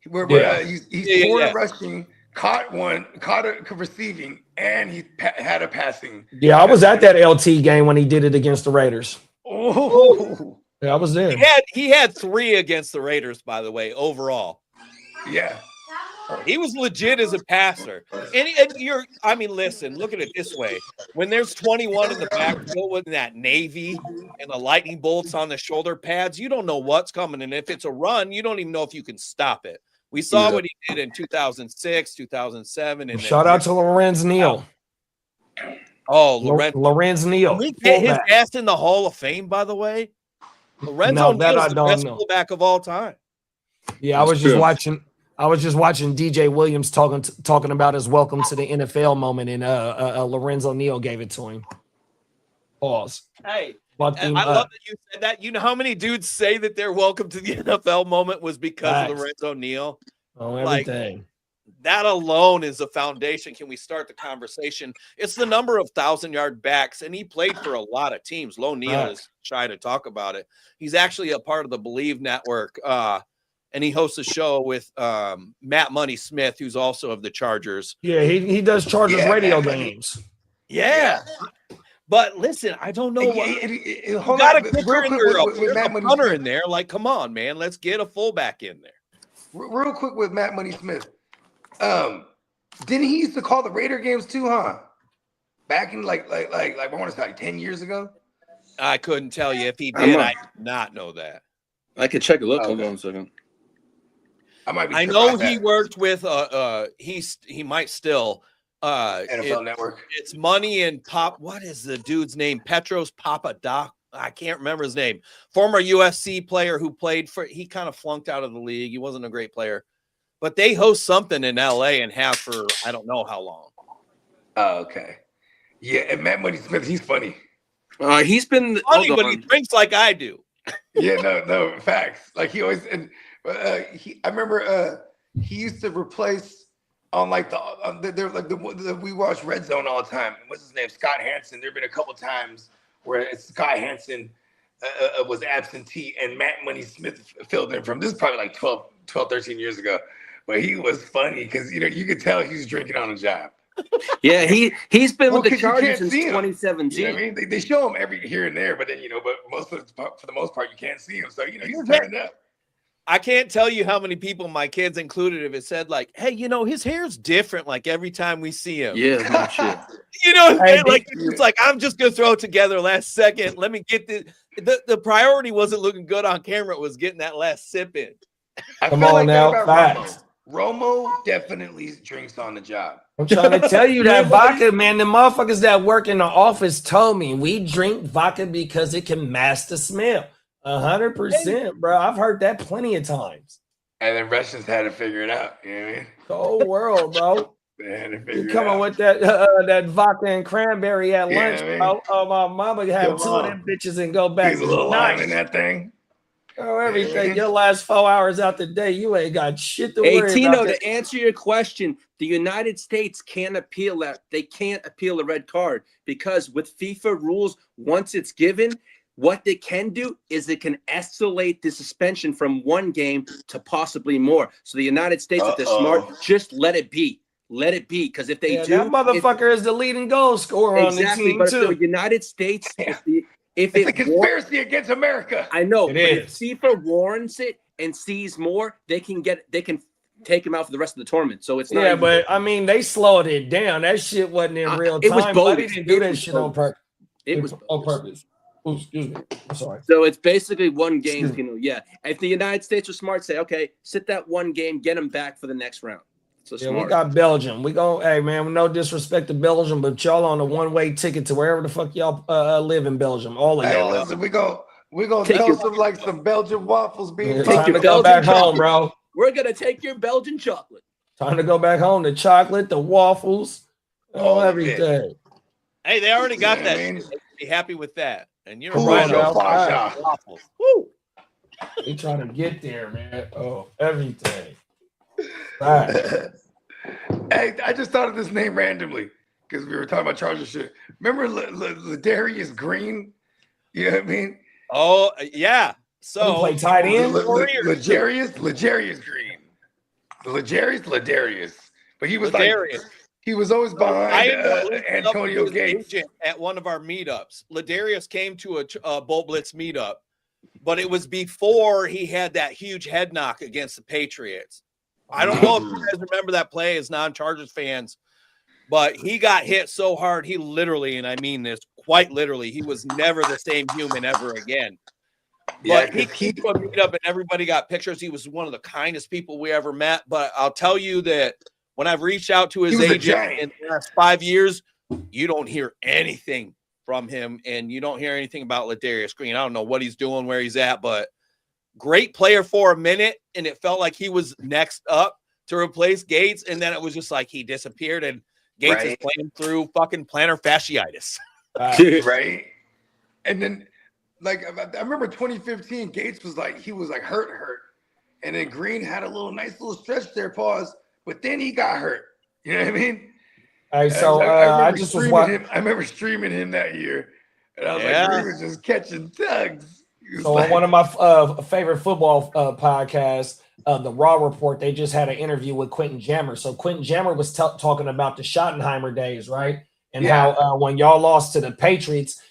where he scored a rushing, caught a receiving, and he had a passing. Yeah, I was at that LT game when he did it against the Raiders. Oh, yeah, I was there. He had 3 against the Raiders, by the way, overall. Yeah. He was legit as a passer. And listen, look at it this way. When there's 21 in the backfield with that navy and the lightning bolts on the shoulder pads, you don't know what's coming. And if it's a run, you don't even know if you can stop it. We saw what he did in 2006, 2007. And shout out to Lorenz Neal. Oh, Lorenz Neal. Can we get his ass in the Hall of Fame, by the way? Lorenzo Neal is the best fullback of all time. Yeah, I was just watching DJ Williams talking about his welcome to the NFL moment, and Lorenzo Neal gave it to him. Pause. Hey, I love that you said that. You know how many dudes say that their welcome to the NFL moment was because of Lorenzo Neal? Oh, everything. Like, that alone is a foundation. Can we start the conversation? It's the number of 1,000-yard backs, and he played for a lot of teams. Lo Neal is shy to talk about it. He's actually a part of the Believe Network, and he hosts a show with Matt Money Smith, who's also of the Chargers. Yeah, he does Chargers radio games. Yeah. But listen, I don't know what you got a kicker in there, with a punter in there. Like, come on, man, let's get a fullback in there. Real quick with Matt Money Smith. Didn't he used to call the Raider games too, huh? Back in like I want to say 10 years ago. I couldn't tell you if he did. I did not know that. I could check a look. Hold on a second. I know he worked with he might still NFL Network. It's Money and Pop. What is the dude's name? Petros Papadoc. I can't remember his name. Former UFC player who played for. He kind of flunked out of the league. He wasn't a great player, but they host something in LA and have for I don't know how long. Oh, okay. Yeah, and Matt Money Smith, he's funny. He's been funny, but he drinks like I do. Yeah, no, facts. Like he always and I remember he used to replace on like we watch Red Zone all the time. What's his name? Scott Hansen. There've been a couple times where Scott Hansen was absentee and Matt Money Smith filled in from. This is probably like 12, 13 years ago. But he was funny because you could tell he was drinking on a job. Yeah, he's been with the Chargers since 2017. You know what I mean? They show him every here and there, but then but for the most part you can't see him. So he's turned up. I can't tell you how many people, my kids included, have said like, "Hey, his hair's different. Like every time we see him." Yeah, no shit. It's like I'm just gonna throw it together last second. Let me get the priority wasn't looking good on camera. It was getting that last sip in. Come on now, facts. Romo definitely drinks on the job. I'm trying to tell you that vodka, man. The motherfuckers that work in the office told me we drink vodka because it can mask the smell. 100%, bro. I've heard that plenty of times. And then Russians had to figure it out. You know what I mean? The whole world, bro. They had to figure You coming with that vodka and cranberry at lunch, bro? Oh, my mama have two of them bitches and go back. He's a little lime in that thing. Oh, everything. Your last 4 hours out the day, you ain't got shit to worry about. Hey, Tino, to answer your question, the United States can't appeal that. They can't appeal a red card because with FIFA rules, once it's given, what they can do is they can escalate the suspension from one game to possibly more. So the United States, if they're smart, just let it be. Let it be. Because if they do, that motherfucker is the leading goal scorer on the team, but too. The United States, it's a conspiracy against America. I know. It is. If FIFA warrants it and sees more, they can take him out for the rest of the tournament. So it's not. Yeah, but I mean, they slowed it down. That shit wasn't in real time. It was bogus. They didn't do that shit on purpose. It was on purpose. Oh, excuse me. I'm sorry. So it's basically one game. Yeah. If the United States was smart, say, okay, sit that one game, get them back for the next round. So yeah, we got Belgium. Hey man, no disrespect to Belgium, but y'all on a one-way ticket to wherever the fuck y'all live in Belgium. All of y'all. Listen, we gonna tell some Belgian waffles being. Time to go back home, bro. We're gonna take your Belgian chocolate. Time to go back home. The chocolate, the waffles, everything. Hey, they already got that. Be happy with that. And you're right on waffles. Woo! We trying to get there, man. Oh, everything. Right. Hey, I just thought of this name randomly because we were talking about Chargers shit. Remember Ladarius Green? You know what I mean? Oh yeah. So he played tight end. Ladarius Green. Ladarius. But he was Ladarius. He was always behind Antonio Gates at one of our meetups. Ladarius came to a Bull Blitz meetup, but it was before he had that huge head knock against the Patriots. I don't know if you guys remember that play as non-Chargers fans, but he got hit so hard, he literally, and I mean this quite literally, he was never the same human ever again. But he came to a meetup and everybody got pictures. He was one of the kindest people we ever met. But I'll tell you that when I've reached out to his agent in the last 5 years, you don't hear anything from him, and you don't hear anything about Ladarius Green. I don't know what he's doing, where he's at, but great player for a minute, and it felt like he was next up to replace Gates, and then it was just like he disappeared, and Gates is playing through fucking plantar fasciitis. Right. And then, like, I remember 2015, Gates was like, he was like hurt. And then Green had a nice little stretch there, but then he got hurt. You know what I mean? Hey, so I just was watching. I remember streaming him that year. And I was like, Green was just catching tugs. So on one of my favorite football podcasts, the Raw Report, they just had an interview with Quentin Jammer. So Quentin Jammer was talking about the Schottenheimer days, right? And how when y'all lost to the Patriots,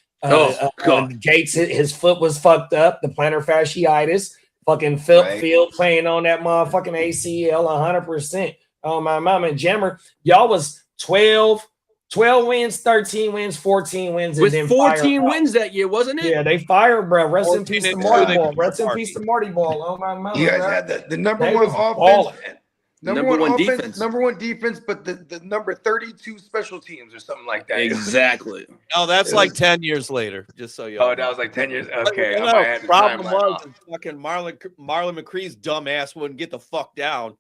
Gates, his foot was fucked up, the plantar fasciitis, fucking Field playing on that motherfucking ACL 100%. Oh, my mama. And Jammer, y'all was 12 wins, 13 wins, 14 wins. With 14 wins that year, wasn't it? Yeah, they fired, bro. Rest in peace to Marty Ball. Rest in peace to Marty Ball. Oh, my mama. You guys had the number one offense. Number one defense. Number one defense, but the number 32 special teams or something like that. Exactly. No, that's like 10 years later, just so you know. Oh, that was like 10 years. Okay. The problem was fucking Marlon McCree's dumb ass wouldn't get the fuck down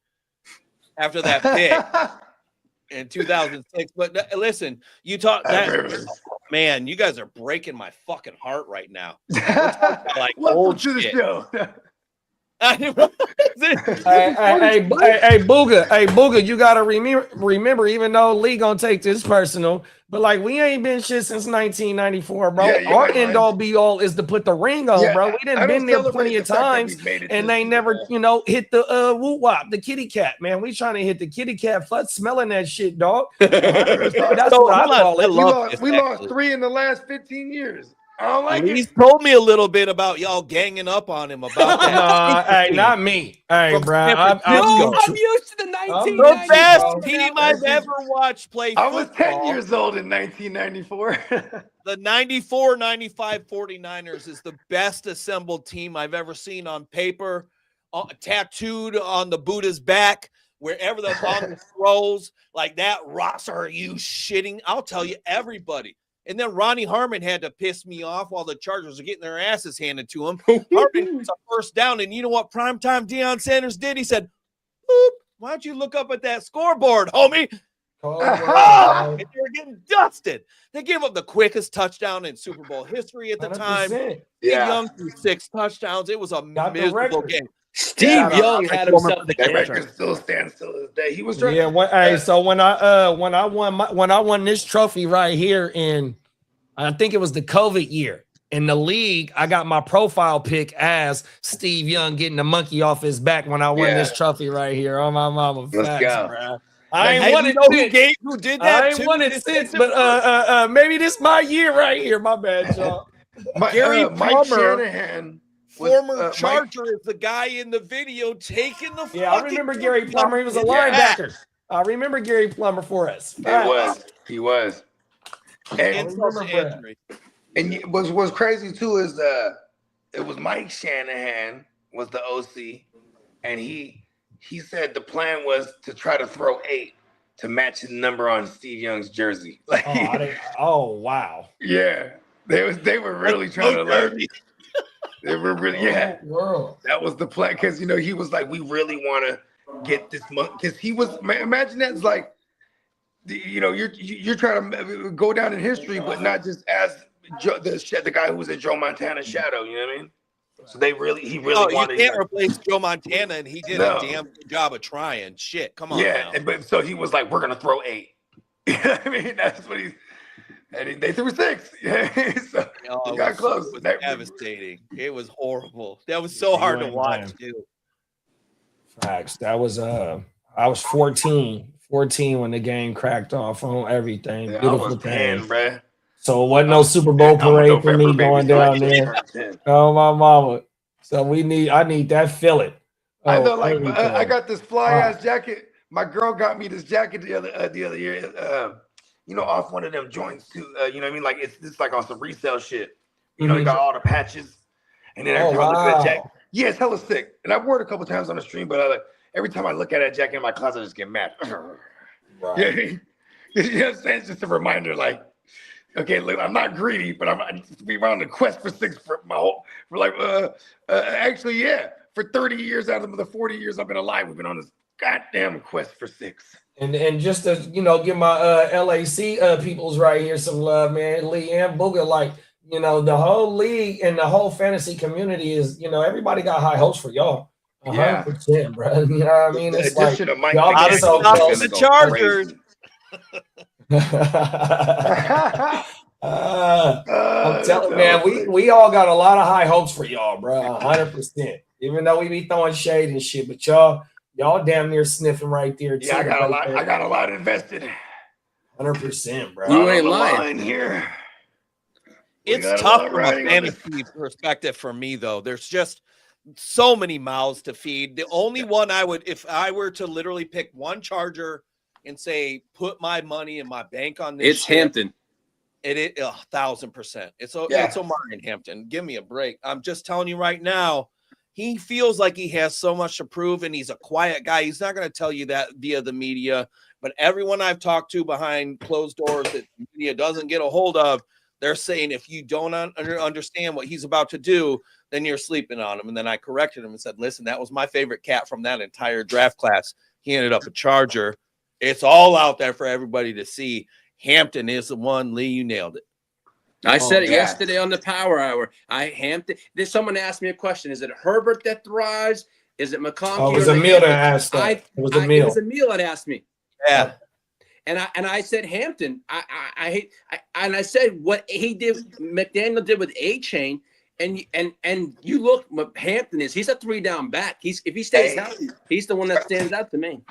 after that pick in 2006. But listen, you talk that, man, you guys are breaking my fucking heart right now. Like welcome to the show. Hey, Booger, you gotta remember, even though Lee gonna take this personal, but like we ain't been shit since 1994, bro. Our end all be all is to put the ring on, bro. We didn't been there plenty of times, and they never, hit the woo wop, the kitty cat, man. We trying to hit the kitty cat, flood smelling that shit, dog. That's what I call it. We lost 3 in the last 15 years. I don't like He's told me a little bit about y'all ganging up on him about that. Hey, not me. Hey, bro. I'm used to the 1990s. The best team I've ever watched play football. I was 10 years old in 1994. The 94-95 49ers is the best assembled team I've ever seen on paper, tattooed on the Buddha's back, wherever the ball throws. Like that, Ross, are you shitting? I'll tell you, everybody. And then Ronnie Harmon had to piss me off while the Chargers were getting their asses handed to him. Harmon was a first down, and you know what primetime Deion Sanders did? He said, "Boop, why don't you look up at that scoreboard, homie?" And they were getting dusted. They gave up the quickest touchdown in Super Bowl history at the time. Young threw 6 touchdowns. It was a miserable game. Steve Young had himself the record still stands till this day. He was trying. Yeah. So when I won this trophy right here in, I think it was the COVID year in the league, I got my profile pic as Steve Young getting the monkey off his back when I won this trophy right here. On my mama. Let's go. Bro. I ain't won it since. Who did that? I ain't won it since, but maybe this my year right here. My bad, y'all. Gary Mike Shanahan. Former Charger is the guy in the video taking the. Yeah, I remember Gary Plummer. He was a linebacker. I remember Gary Plummer for us. He was. And what's crazy too is it was Mike Shanahan was the OC, and he said the plan was to try to throw 8 to match the number on Steve Young's jersey. Like, wow. Yeah, they were really trying to learn. They were really, that was the plan. Because, he was like, we really want to get this money. Because he was, imagine that's like, you're trying to go down in history, but not just as the guy who was in Joe Montana's shadow. You know what I mean? So he really wanted. You can't replace Joe Montana, and he did a damn good job of trying. Shit, come on. Yeah, but so he was like, we're gonna throw 8. You know what I mean? That's what and they threw 6. So he got close. It was devastating. It was horrible. That was so hard to watch, too. Facts. That was I was 14 when the game cracked off on everything. Yeah, beautiful I was 10, bro. So it wasn't no Super Bowl parade for me going down there. Oh my mama. So I need that fillet. I know, like I got this fly ass jacket. My girl got me this jacket the other year. Off one of them joints too. You know what I mean? Like it's like on some resale shit. You got all the patches. And then every time I look at that jacket, yeah, it's hella sick. And I've worn it a couple times on the stream, but every time I look at that jacket in my closet, I just get mad. Right. Yeah, you know what I'm saying? It's just a reminder, like, okay, look, I'm not greedy, but I'm on the quest for six for my whole, for like, actually, yeah, for 30 years out of the 40 years I've been alive, we've been on this goddamn quest for six. And just to, give my LAC peoples right here some love, man. Lee and Booger, like, the whole league and the whole fantasy community is, everybody got high hopes for y'all. 100%, bro. You know what I mean? It's like y'all get so close. The Chargers. I'm telling, man, we all got a lot of high hopes for y'all, bro. 100%. Even though we be throwing shade and shit, but y'all damn near sniffing right there. Yeah, I got a lot invested. 100%, bro. You ain't lying here. It's tough from a fantasy perspective for me, though. There's just so many mouths to feed. The only one I would, if I were to literally pick one Charger and say, put my money in my bank on this, it's Hampton. It is 1,000%. It's Omari and Hampton. Give me a break. I'm just telling you right now, he feels like he has so much to prove, and he's a quiet guy. He's not going to tell you that via the media, but everyone I've talked to behind closed doors that the media doesn't get a hold of, they're saying if you don't understand what he's about to do, then you're sleeping on him. And then I corrected him and said, listen, that was my favorite cat from that entire draft class. He ended up a Charger. It's all out there for everybody to see. Hampton is the one. Lee, you nailed it. I said it yesterday on the Power Hour. Hampton. Someone asked me a question. Is it Herbert that thrives? Is it McConkey? Oh, it was Emil that asked that. It was Emil. It was Emil that asked me. Yeah. And I said Hampton. I said what he did, McDaniel did with A-Chain, and you look, Hampton he's a 3-down back. If he stays healthy, he's the one that stands out to me.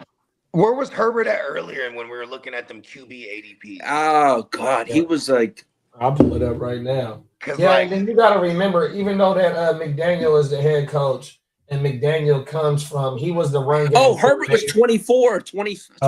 Where was Herbert at earlier when we were looking at them QB ADP? Oh God, he was like. I'll pull it up right now. Yeah, and then you got to remember, even though that McDaniel is the head coach, and McDaniel comes from, he was the run game. Oh, Herbert was 24, 26.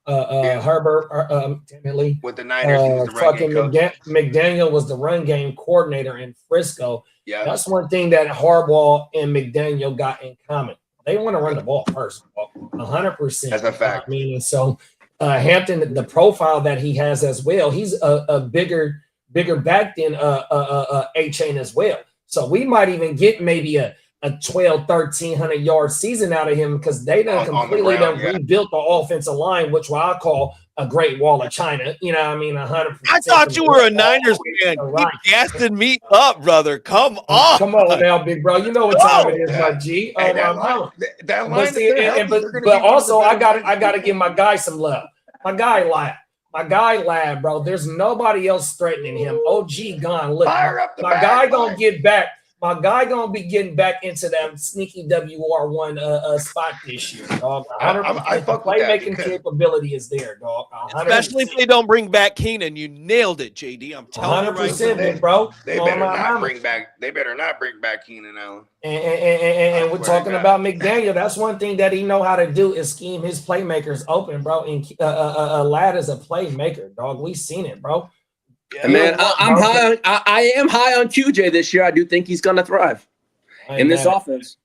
Herbert, Timothy. With the Niners, he was the run game coach. McDaniel was the run game coordinator in Frisco. Yeah. That's one thing that Harbaugh and McDaniel got in common. They want to run the ball first, 100%. That's a fact. I mean, and so Hampton, the profile that he has as well, he's a bigger back than A-Chain as well. So we might even get maybe a 1,300 yard season out of him because they done completely rebuilt the offensive line, which what I call a great wall of China. You know what I mean? 100%. I thought you were a Niners fan. You gassing me up, brother. Come on. Come on now, big bro. You know what time it is, my G. But also I gotta give my guy some love. My guy Lab, bro. There's nobody else threatening him. OG gone. Look, my guy gonna get back. My guy gonna be getting back into that sneaky WR1 spot this year, dog. 100%. Playmaking capability is there, dog. 100%. Especially if they don't bring back Keenan. You nailed it, JD. I'm telling you right now, bro. They better not bring back Keenan Allen. And we're talking about McDaniel. That's one thing that he know how to do is scheme his playmakers open, bro. And Lad is a playmaker, dog. We seen it, bro. Yeah, man, I am high on QJ this year. I do think he's going to thrive in this offense.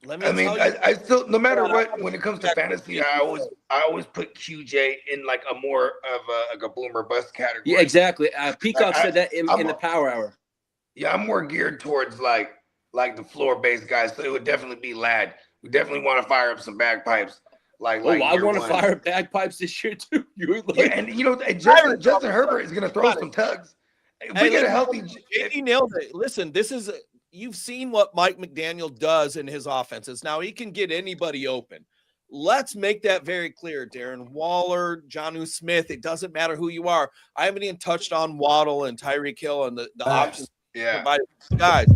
I still, no matter what, when it comes to fantasy, I always put QJ in like a more of a boomer bust category. Yeah, exactly. Peacock said that in the Power Hour. Yeah, I'm more geared towards like the floor based guys. So it would definitely be Lad. We definitely want to fire up some bagpipes. I want to fire bagpipes this year too. Justin Herbert is going to throw some tugs. If we get a healthy, JD nailed it. Listen, you've seen what Mike McDaniel does in his offenses. Now he can get anybody open. Let's make that very clear. Darren Waller, Jonnu Smith. It doesn't matter who you are. I haven't even touched on Waddle and Tyreek Hill and the options provided guys.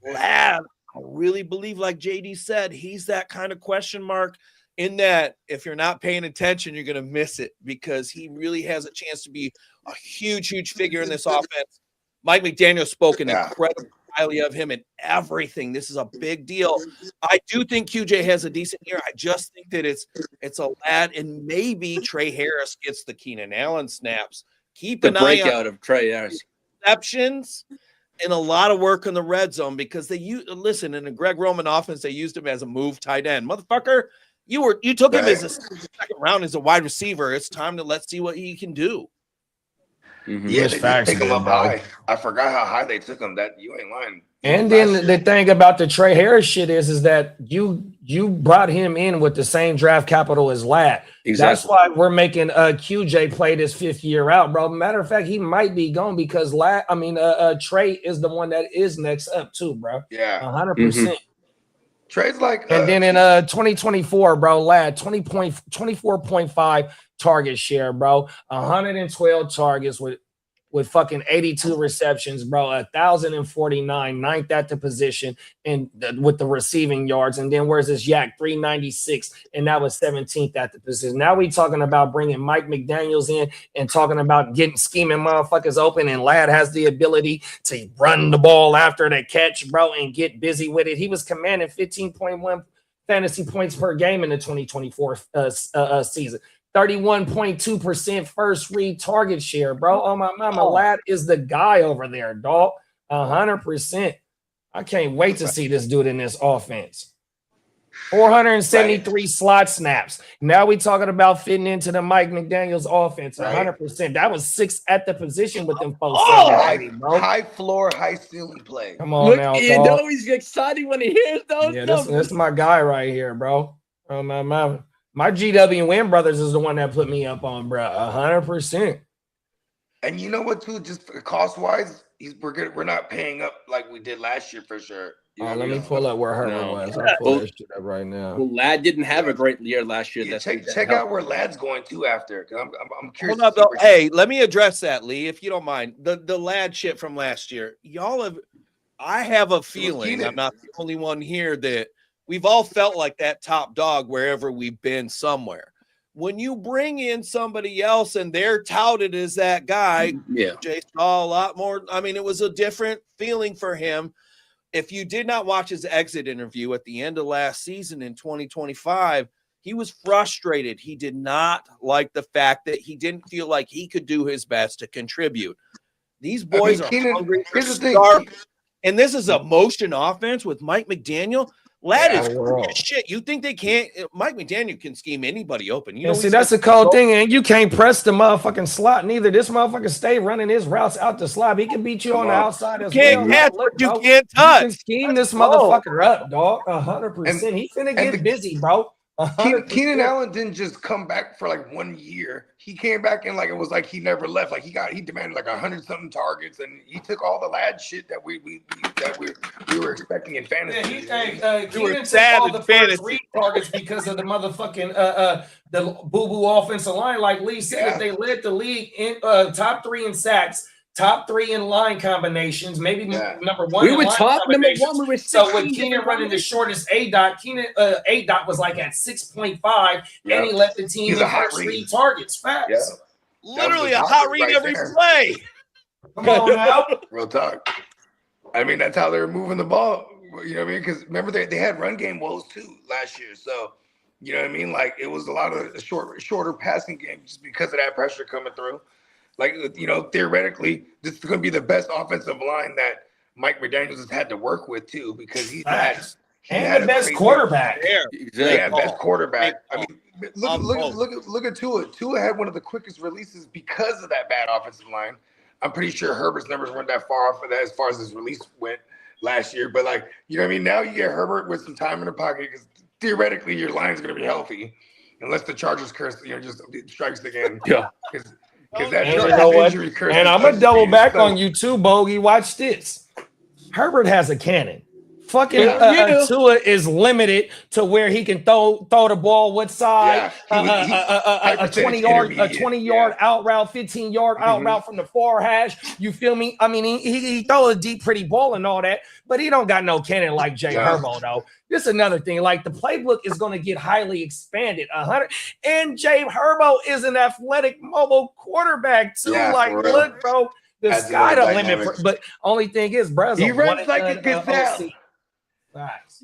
Lad, I really believe, like JD said, he's that kind of question mark. In that, if you're not paying attention, you're going to miss it because he really has a chance to be a huge, huge figure in this offense. Mike McDaniel spoken incredibly highly of him and everything. This is a big deal. I do think QJ has a decent year. I just think that it's a lad, and maybe Trey Harris gets the Keenan Allen snaps. Keep an eye on of Trey Harris receptions. and a lot of work in the red zone because listen, in the Greg Roman offense, they used him as a move tight end. Motherfucker, you took him as a second round as a wide receiver. It's time to let's see what he can do. Mm-hmm. Yeah, they facts, take him up bro. high. I forgot how high they took him. That you ain't lying. And then the thing about the Trey Harris shit is that you brought him in with the same draft capital as Ladd. Exactly. That's why we're making QJ play this 5th year out, bro. Matter of fact, he might be gone because Trey is the one that is next up too, bro. Yeah, 100%. Trey's like, and then in 2024, bro, Ladd 24.5 target share, bro, 112 targets with fucking 82 receptions, bro, 1,049, 9th at the position, and with the receiving yards. And then where's this Yak 396, and that was 17th at the position. Now we talking about bringing Mike McDaniels in and talking about scheming motherfuckers open, and Ladd has the ability to run the ball after the catch, bro, and get busy with it. He was commanding 15.1 fantasy points per game in the 2024 season. 31.2% first read target share, bro. Oh, my mama, Ladd is the guy over there, dog. 100%. I can't wait to see this dude in this offense. 473 slot snaps. Now we talking about fitting into the Mike McDaniels offense. 100%. That was 6th at the position with them folks. High floor, high ceiling play. Come on now, you dog. know he's excited when he hears those numbers. This is my guy right here, bro. Oh, my mama. My GWN brothers is the one that put me up on, bro. 100%. And you know what, too? Just cost wise, we're not paying up like we did last year for sure. Let me pull up where Herbert was. I'll pull that shit up right now. Well, Ladd didn't have a great year last year. Yeah, check out where Ladd's going to after. I'm curious. Hold up, though. Hey, let me address that, Lee, if you don't mind. The Ladd shit from last year. I have a feeling, I'm not the only one here, that we've all felt like that top dog wherever we've been somewhere. When you bring in somebody else and they're touted as that guy, Jay saw a lot more. I mean, it was a different feeling for him. If you did not watch his exit interview at the end of last season in 2025, he was frustrated. He did not like the fact that he didn't feel like he could do his best to contribute. These boys are hungry. And this is a motion offense with Mike McDaniel. Ladd is shit. You think they can't? Mike McDaniel can scheme anybody open. You know, see, that's the cold thing, and you can't press the motherfucking slot neither. This motherfucker stay running his routes out the slot. He can beat you on the outside as well. You can't catch what you can't touch. You can scheme this motherfucker up, dog. 100%. He finna get busy, bro. Keenan Allen didn't just come back for like 1 year. He came back and like it was like he never left. Like he demanded like 100-something targets, and he took all the Ladd shit that we were expecting in fantasy. Keenan took all the first read targets because of the motherfucking the boo-boo offensive line. Like Lee said, they led the league in top 3 in sacks, top 3 in line combinations, maybe number 1. We were top number 1. We were so with Keenan running the shortest A-dot, Keenan A-dot was like at 6.5, and he led the team in first read targets. Facts. Yeah. Literally a hot read every play. Come on now. Real talk. I mean, that's how they were moving the ball. You know what I mean? Because remember, they had run game woes too last year. So, you know what I mean? Like, it was a lot of the shorter passing game just because of that pressure coming through. Like, you know, theoretically, this is going to be the best offensive line that Mike McDaniels has had to work with too, because he had the best quarterback. Exactly. Yeah, best quarterback. I mean, look at Tua. Tua had one of the quickest releases because of that bad offensive line. I'm pretty sure Herbert's numbers weren't that far off of that as far as his release went last year. But like, you know what I mean? Now you get Herbert with some time in the pocket because theoretically your line's going to be healthy unless the Chargers curse, just strikes again. Yeah. Because that injury curse. And I'm going to double back on you too, Bogey. Watch this. Herbert has a cannon. Fucking Tua is limited to where he can throw the ball what side, a 20-yard out route, 15-yard out route from the far hash. You feel me? I mean, he throw a deep, pretty ball and all that, but he don't got no cannon like Jay Herbo though. This is another thing. Like the playbook is going to get highly expanded. And Jay Herbo is an athletic, mobile quarterback too. Look, bro, the sky the limit. But only thing is, bro, he runs like a gazelle.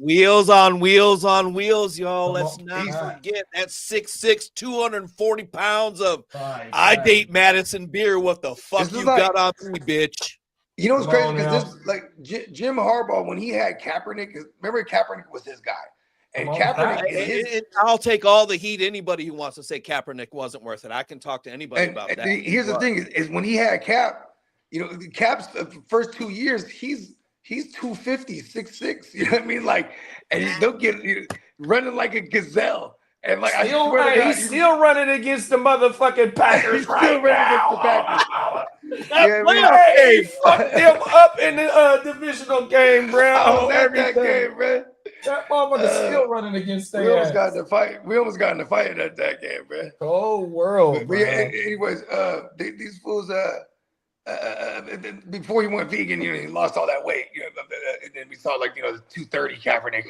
Wheels on wheels on wheels, y'all. Let's not forget that 6'6", 240 pounds of I date Madison beer. What the fuck you got on me, bitch? You know what's Come crazy? on Because now. this, like Jim Harbaugh, when he had Kaepernick, remember Kaepernick was his guy, and Come on, Kaepernick is his. I'll take all the heat. Anybody who wants to say Kaepernick wasn't worth it, I can talk to anybody about that. Here's the thing: is when he had Cap, you know, the Cap's the first 2 years, he's 250, 6'6". You know what I mean? Like, and they'll get running like a gazelle. And like I swear to God, he's still running against the motherfucking Packers. He's still running against the Packers. Yeah, he fucked them up in the divisional game, bro. I was at that game, bro. That motherfucker's still running against them. We almost got in a fight. We almost got in a fight at that game, bro. Cold world, bro. Anyways, these fools. Before he went vegan, you know, he lost all that weight. You know, and then we saw like, you know, the 230 Kaepernick.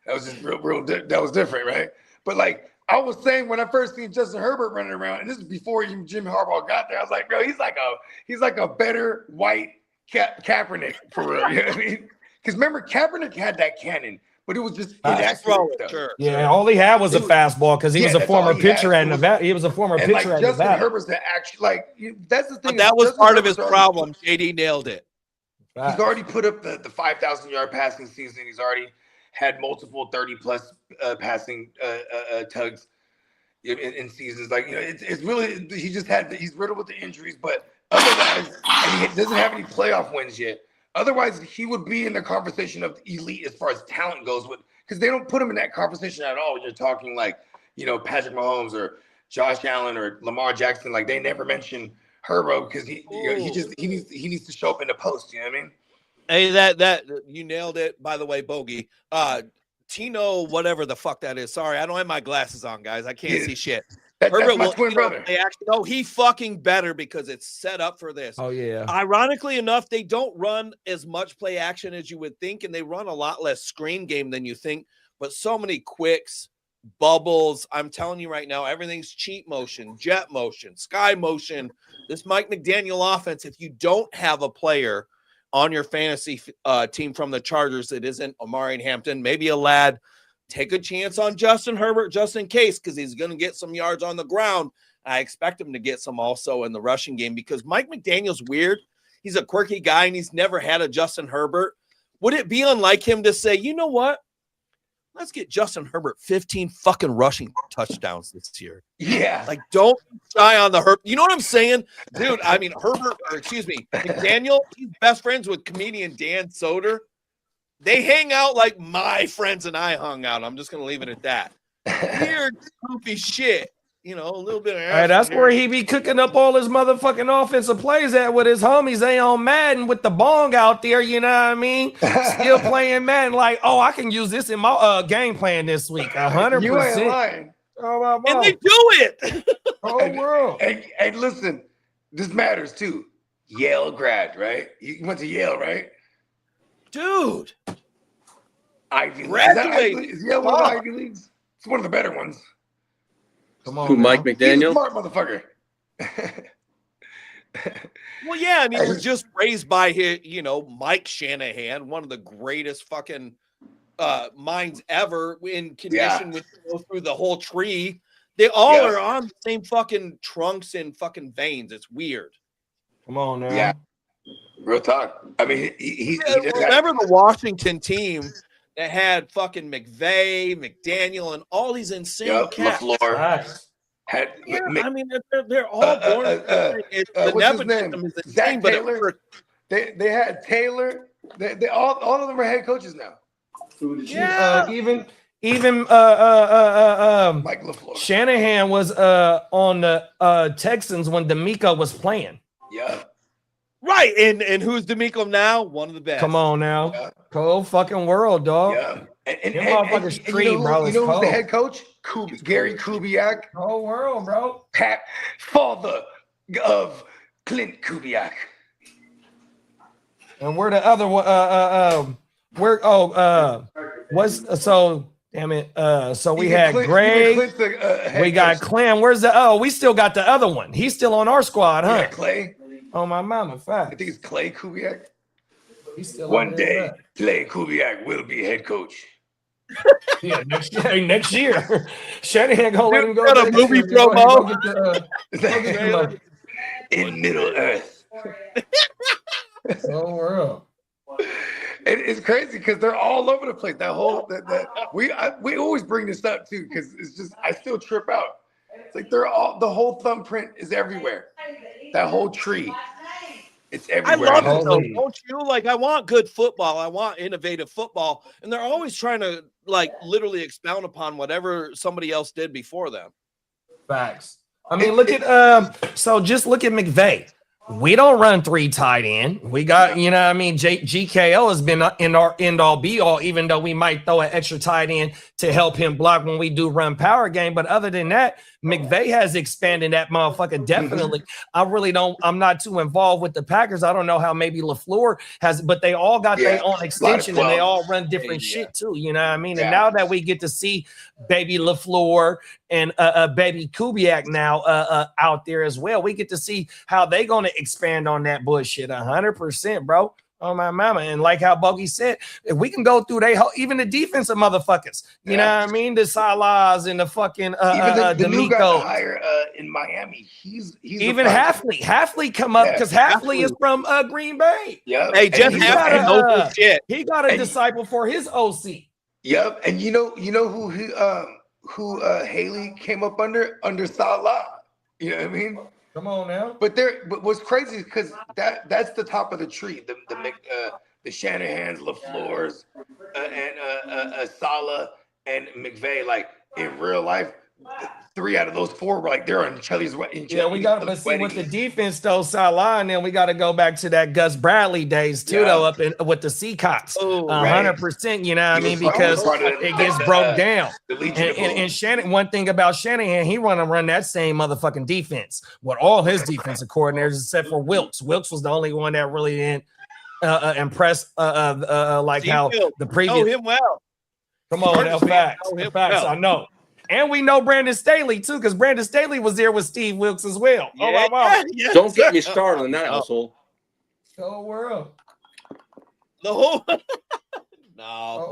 That was just real. That was different, right? But like I was saying when I first seen Justin Herbert running around, and this is before even Jim Harbaugh got there, I was like, bro, he's like a better white Kaepernick for real. You know what I mean? Because remember, Kaepernick had that cannon, but it was just inaccurate. Sure. Yeah, all he had was a fastball because he was a former pitcher at Nevada. He was a former pitcher at Justin Nevada. Herbert's the actual that's the thing. But that was Justin part of his Herbert's problem. JD nailed it. He's already put up the 5,000-yard passing season. He's already had multiple 30-plus passing tugs in seasons. Like, you know, it's really he's riddled with the injuries, but otherwise, and he doesn't have any playoff wins yet. Otherwise, he would be in the conversation of elite as far as talent goes, because they don't put him in that conversation at all. You're talking like, you know, Patrick Mahomes or Josh Allen or Lamar Jackson. Like, they never mention Herbo because he needs to show up in the post. You know what I mean? Hey, that you nailed it. By the way, Bogey, Tino, whatever the fuck that is. Sorry, I don't have my glasses on, guys. I can't see shit. That's my twin brother. No, he fucking better because it's set up for this. Oh yeah. Ironically enough, they don't run as much play action as you would think, and they run a lot less screen game than you think. But so many quicks, bubbles. I'm telling you right now, everything's cheat motion, jet motion, sky motion. This Mike McDaniel offense. If you don't have a player on your fantasy team from the Chargers that isn't Omari Hampton, maybe a lad, take a chance on Justin Herbert just in case, because he's going to get some yards on the ground. I expect him to get some also in the rushing game because Mike McDaniel's weird. He's a quirky guy, and he's never had a Justin Herbert. Would it be unlike him to say, you know what? Let's get Justin Herbert 15 fucking rushing touchdowns this year. Yeah. Like, don't shy on the Herbert. You know what I'm saying? Dude, I mean, McDaniel, he's best friends with comedian Dan Soder. They hang out like my friends and I hung out. I'm just going to leave it at that. Weird, goofy shit. You know, a little bit of Hey, that's where he be cooking up all his motherfucking offensive plays at with his homies. They on Madden with the bong out there, you know what I mean? Still playing Madden like, oh, I can use this in my game plan this week. 100%. You ain't lying. Oh, and they do it. Whole world. And listen, this matters too. Yale grad, right? You went to Yale, right? Dude. Ivy League. Graduate. Is Yale one of the Ivy Leagues? It's one of the better ones. Come on, Who, Mike He's a McDaniel? smart motherfucker. Well, yeah, I mean, he was just raised by his, you know, Mike Shanahan, one of the greatest fucking minds ever in condition with go through the whole tree. They all are on the same fucking trunks and fucking veins. It's weird. Come on now. Yeah. Real talk. I mean, he remember the Washington team that had fucking McVay, McDaniel, and all these insane cats. LaFleur. I mean, they're all born. The nepotism is insane, but they had Taylor. They all of them are head coaches now. Yeah. Even Mike LaFleur. Shanahan was on the Texans when D'Amico was playing. Yeah. Right, and who's D'Amico now? One of the best. Come on now. Yeah. Cold fucking world, dog. Yeah. And motherfuckers you know who's the head coach? Gary Kubiak. Whole world, bro. Father of Clint Kubiak. And we're the other one. Damn it. So we had Greg. We got Clem. Where's we still got the other one. He's still on our squad, huh? Yeah, Clay. Oh, my mama, fact. I think it's Clay Kubiak. He's still one day, Clay Kubiak will be head coach. Yeah, next year. Shanahan gonna let him go. Got a movie promo in Middle Earth. Oh, world. It's crazy because they're all over the place. That whole we always bring this up too because it's just I still trip out. It's like the whole thumbprint is everywhere. That whole tree, it's I everywhere. love it though, Holy. don't you? Like, I want good football. I want innovative football, and they're always trying to like literally expound upon whatever somebody else did before them. Facts. I mean, look at so just look at McVay. We don't run 3 tight end. We got, you know what I mean, GKO has been in our end all be all, even though we might throw an extra tight end to help him block when we do run power game. But other than that, McVay has expanded that motherfucker definitely. I'm not too involved with the Packers. I don't know how maybe LaFleur has, but they all got their own extension and they all run different shit too. You know what I mean? And now that we get to see baby LaFleur and baby Kubiak now out there as well, we get to see how they going to expand on that bullshit 100%, bro. Oh my mama. And like how Bogey said, if we can go through even the defensive motherfuckers, you know what I mean? The Salahs and the fucking even the new guy D'Amico. hire in Miami. He's even Halfley come up because Halfley is from Green Bay. Yep. Hey, Jeff Halfley knows shit. He got a disciple for his OC. Yep. And you know who Haley came up under Salah. You know what I mean? Come on now. But what's crazy is because that's the top of the tree. The Shanahans, LaFleurs, and Salah and McVay. Like in real life, 3 out of those 4 were like they're on each other's wedding. Yeah, we got to see with the defense though, Salah, and then we got to go back to that Gus Bradley days too, though, up in with the Seacocks. 100%, you know what I mean? Because it gets broke down. And Shannon, one thing about Shanahan, he run that same motherfucking defense with all his defensive coordinators except for Wilkes. Wilkes was the only one that really didn't impress like how the previous. Know him well. Come on, now, facts. I know. And we know Brandon Staley too, because Brandon Staley was there with Steve Wilkes as well. Don't get me started on that, asshole. So world. The whole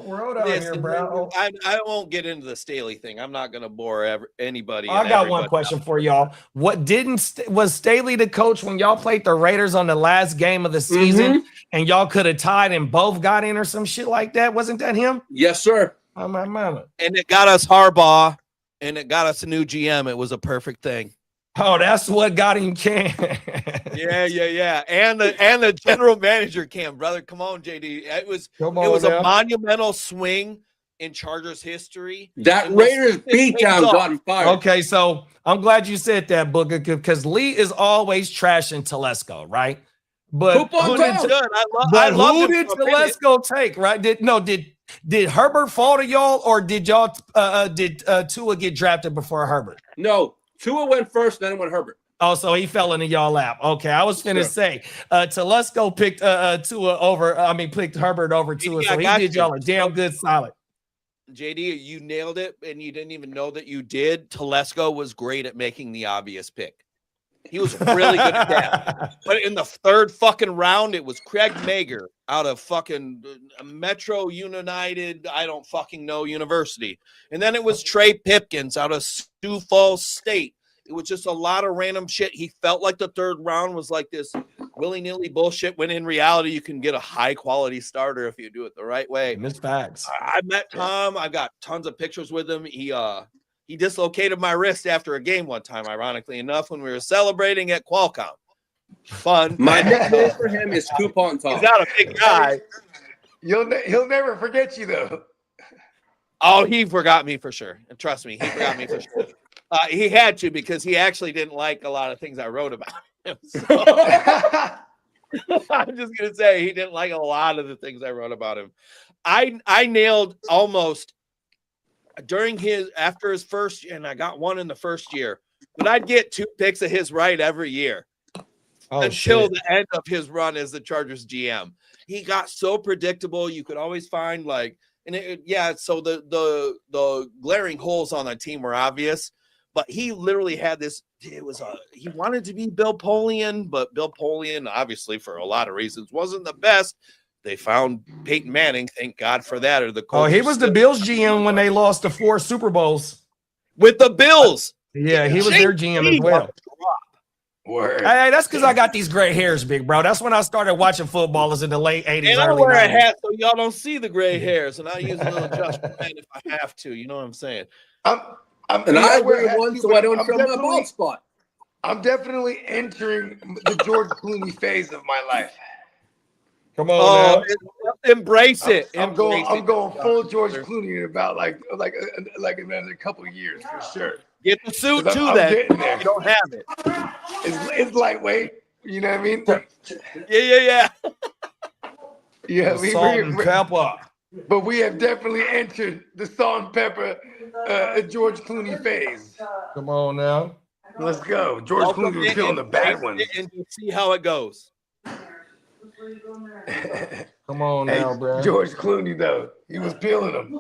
world out here, bro. I won't get into the Staley thing. I'm not gonna bore anybody. I got one question for y'all. Was Staley the coach when y'all played the Raiders on the last game of the season and y'all could have tied and both got in or some shit like that? Wasn't that him? Yes, sir. Oh my mama. And it got us Harbaugh. And it got us a new GM. It was a perfect thing. Oh, that's what got him Cam. Yeah. And the general manager Cam, brother. Come on, JD. It was a monumental swing in Chargers history. That Raiders beatdown got him fired. Okay, so I'm glad you said that, Booker, because Lee is always trashing Telesco, right? But who did Telesco take? Right? Did Herbert fall to y'all, or did Tua get drafted before Herbert? No, Tua went first, then went Herbert. Oh, so he fell into y'all lap. Okay, I was finna say Telesco picked Tua over. I mean, picked Herbert over Tua, so he did y'all a damn good solid. JD, you nailed it, and you didn't even know that you did. Telesco was great at making the obvious pick. He was really good at that. But in the 3rd fucking round, it was Craig Mager out of fucking Metro United, I don't fucking know, university. And then it was Trey Pipkins out of Sioux Falls State. It was just a lot of random shit. He felt like the 3rd round was like this willy-nilly bullshit, when in reality, you can get a high-quality starter if you do it the right way. Miss facts. I met Tom. I got tons of pictures with him. He dislocated my wrist after a game one time, ironically enough, when we were celebrating at Qualcomm. Fun. My nickname for him is Coupon Tom. He's not a big guy. He'll never forget you, though. Oh, he forgot me for sure. And trust me, he forgot me for sure. He had to, because he actually didn't like a lot of things I wrote about him. So I'm just going to say he didn't like a lot of the things I wrote about him. I nailed almost after his first year, and I got one in the first year, but I'd get 2 picks of his right every year until the end of his run as the Chargers GM. He got so predictable. You could always find so the glaring holes on the team were obvious, but he literally had this. He wanted to be Bill Polian, but Bill Polian, obviously for a lot of reasons, wasn't the best. They found Peyton Manning. Thank God for that. Or the he was the Bills GM when they lost the 4 Super Bowls with the Bills. Yeah, he was their GM as well. Word. Hey, that's because I got these gray hairs, big bro. That's when I started watching footballers in the late 80s, And I early wear a 90s. hat so y'all don't see the gray hairs, and I use a little adjustment band if I have to. You know what I'm saying? And I wear one so I don't show my bald spot. I'm definitely entering the George Clooney phase of my life. Come on now. Embrace it. I'm going full George Clooney in about like another couple of years for sure. Get the suit too. I'm Then getting there. you don't have it. It's lightweight. You know what I mean? Yeah. Yeah, Salt and pepper. But we have definitely entered the salt and pepper George Clooney phase. Come on now. Let's go. George Clooney was feeling the bad ones. And see how it goes. Come on now, bro. George Clooney, though, he was peeling them.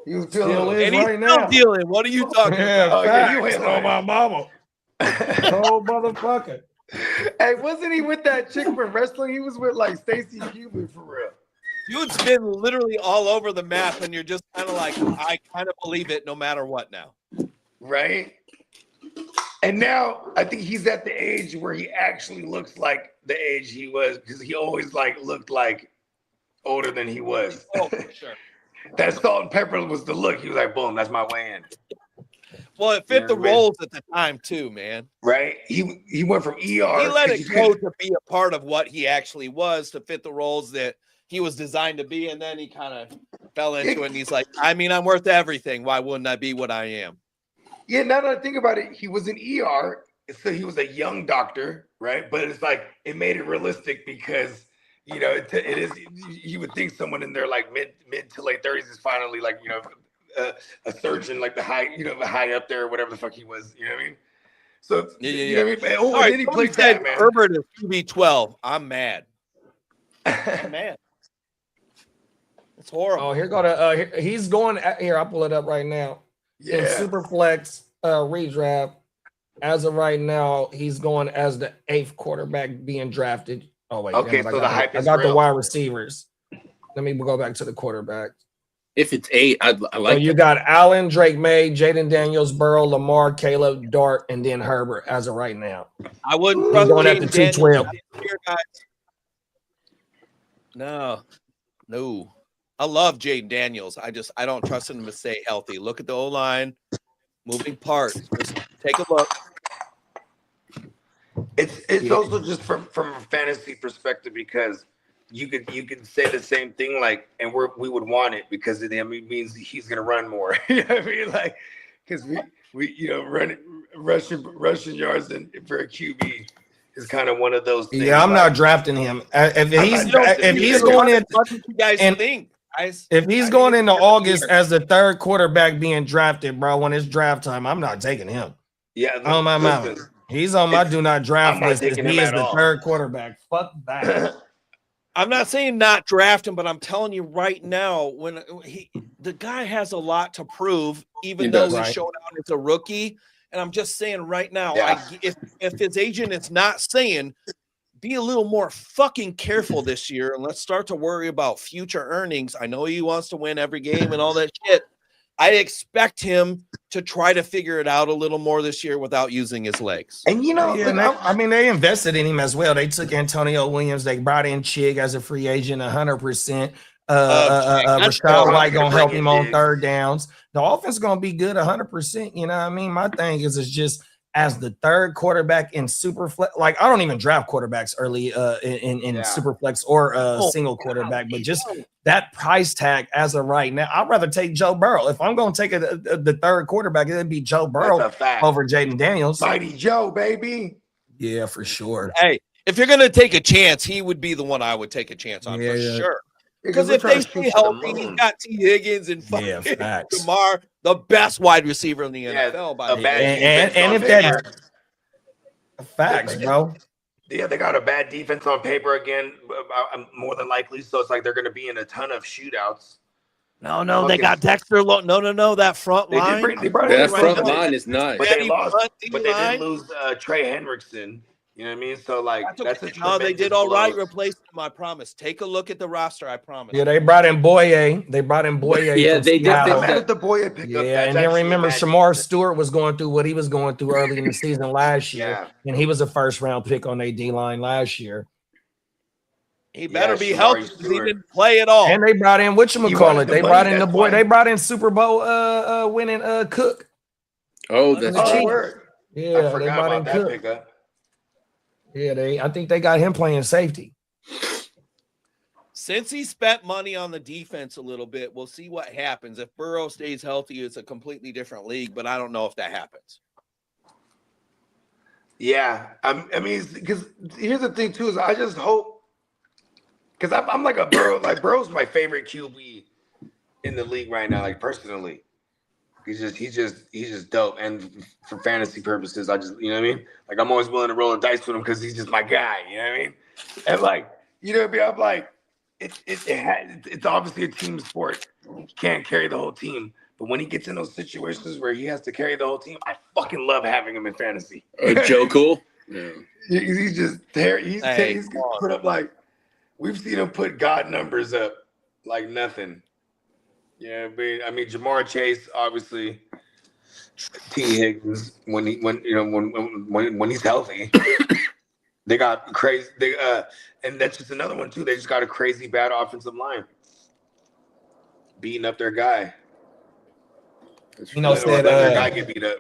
He was peeling them. And he's right now dealing. What are you talking about? Yeah, you ain't on my mama. Oh, motherfucker. Hey, wasn't he with that chick from wrestling? He was with like Stacey Cuban for real. Dude's been literally all over the map, and you're just kind of like, I kind of believe it no matter what now. Right? And now I think he's at the age where he actually looks like the age he was, because he always like looked like older than he was. Oh, for sure. That salt and pepper was the look. He was like, boom, that's my way in. Well, it fit the roles at the time too, man. Right? He went from ER. He let it go to be a part of what he actually was to fit the roles that he was designed to be, and then he kind of fell into it, and he's like, I mean, I'm worth everything. Why wouldn't I be what I am? Yeah, now that I think about it, he was an ER, so he was a young doctor, right? But it's like, it made it realistic because, you know, it is, you would think someone in their like mid to late 30s is finally like, you know, a surgeon, like the high up there, or whatever the fuck he was, you know what I mean? So, yeah. You know what I mean? Oh, All right, and then he played that, man. Herbert is QB12. I'm mad. I'm mad. It's horrible. Oh, here go to he's going here. I'll pull it up right now. Yeah. In Superflex redraft, as of right now, he's going as the 8th quarterback being drafted. Oh wait, okay, damn, so the hype is I got real. the wide receivers. Let me go back to the quarterback. If it's 8, I like. So you got Allen, Drake May, Jaden Daniels, Burrow, Lamar, Caleb, Dart, and then Herbert as of right now. I wouldn't He's trust going at the Jaden 212. Daniels guys. No. I love Jaden Daniels. I don't trust him to stay healthy. Look at the O-line, moving parts. Just take a look. It's also just from a fantasy perspective, because you could say the same thing, like, and we would want it because it means he's gonna run more. You know what I mean? Like, because we you know, rushing yards for a QB is kind of one of those things. Yeah, I'm not drafting him. If he's going in, what you guys and think, guys? If he's going into August as the 3rd quarterback being drafted, bro, when it's draft time, I'm not taking him. Yeah, on my mouth. He's on my do not draft list. He is the all. 3rd quarterback. Fuck that. I'm not saying not draft him, but I'm telling you right now, when the guy has a lot to prove, even though he showed out as a rookie. And I'm just saying right now, if his agent is not saying, be a little more fucking careful this year and let's start to worry about future earnings. I know he wants to win every game and all that shit. I expect him to try to figure it out a little more this year without using his legs. And you know, they invested in him as well. They took Antonio Williams. They brought in Chig as a free agent 100%. Rashad White gonna help him on 3rd downs. The offense gonna be good 100%. You know what I mean? My thing is just as the 3rd quarterback in Superflex. Like, I don't even draft quarterbacks early in Superflex or single quarterback, but just that price tag as of right now, I'd rather take Joe Burrow. If I'm gonna take the 3rd quarterback, it'd be Joe Burrow over Jaden Daniels. Mighty Joe, baby. Yeah, for sure. Hey, if you're gonna take a chance, he would be the one I would take a chance on for sure. Because if they stay healthy, he's got T. Higgins and fucking Jamar, the best wide receiver in the NFL. By the way, and if that facts, bro. Yeah, they got a bad defense on paper again, more than likely. So it's like they're going to be in a ton of shootouts. No, they got Dexter. No, that front line. That front line is nice. But they lost. But they didn't lose Trey Hendrickson. You know what I mean? So like that's a no, they did tremendous all right blow. replacing him. I promise. Take a look at the roster. I promise. Yeah, they brought in Boye. They brought in Boye. Yeah, from they did. Seattle. I'm mad at the Boye pickup. Yeah, That's and then actually remember, mad Shamar decent. Stewart was going through what he was going through early in the season last year, Yeah. and he was a first-round pick on their D-line last year. He better be Shamari healthy because he Stewart. didn't play at all. And they brought in He wanted whatchamacallit. the They money, brought in the that's boy. why. They brought in Super Bowl winning Cook. Oh, that's Oh, right. Word. Yeah, I they forgot brought about in that Cook. pickup. Yeah, I think they got him playing safety. Since he spent money on the defense a little bit, we'll see what happens. If Burrow stays healthy, it's a completely different league, but I don't know if that happens. Yeah, I mean, because here's the thing too is I just hope because I'm like a Burrow, like Burrow's my favorite QB in the league right now, like personally. He's just dope, and for fantasy purposes, I just you know what I mean. Like I'm always willing to roll a dice with him because he's just my guy. You know what I mean? And like you know what I mean? I'm like it's obviously a team sport. You can't carry the whole team. But when he gets in those situations where he has to carry the whole team, I fucking love having him in fantasy. Joe Cool. Yeah. He's just there. He's gonna put up like we've seen him put God numbers up like nothing. Yeah, but I mean Jamar Chase, obviously, T. Higgins when he's healthy. They got crazy. And that's just another one too. They just got a crazy bad offensive line, beating up their guy. Said their guy get beat up.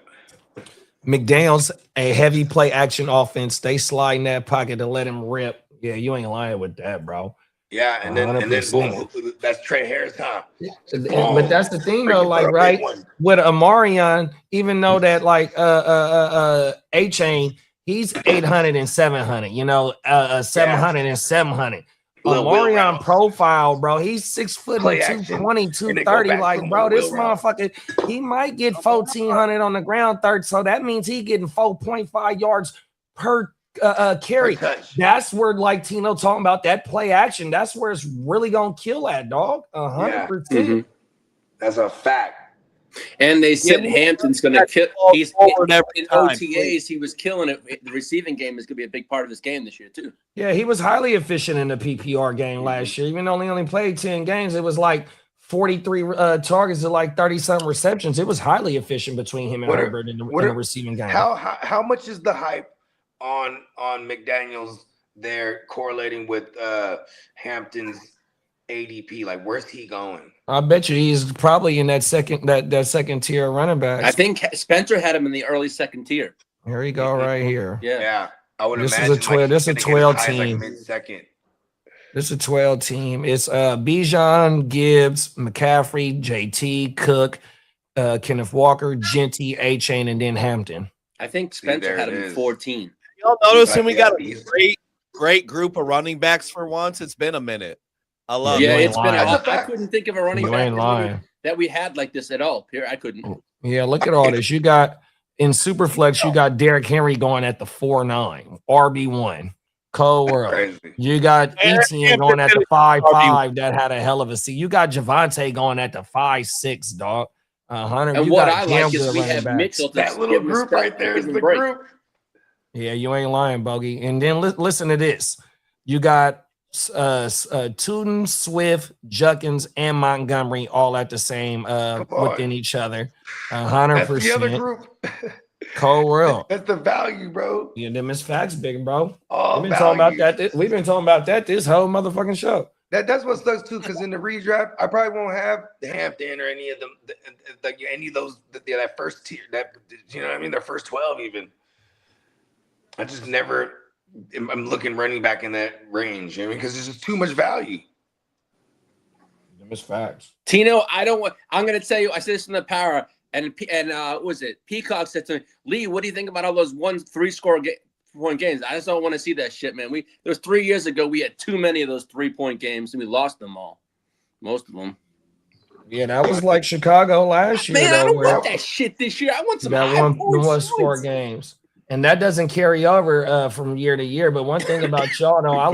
McDaniels, a heavy play action offense. They slide in that pocket to let him rip. Yeah, you ain't lying with that, bro. Yeah, and then 100%. boom, that's Trey Harris time. But that's the thing though, like right with Amarion, even though that like A-Chain, he's 800 and 700, 700 and 700. Amarion profile, bro. He's 6 foot and 220, 230. Like, bro, this motherfucker, he might get 1,400 on the ground third. So that means he getting 4.5 yards per carry. That's where, like Tino talking about that play action. That's where it's really gonna kill that dog. 100%. That's a fact. And they said Hampton's going to kill. He's in OTAs. He was killing it. The receiving game is going to be a big part of this game this year too. Yeah, he was highly efficient in the PPR game last year. Even though he only played 10 games, it was like 43 targets and like 30-something receptions. It was highly efficient between him and Herbert in the receiving game. How much is the hype on McDaniels there correlating with Hampton's ADP? Like, where's he going? I bet you he's probably in that second tier running back. I think Spencer had him in the early second tier. Here you go, right here. Yeah. I would this imagine is a 12. This is a 12 team. like mid-second. This is a 12 team. It's Bijan, Gibbs, McCaffrey, JT, Cook, Kenneth Walker, Genty, A-Chain, and then Hampton. I think Spencer had him in 14. Y'all noticing we got a great group of running backs for once? It's been a minute. I love it. Yeah, it's been. I couldn't think of a running back that we had like this at all. Here, I couldn't. Yeah, look at all this. You got in Superflex, you got Derrick Henry going at the 4.9, RB1. Cold world. You got Etienne going at the 5.5. That had a hell of a season. You got Javante going at the 5.6, dog. 100. And what I like is we have Mitchell. That little group right there is the group. Yeah, you ain't lying, Bogey. And then listen to this. You got Tootin, Swift, Judkins, and Montgomery all at the same within each other. 100%. That's the other group. Cold world. That's the value, bro. Yeah, them is facts, big bro. We've been talking about that. We've been talking about that this whole motherfucking show. That's what sucks too, because in the redraft, I probably won't have the Hampton or any of them, any of those that first tier. That you know what I mean? Their first 12 even. I just never. I'm looking running back in that range, you know, because there's just too much value. It's facts. Tino, I don't want. I'm going to tell you. I said this in the power, and what was it? Peacock said to me, Lee, what do you think about all those 3-score point games? I just don't want to see that shit, man. There was 3 years ago. We had too many of those 3-point games, and we lost them all, most of them. Yeah, that was like Chicago last year. Man, I don't want that shit this year. I want some one-score games. And that doesn't carry over from year to year. But one thing about y'all, though, I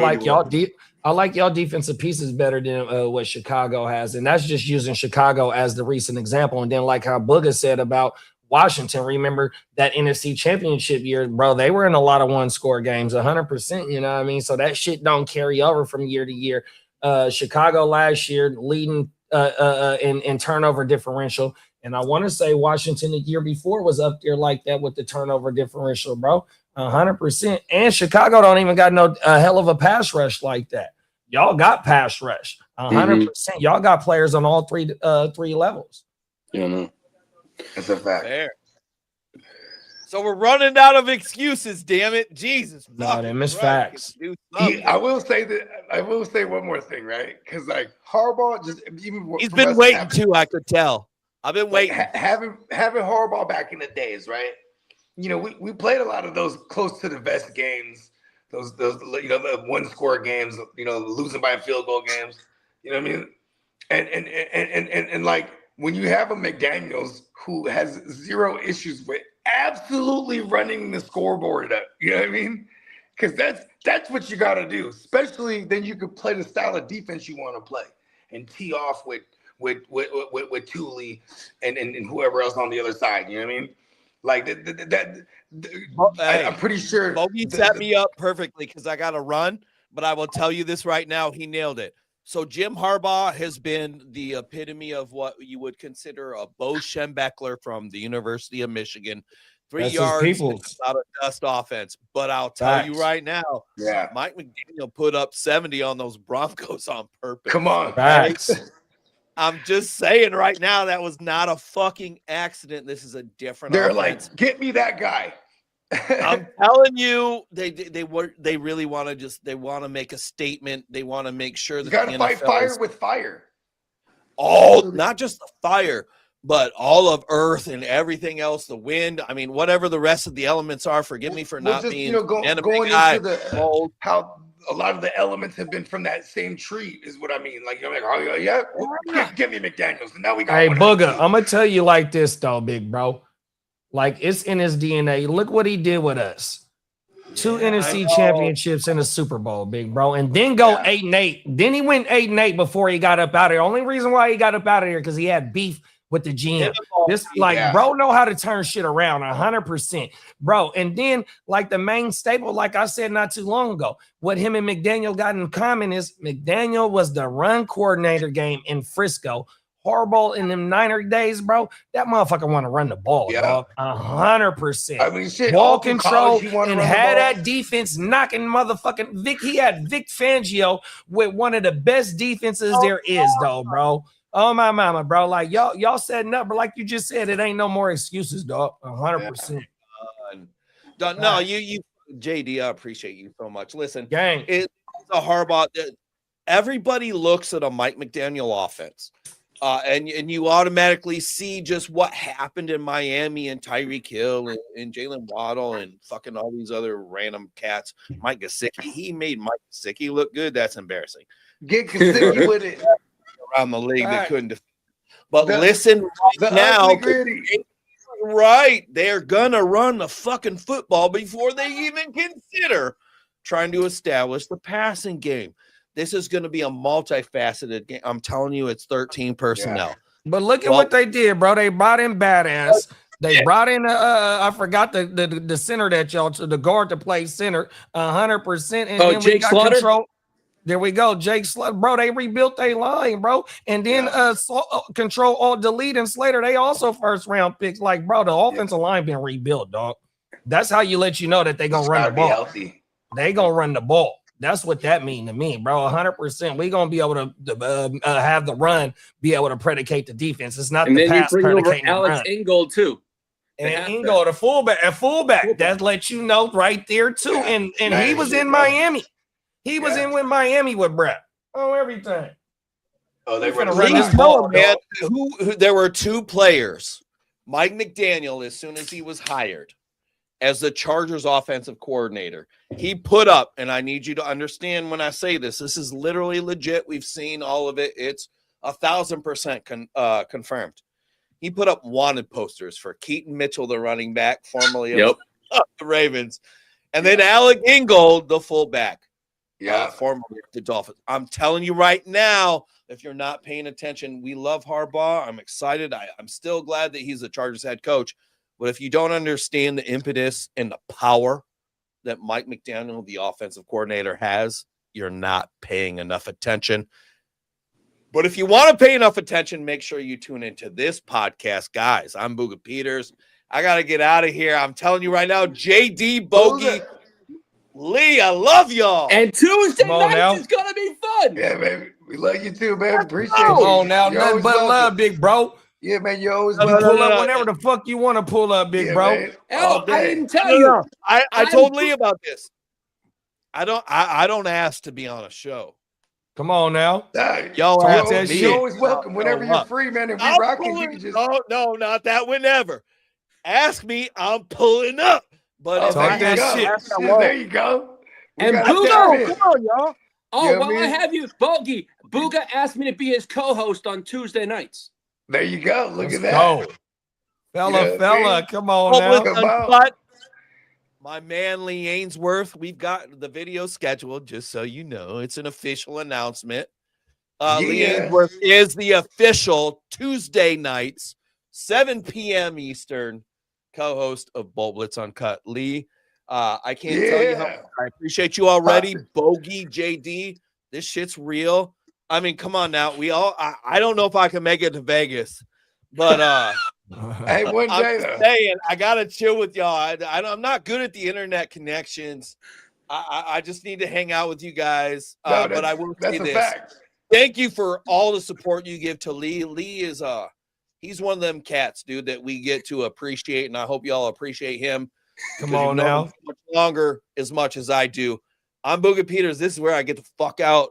like y'all defensive pieces better than what Chicago has, and that's just using Chicago as the recent example. And then, like how Booger said about Washington, remember that NFC championship year, bro, they were in a lot of one-score games, 100%, you know what I mean? So that shit don't carry over from year to year. Chicago last year leading in turnover differential. And I want to say Washington the year before was up there like that with the turnover differential, bro. 100%. And Chicago don't even got no hell of a pass rush like that. Y'all got pass rush. 100%. Y'all got players on all three levels. It's a fact. Fair. So we're running out of excuses, damn it. Jesus. No, them is facts. I will say one more thing, right? Because like Harbaugh just even he's been waiting too, I could tell. I've been waiting. Having Harbaugh back in the days, right? You know, we played a lot of those close to the vest games, those you know, the one-score games, you know, losing by a field goal games. You know what I mean? And like when you have a McDaniels who has zero issues with absolutely running the scoreboard up, you know what I mean? Because that's what you got to do. Especially then you could play the style of defense you want to play and tee off with Thule and whoever else on the other side. You know what I mean? Like I'm pretty sure Bogey set me up perfectly because I got to run. But I will tell you this right now, he nailed it. So Jim Harbaugh has been the epitome of what you would consider a Bo Schembechler from the University of Michigan. 3 yards out of dust offense. But I'll tell you right now, Mike McDaniel put up 70 on those Broncos on purpose. Come on. I'm just saying right now that was not a fucking accident. This is a different They're offense. like, get me that guy. I'm telling you, they really want to make a statement. They want to make sure that you got to fight fire with fire. Oh, not just the fire, but all of earth and everything else, the wind. I mean, whatever the rest of the elements are. Forgive me for not being going into how a lot of the elements have been from that same tree is what I mean. Like you're like, oh yeah, give me McDaniels, and now we got. Hey, Booger, I'm gonna tell you like this though, big bro. Like it's in his DNA. Look what he did with us. 2 NFC championships and a Super Bowl, big bro. And then go 8-8. Then he went 8-8 before he got up out of here. Only reason why he got up out of here because he had beef with the GM. Bro know how to turn shit around 100%. Bro. And then like the main staple, like I said not too long ago, what him and McDaniel got in common is McDaniel was the run coordinator game in Frisco. Harbaugh in them Niner days, bro, that motherfucker want to run the ball, dog. 100%. I mean, shit, ball control and had that defense knocking motherfucking Vic. He had Vic Fangio with one of the best defenses there is, though, bro. Oh my mama, bro. Like y'all setting up, but like you just said, it ain't no more excuses, dog. 100%. No, you JD, I appreciate you so much. Listen, gang, it's a Harbaugh. Everybody looks at a Mike McDaniel offense. And you automatically see just what happened in Miami and Tyreek Hill and Jalen Waddle and fucking all these other random cats. Mike Gesicki, he made Mike Gesicki look good. That's embarrassing. Get Gesicki with it around the league. They couldn't defend. But listen right now, they're gonna run the fucking football before they even consider trying to establish the passing game. This is going to be a multifaceted game. I'm telling you, it's 13 personnel. But look at what they did, bro. They brought in badass. They brought in I forgot the center that y'all the guard to play center 100%. And then Jake Slaughter. Control. There we go, Jake Slaughter, bro. They rebuilt their line, bro. And then Control Alt Delete and Slater. They also first round picks. Like, bro, the offensive line been rebuilt, dog. That's how you let you know that they gonna run the ball. Healthy. They gonna run the ball. That's what that mean to me, bro. 100%. We gonna be able to have the run be able to predicate the defense. It's not and the then pass you bring over predicating Alex Ingold too. And Ingold, a fullback. That lets you know right there too. And he was in Miami. He was in with Miami with Brett. Oh, everything. Oh, they gonna run this ball, man. There were 2 players. Mike McDaniel, as soon as he was hired as the Chargers offensive coordinator, he put up, and I need you to understand when I say this, this is literally legit. We've seen all of it. It's 1,000% confirmed. He put up wanted posters for Keaton Mitchell, the running back, formerly of the Ravens, and then Alec Ingold, the fullback, formerly of the Dolphins. I'm telling you right now, if you're not paying attention, we love Harbaugh. I'm excited. I'm still glad that he's the Chargers head coach. But if you don't understand the impetus and the power that Mike McDaniel, the offensive coordinator, has, you're not paying enough attention. But if you want to pay enough attention, make sure you tune into this podcast, guys. I'm Booga Peters. I got to get out of here. I'm telling you right now, JD, Bogey, Lee, I love y'all. And Tuesday night is going to be fun. Yeah, baby. We love you too, man. Appreciate you. Come on now. You're Nothing but welcome. love, big bro. Yeah, man. You always You pull up whenever the fuck you want to pull up, big bro. Man. Oh, I didn't tell you. I told Lee about this. I don't ask to be on a show. Come on now. Yo, you're always welcome. Whenever you're free, man. If we rocking, you can just no, not that whenever. Ask me, I'm pulling up. But if I that shit. There you go. And Booga, come on, y'all. Oh, You know while what I I mean? have you, Bogey, Booga asked me to be his co-host on Tuesday nights. There you go. Look at that. Go. Fella, come on now. Public Uncut. My man Lee Ainsworth, we've got the video scheduled, just so you know. It's an official announcement. Lee Ainsworth is the official Tuesday nights, 7 p.m. Eastern, co-host of Bolt Blitz Uncut. Lee, I can't tell you how much I appreciate you already. Bogey, JD, this shit's real. I mean, come on now. I don't know if I can make it to Vegas, but hey, one day I'm saying I gotta chill with y'all. I'm not good at the internet connections. I just need to hang out with you guys. But I will say this: fact. Thank you for all the support you give to Lee. Lee is he's one of them cats, dude, that we get to appreciate, and I hope y'all appreciate him. Come on now. Much longer, as much as I do. I'm Booga Peters. This is where I get the fuck out.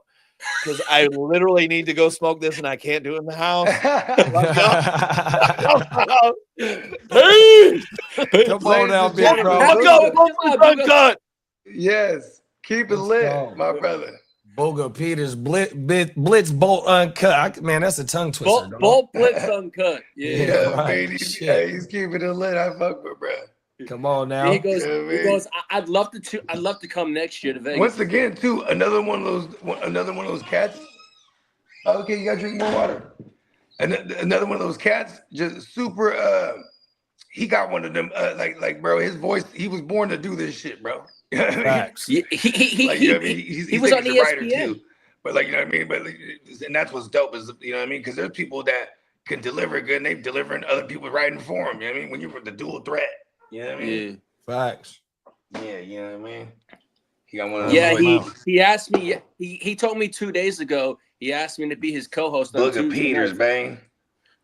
Because I literally need to go smoke this and I can't do it in the house. Come on now, big bro. Let's go. Yes. Keep it lit, my brother. Booga Peters, Blitz Bolt Uncut. Man, that's a tongue twister. Bolt Blitz Uncut. Yeah, right. man, he's keeping it lit. I fuck with, bro. Come on now. He goes. I'd love to come next year to Vegas. Once again, too, another one of those cats. Okay, you gotta drink more water. Another one of those cats, just super. He got one of them. Like, bro, his voice. He was born to do this shit, bro. Facts. He was on ESPN. Too. But like, you know what I mean. But and that's what's dope is, you know what I mean, because there's people that can deliver good, and they're delivering other people writing for them. You know what I mean? When you're the dual threat. You know what I mean? Facts. Yeah, you know what I mean? He got one of those. He asked me, he told me 2 days ago, he asked me to be his co-host. Look at Peters, bang.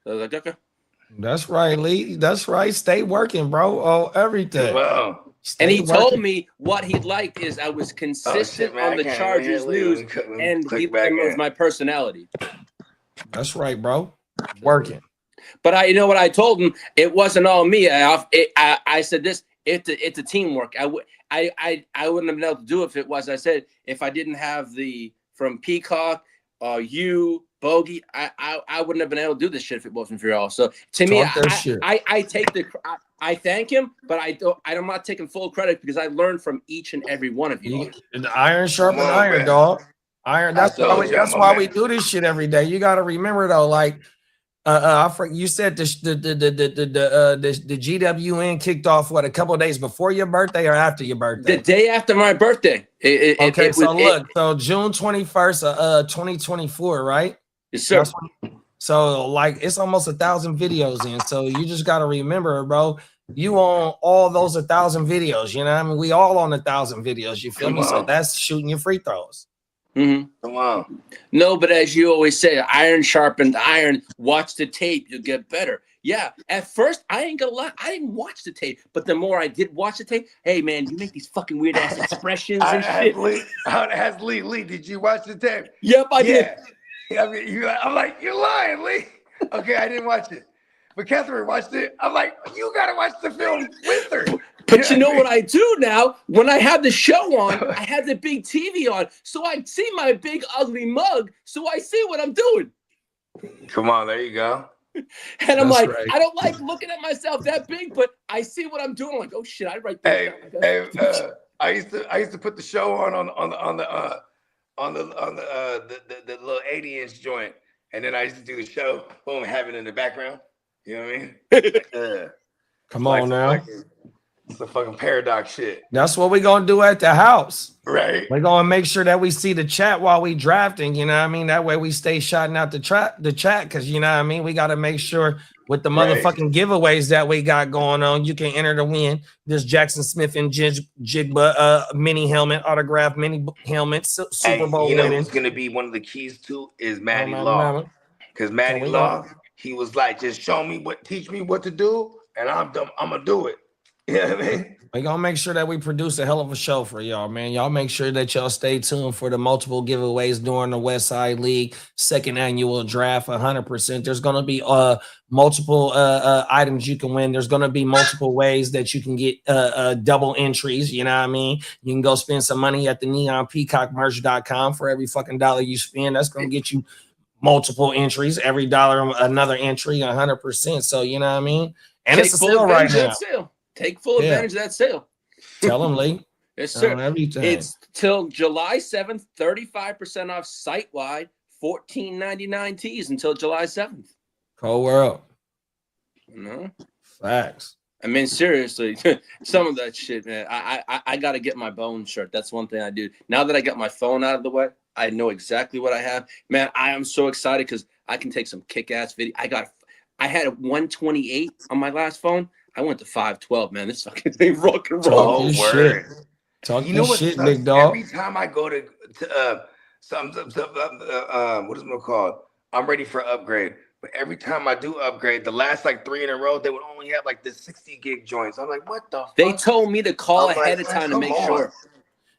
That's right, Lee. That's right. Stay working, bro. Oh, everything. Wow. And he told me what he'd like is I was consistent on the Chargers news, and it was my personality. That's right, bro. Working. But you know what I told him? It wasn't all me. I said this. It's a teamwork. I wouldn't have been able to do it if it was. I said if I didn't have from Peacock, you, Bogey, I wouldn't have been able to do this shit if it wasn't for y'all. So to me, I take I thank him, but I'm not taking full credit because I learned from each and every one of you. The iron sharpen iron, dog. Iron. That's why we do this shit every day. You got to remember though, like. You said the GWN kicked off a couple of days before your birthday or after your birthday? The day after my birthday. So June 21st, 2024, right? Yes, sir. So like it's almost 1,000 videos in. So you just got to remember, bro. You on all those 1,000 videos. You know what I mean? We all on 1,000 videos. You feel me? So that's shooting your free throws. Mm-hmm. Come on. No, but as you always say, iron sharpened iron. Watch the tape, you'll get better. Yeah, at first, I ain't gonna lie, I didn't watch the tape, but the more I did watch the tape, hey man, you make these fucking weird ass expressions and shit. Lee, did you watch the tape? Yep, I did. I mean, I'm like, you're lying, Lee. Okay, I didn't watch it, but Catherine watched it. I'm like, you gotta watch the film with her. But you know what I do now? When I have the show on, I have the big TV on, so I see my big ugly mug, so I see what I'm doing. Come on, there you go. And I'm like, right. I don't like looking at myself that big, but I see what I'm doing. I'm like, oh shit, I write that down. I used to put the show on the little 80-inch joint, and then I used to do the show, boom, have it in the background. You know what I mean? Come on now. It's a fucking paradox shit. That's what we're gonna do at the house. Right. We're gonna make sure that we see the chat while we drafting, you know what I mean? That way we stay shouting out the chat, because you know what I mean, we gotta make sure with the motherfucking giveaways that we got going on, you can enter to win this Jackson Smith and Jigba mini helmet, autographed mini helmet, Super Bowl you know winning. who's gonna be one of the keys too is Matty Law. Because Matty Law, he was like, just teach me what to do, and I'm gonna do it. You know what I mean? We're gonna make sure that we produce a hell of a show for y'all, man. Y'all make sure that y'all stay tuned for the multiple giveaways during the West Side League second annual draft. 100%. There's gonna be multiple items you can win. There's gonna be multiple ways that you can get double entries. You know what I mean? You can go spend some money at the neonpeacockmerch.com for every fucking dollar you spend. That's gonna get you multiple entries. Every dollar, another entry, 100%. So you know what I mean? And it's a sale right now. Take full advantage of that sale. Tell them, Lee. Yes, sir. Everything. It's till July 7th, 35% off site-wide, $14.99 tees until July 7th. Cold world. No. Facts. I mean, seriously, some of that shit, man. I got to get my bone shirt. That's one thing I do. Now that I got my phone out of the way, I know exactly what I have. Man, I am so excited because I can take some kick-ass video. I had a 128 on my last phone. I went to 512, man. This fucking thing rock and roll. Talk shit. Talk you know what shit, sucks? big dog. Every time I go to what is it called? I'm ready for upgrade. But every time I do upgrade, the last like 3 in a row, they would only have like the 60 gig joints. I'm like, what the fuck? They told me to call ahead of time to make sure.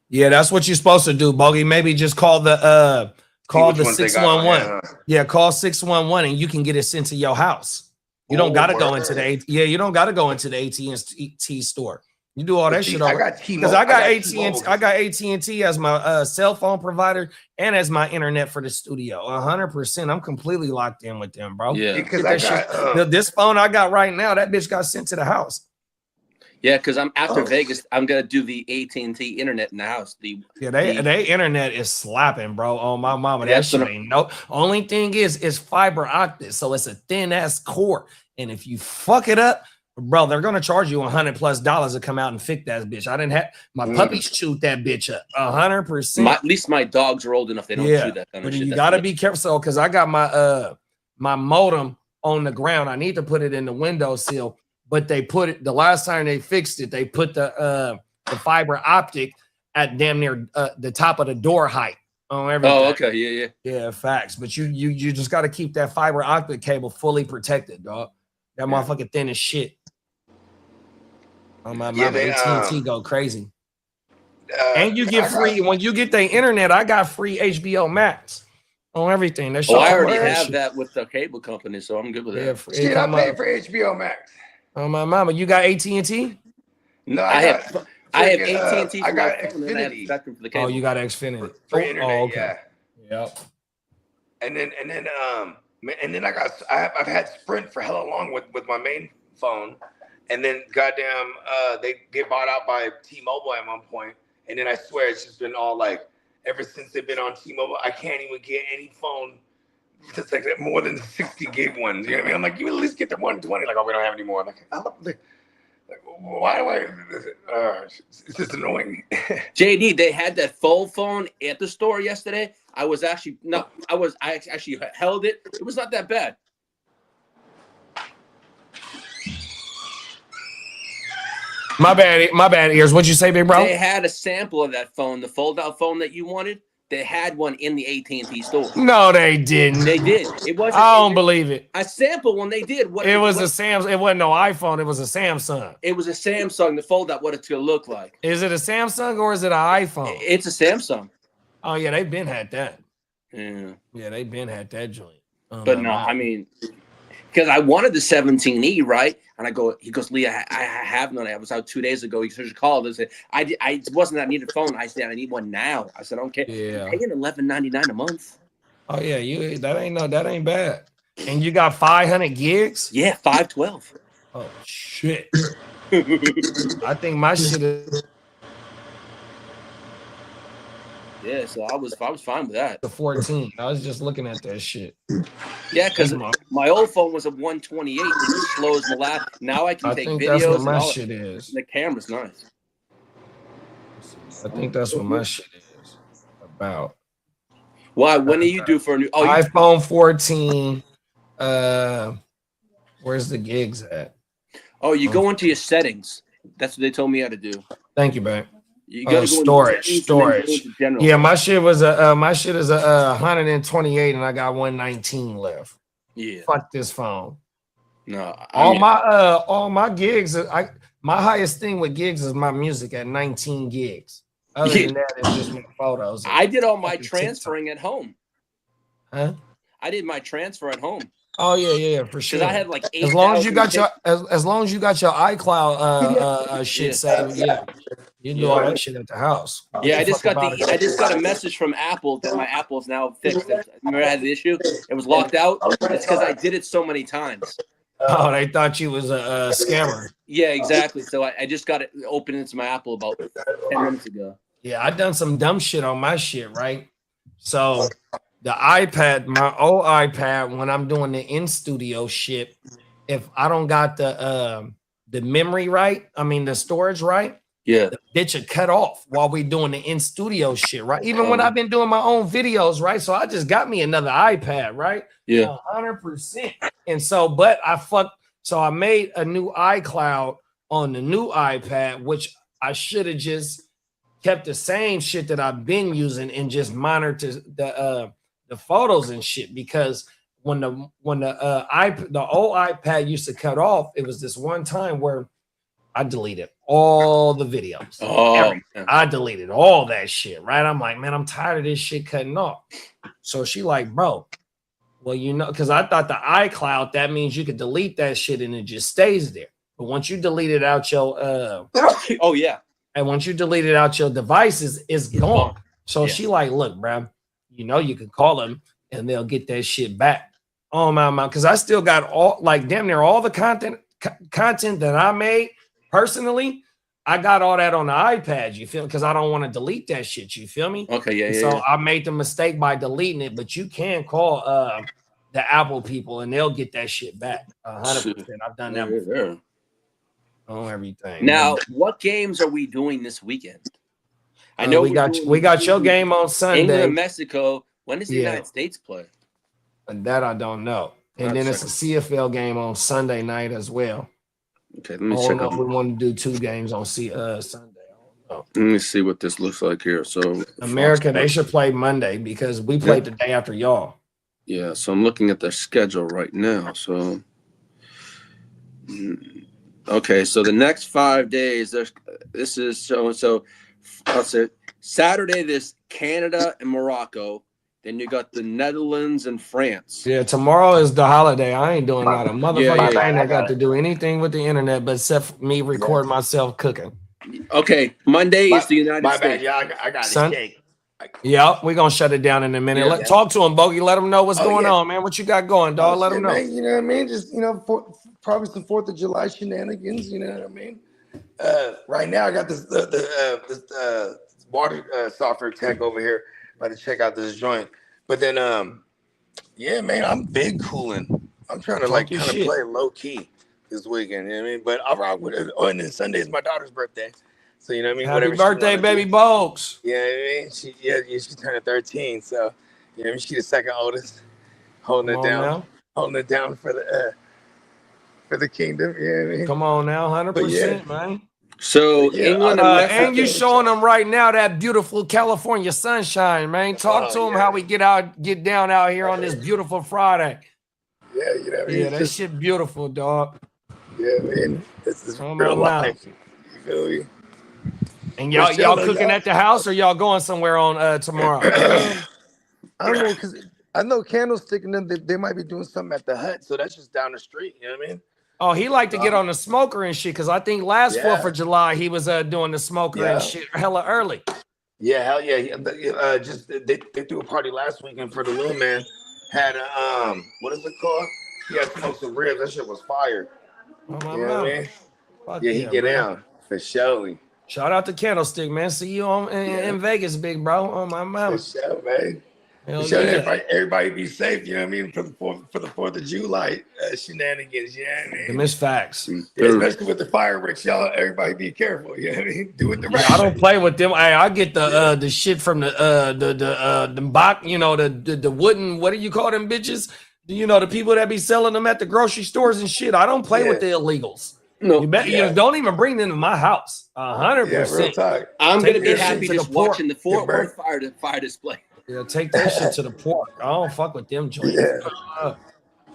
Yeah, that's what you're supposed to do, Bogey. Maybe just call the 611. Yeah, call 611 and you can get it sent to your house. You don't gotta go into the you don't gotta go into the AT&T store. You do all that shit over. Because I got AT&T as my cell phone provider and as my internet for the studio. 100%. I'm completely locked in with them, bro. Yeah, because this phone I got right now, that bitch got sent to the house. Yeah, because I'm after Vegas. I'm gonna do the AT&T internet in the house. They internet is slapping, bro. Oh my mama, that shit ain't no. Only thing is fiber optic, so it's a thin ass cord, and if you fuck it up, bro, they're gonna charge you $100+ to come out and fix that bitch. I didn't have my puppies chewed that bitch up 100%. At least my dogs are old enough; they don't chew that kind of shit. You gotta be careful, so because I got my modem on the ground. I need to put it in the windowsill. But they put it the last time they fixed it, they put the fiber optic at damn near the top of the door height on everything. Oh, okay, yeah, facts. But you just got to keep that fiber optic cable fully protected, dog. That motherfucker thin as shit. Oh my mama, AT&T go crazy. And you get free when you get the internet. I got free HBO Max on everything. That shit. I already have that with the cable company, so I'm good with that. Shit, I paid for HBO Max. Oh my mama, you got AT&T? No, I have AT&T. I got Xfinity. Oh, you got Xfinity for internet. Okay. Yeah. Yep. And then I've had Sprint for hella long with my main phone, and then goddamn they get bought out by T-Mobile at one point, and then I swear it's just been all like ever since they've been on T-Mobile, I can't even get any phone. It's like more than 60 gig ones. You know what I mean? I'm like, you at least get the 120. Like, oh, we don't have any more. I'm like, why do I? It's just annoying. JD, they had that full phone at the store yesterday. I actually held it. It was not that bad. My bad ears. What'd you say, big bro? They had a sample of that phone, the fold-out phone that you wanted. They had one in the AT&T store. No, they didn't. They did. It wasn't. I don't believe it. A sample when they did. It was a Samsung. It wasn't no iPhone. It was a Samsung. It was a Samsung. The fold out. What it's gonna look like. Is it a Samsung or is it an iPhone? It's a Samsung. Oh yeah, they've been had that. Yeah, they've been had that joint. But no, I mean, because I wanted the 17E, right? And he goes, Lee, I have none. I was out 2 days ago. He just called and said, I wasn't that I needed a phone. I said, I need one now. I said, okay. Yeah. Paying $11.99 a month. Oh yeah, that ain't bad. And you got 500 gigs? Yeah, 512. Oh shit. I think my shit is. Yeah, so I was fine with that. The 14. I was just looking at that shit. Yeah, because my old phone was a 128. It just slows the lap. Now I can I take think videos. that's what and my all shit is. The camera's nice. I think that's what my shit is about. Why? When do you do for a new iPhone 14? Where's the gigs at? Oh, you go into your settings. That's what they told me how to do. Thank you, babe. You gotta go storage. general. Yeah, my shit was my shit is a 128, and I got 119 left. Yeah. Fuck this phone. No, all my gigs. My highest thing with gigs is my music at 19 gigs. Other than that, it's just my photos. I did all my transferring at home. Huh? I did my transfer at home. Oh yeah, for sure. Because I had like 8, as long as you got your as long as you got your iCloud shit saved, you do all that shit at the house. Yeah, I just got a message from Apple that my Apple is now fixed. Remember I had the issue? It was locked out. It's because I did it so many times. Oh, they thought you was a scammer. Yeah, exactly. So I just got it open into my Apple about 10 minutes ago. Yeah, I done some dumb shit on my shit, right? So the iPad, my old iPad, when I'm doing the in-studio shit, if I don't got the memory right, I mean the storage right, yeah, the bitch would cut off while we doing the in-studio shit, right? Even when I've been doing my own videos, right? So I just got me another iPad, right? Yeah. 100%. And so, but I made a new iCloud on the new iPad, which I should have just kept the same shit that I've been using and just monitored the photos and shit, because when the old iPad used to cut off, it was this one time where I deleted all the videos. I deleted all that shit, right? I'm like, man, I'm tired of this shit cutting off. So she like, bro, well, because I thought the iCloud, that means you could delete that shit and it just stays there. But once you delete it out your and once you delete it out your devices, it's gone. So she like, look, bro, you can call them and they'll get that shit back. Oh my, because I still got all, like, damn near all the content that I made personally. I got all that on the iPad, you feel? Because I don't want to delete that shit, you feel me? Okay, yeah. So I made the mistake by deleting it, but you can call the Apple people and they'll get that shit back. 100%. I've done that before. On everything. Now, what games are we doing this weekend? I know we got your game on Sunday. England and Mexico. When does the United States play? And that I don't know. And then it's a CFL game on Sunday night as well. Okay, let me check. out. If we want to do 2 games on Sunday. Let me see what this looks like here. So America, they should play Monday because we played the day after y'all. Yeah, so I'm looking at their schedule right now. So okay, so the next 5 days, this is so I'll say Saturday, this Canada and Morocco. Then you got the Netherlands and France. Yeah, tomorrow is the holiday. I ain't doing not a motherfucking thing that got to do anything with the internet, but except for me record myself cooking. Okay, Monday is the United States. Yeah, I got this cake. Yeah, we're gonna shut it down in a minute. Talk to him, Bogey. Let him know what's going on, man. What you got going, dog? Let him know. Man, you know what I mean? Just probably some 4th of July shenanigans. You know what I mean? Right now, I got this water software tech over here. About to check out this joint, but then yeah, man, I'm big cooling. I'm trying to kind of play low key this weekend. You know what I mean? But I'll rock with it. Oh, and then Sunday is my daughter's birthday, so you know what I mean. Happy birthday, baby Bogues. Yeah, I mean, she turned 13, so you know, I mean, she's the second oldest, holding it down for the kingdom. Yeah, you know what I mean? Come on now, 100%, man. So England and you showing them right now that beautiful California sunshine, man. Talk to them how we get down out here on this beautiful Friday. Yeah, you know what I mean? Yeah, that shit beautiful, dog. Yeah, man. This is real life. You feel me? And y'all cooking at the house, or y'all going somewhere on tomorrow? I don't know, because I know Candlestick and them, they might be doing something at the hut, so that's just down the street. You know what I mean? Oh, he liked to get on the smoker and shit, because I think last 4th of July he was doing the smoker and shit hella early. Yeah, hell yeah. They threw a party last weekend for the little man. Had a what is it called? He had smoked some ribs. That shit was fire. Oh, you know what I mean? Yeah, he get down for sure. Shout out to Candlestick, man. See you in Vegas, big bro. On my mouth. For sure, man. Hell For sure, yeah. everybody be safe, you know what I mean? For the 4th of July shenanigans, you know what I mean? Them is facts. Yeah, especially with the fireworks, y'all. Everybody be careful, you know what I mean? Do it the right I don't play with them. I get the shit from the box, you know, the wooden, what do you call them bitches? You know, the people that be selling them at the grocery stores and shit. I don't play with the illegals. No, you don't even bring them to my house. 100%. I'm gonna be happy just watching the Fort Worth fire display. Yeah, take that shit to the port. I don't fuck with them joints.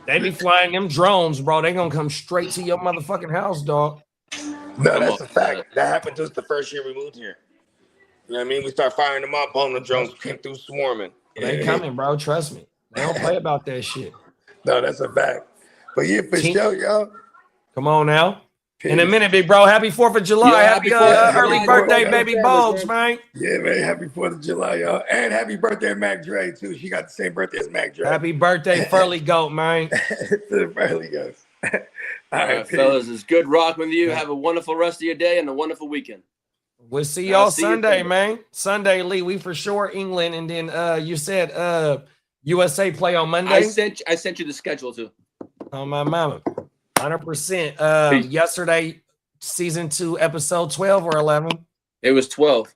They be flying them drones, bro. They gonna come straight to your motherfucking house, dog. No, that's a fact. That happened just the first year we moved here. You know what I mean? We start firing them up on the drones, came through swarming. They coming, bro. Trust me. They don't play about that shit. No, that's a fact. But yeah, for sure, y'all. Come on now. In a minute, big bro. Happy 4th of July. Happy early birthday, baby Bogues, man. Yeah, man. Happy 4th of July, y'all. And happy birthday, Mac Dre, too. She got the same birthday as Mac Dre. Happy birthday, Furley Goat, man. To the Furley Goats. All right, fellas. It's good rocking with you. Have a wonderful rest of your day and a wonderful weekend. We'll see y'all Sunday, man. Sunday, Lee. We for sure England. And then you said USA play on Monday. I sent you the schedule, too. Oh, my mama. 100%. Yesterday, season 2, episode 12 or 11? It was 12.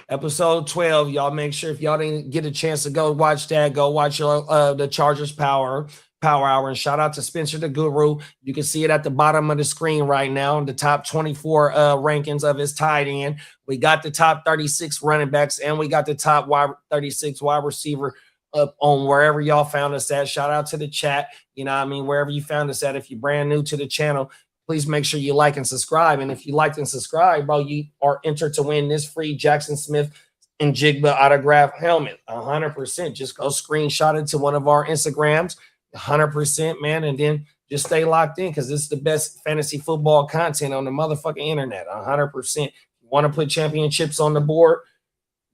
Episode 12. Y'all make sure if y'all didn't get a chance to go watch that, go watch the Chargers Power Hour. And shout out to Spencer the Guru. You can see it at the bottom of the screen right now. The top 24 rankings of his tight end. We got the top 36 running backs, and we got the top 36 wide receiver up on wherever y'all found us at. Shout out to the chat. You know what I mean? Wherever you found us at. If you're brand new to the channel, please make sure you like and subscribe. And if you liked and subscribe, bro, you are entered to win this free Jackson Smith and Jigba autograph helmet. 100%. Just go screenshot it to one of our Instagrams. 100%, man. And then just stay locked in because this is the best fantasy football content on the motherfucking internet. 100%. You want to put championships on the board?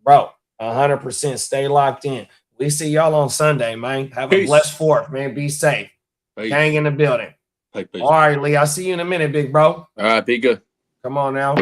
Bro, 100%. Stay locked in. We see y'all on Sunday, man. Have a blessed 4th, man. Be safe. Gang in the building. All right, Lee. I'll see you in a minute, big bro. All right, be good. Come on now.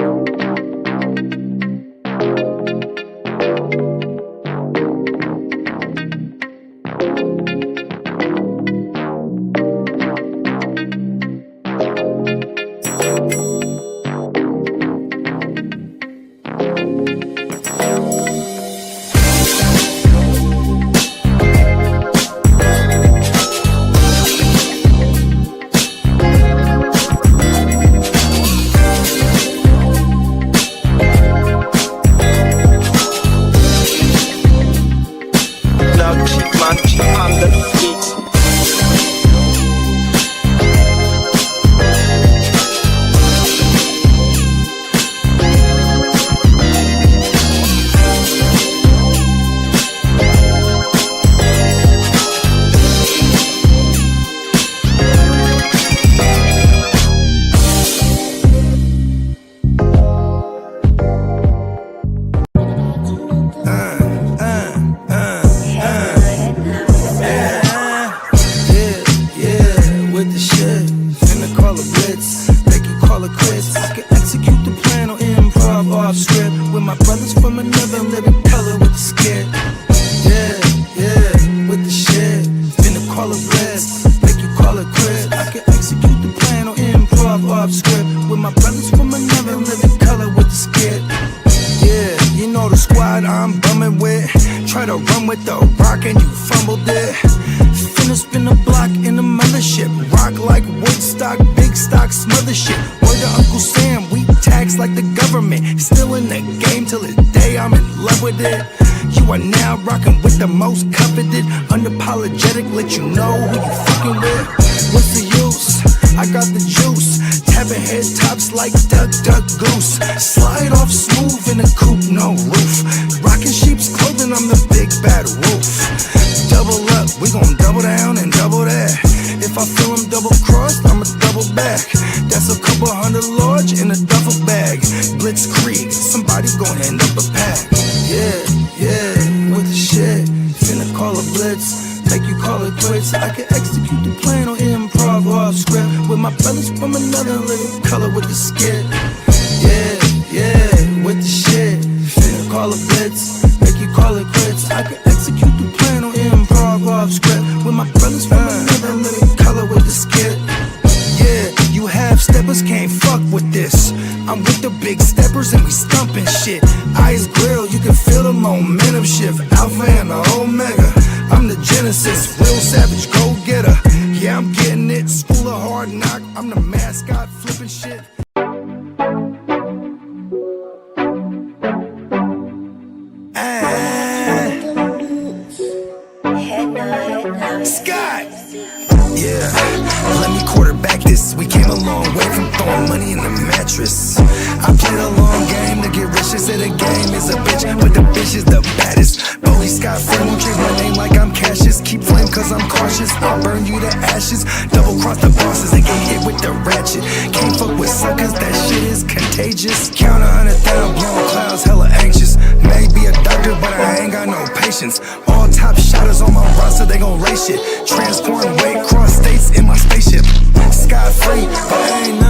Yeah, I'm getting it. School of hard knock. I'm the mascot flipping shit. Scott! Yeah, let me quarterback this. We came a long way from throwing money in the mattress. I played a long game to get rich. They say the game is a bitch, but the bitch is the baddest. Bowie Scott friend won't change my name like I'm Cassius. Keep flame cause I'm cautious. I'll burn you to ashes. Double cross the bosses and get hit with the ratchet. Can't fuck with suckers, that shit is contagious. Count 100,000 blown clouds, hella anxious. Maybe a doctor, but I ain't got no patience. All top shotters on my roster, they gon' race shit. Transporting weight, cross states in my spaceship. Sky free, but I ain't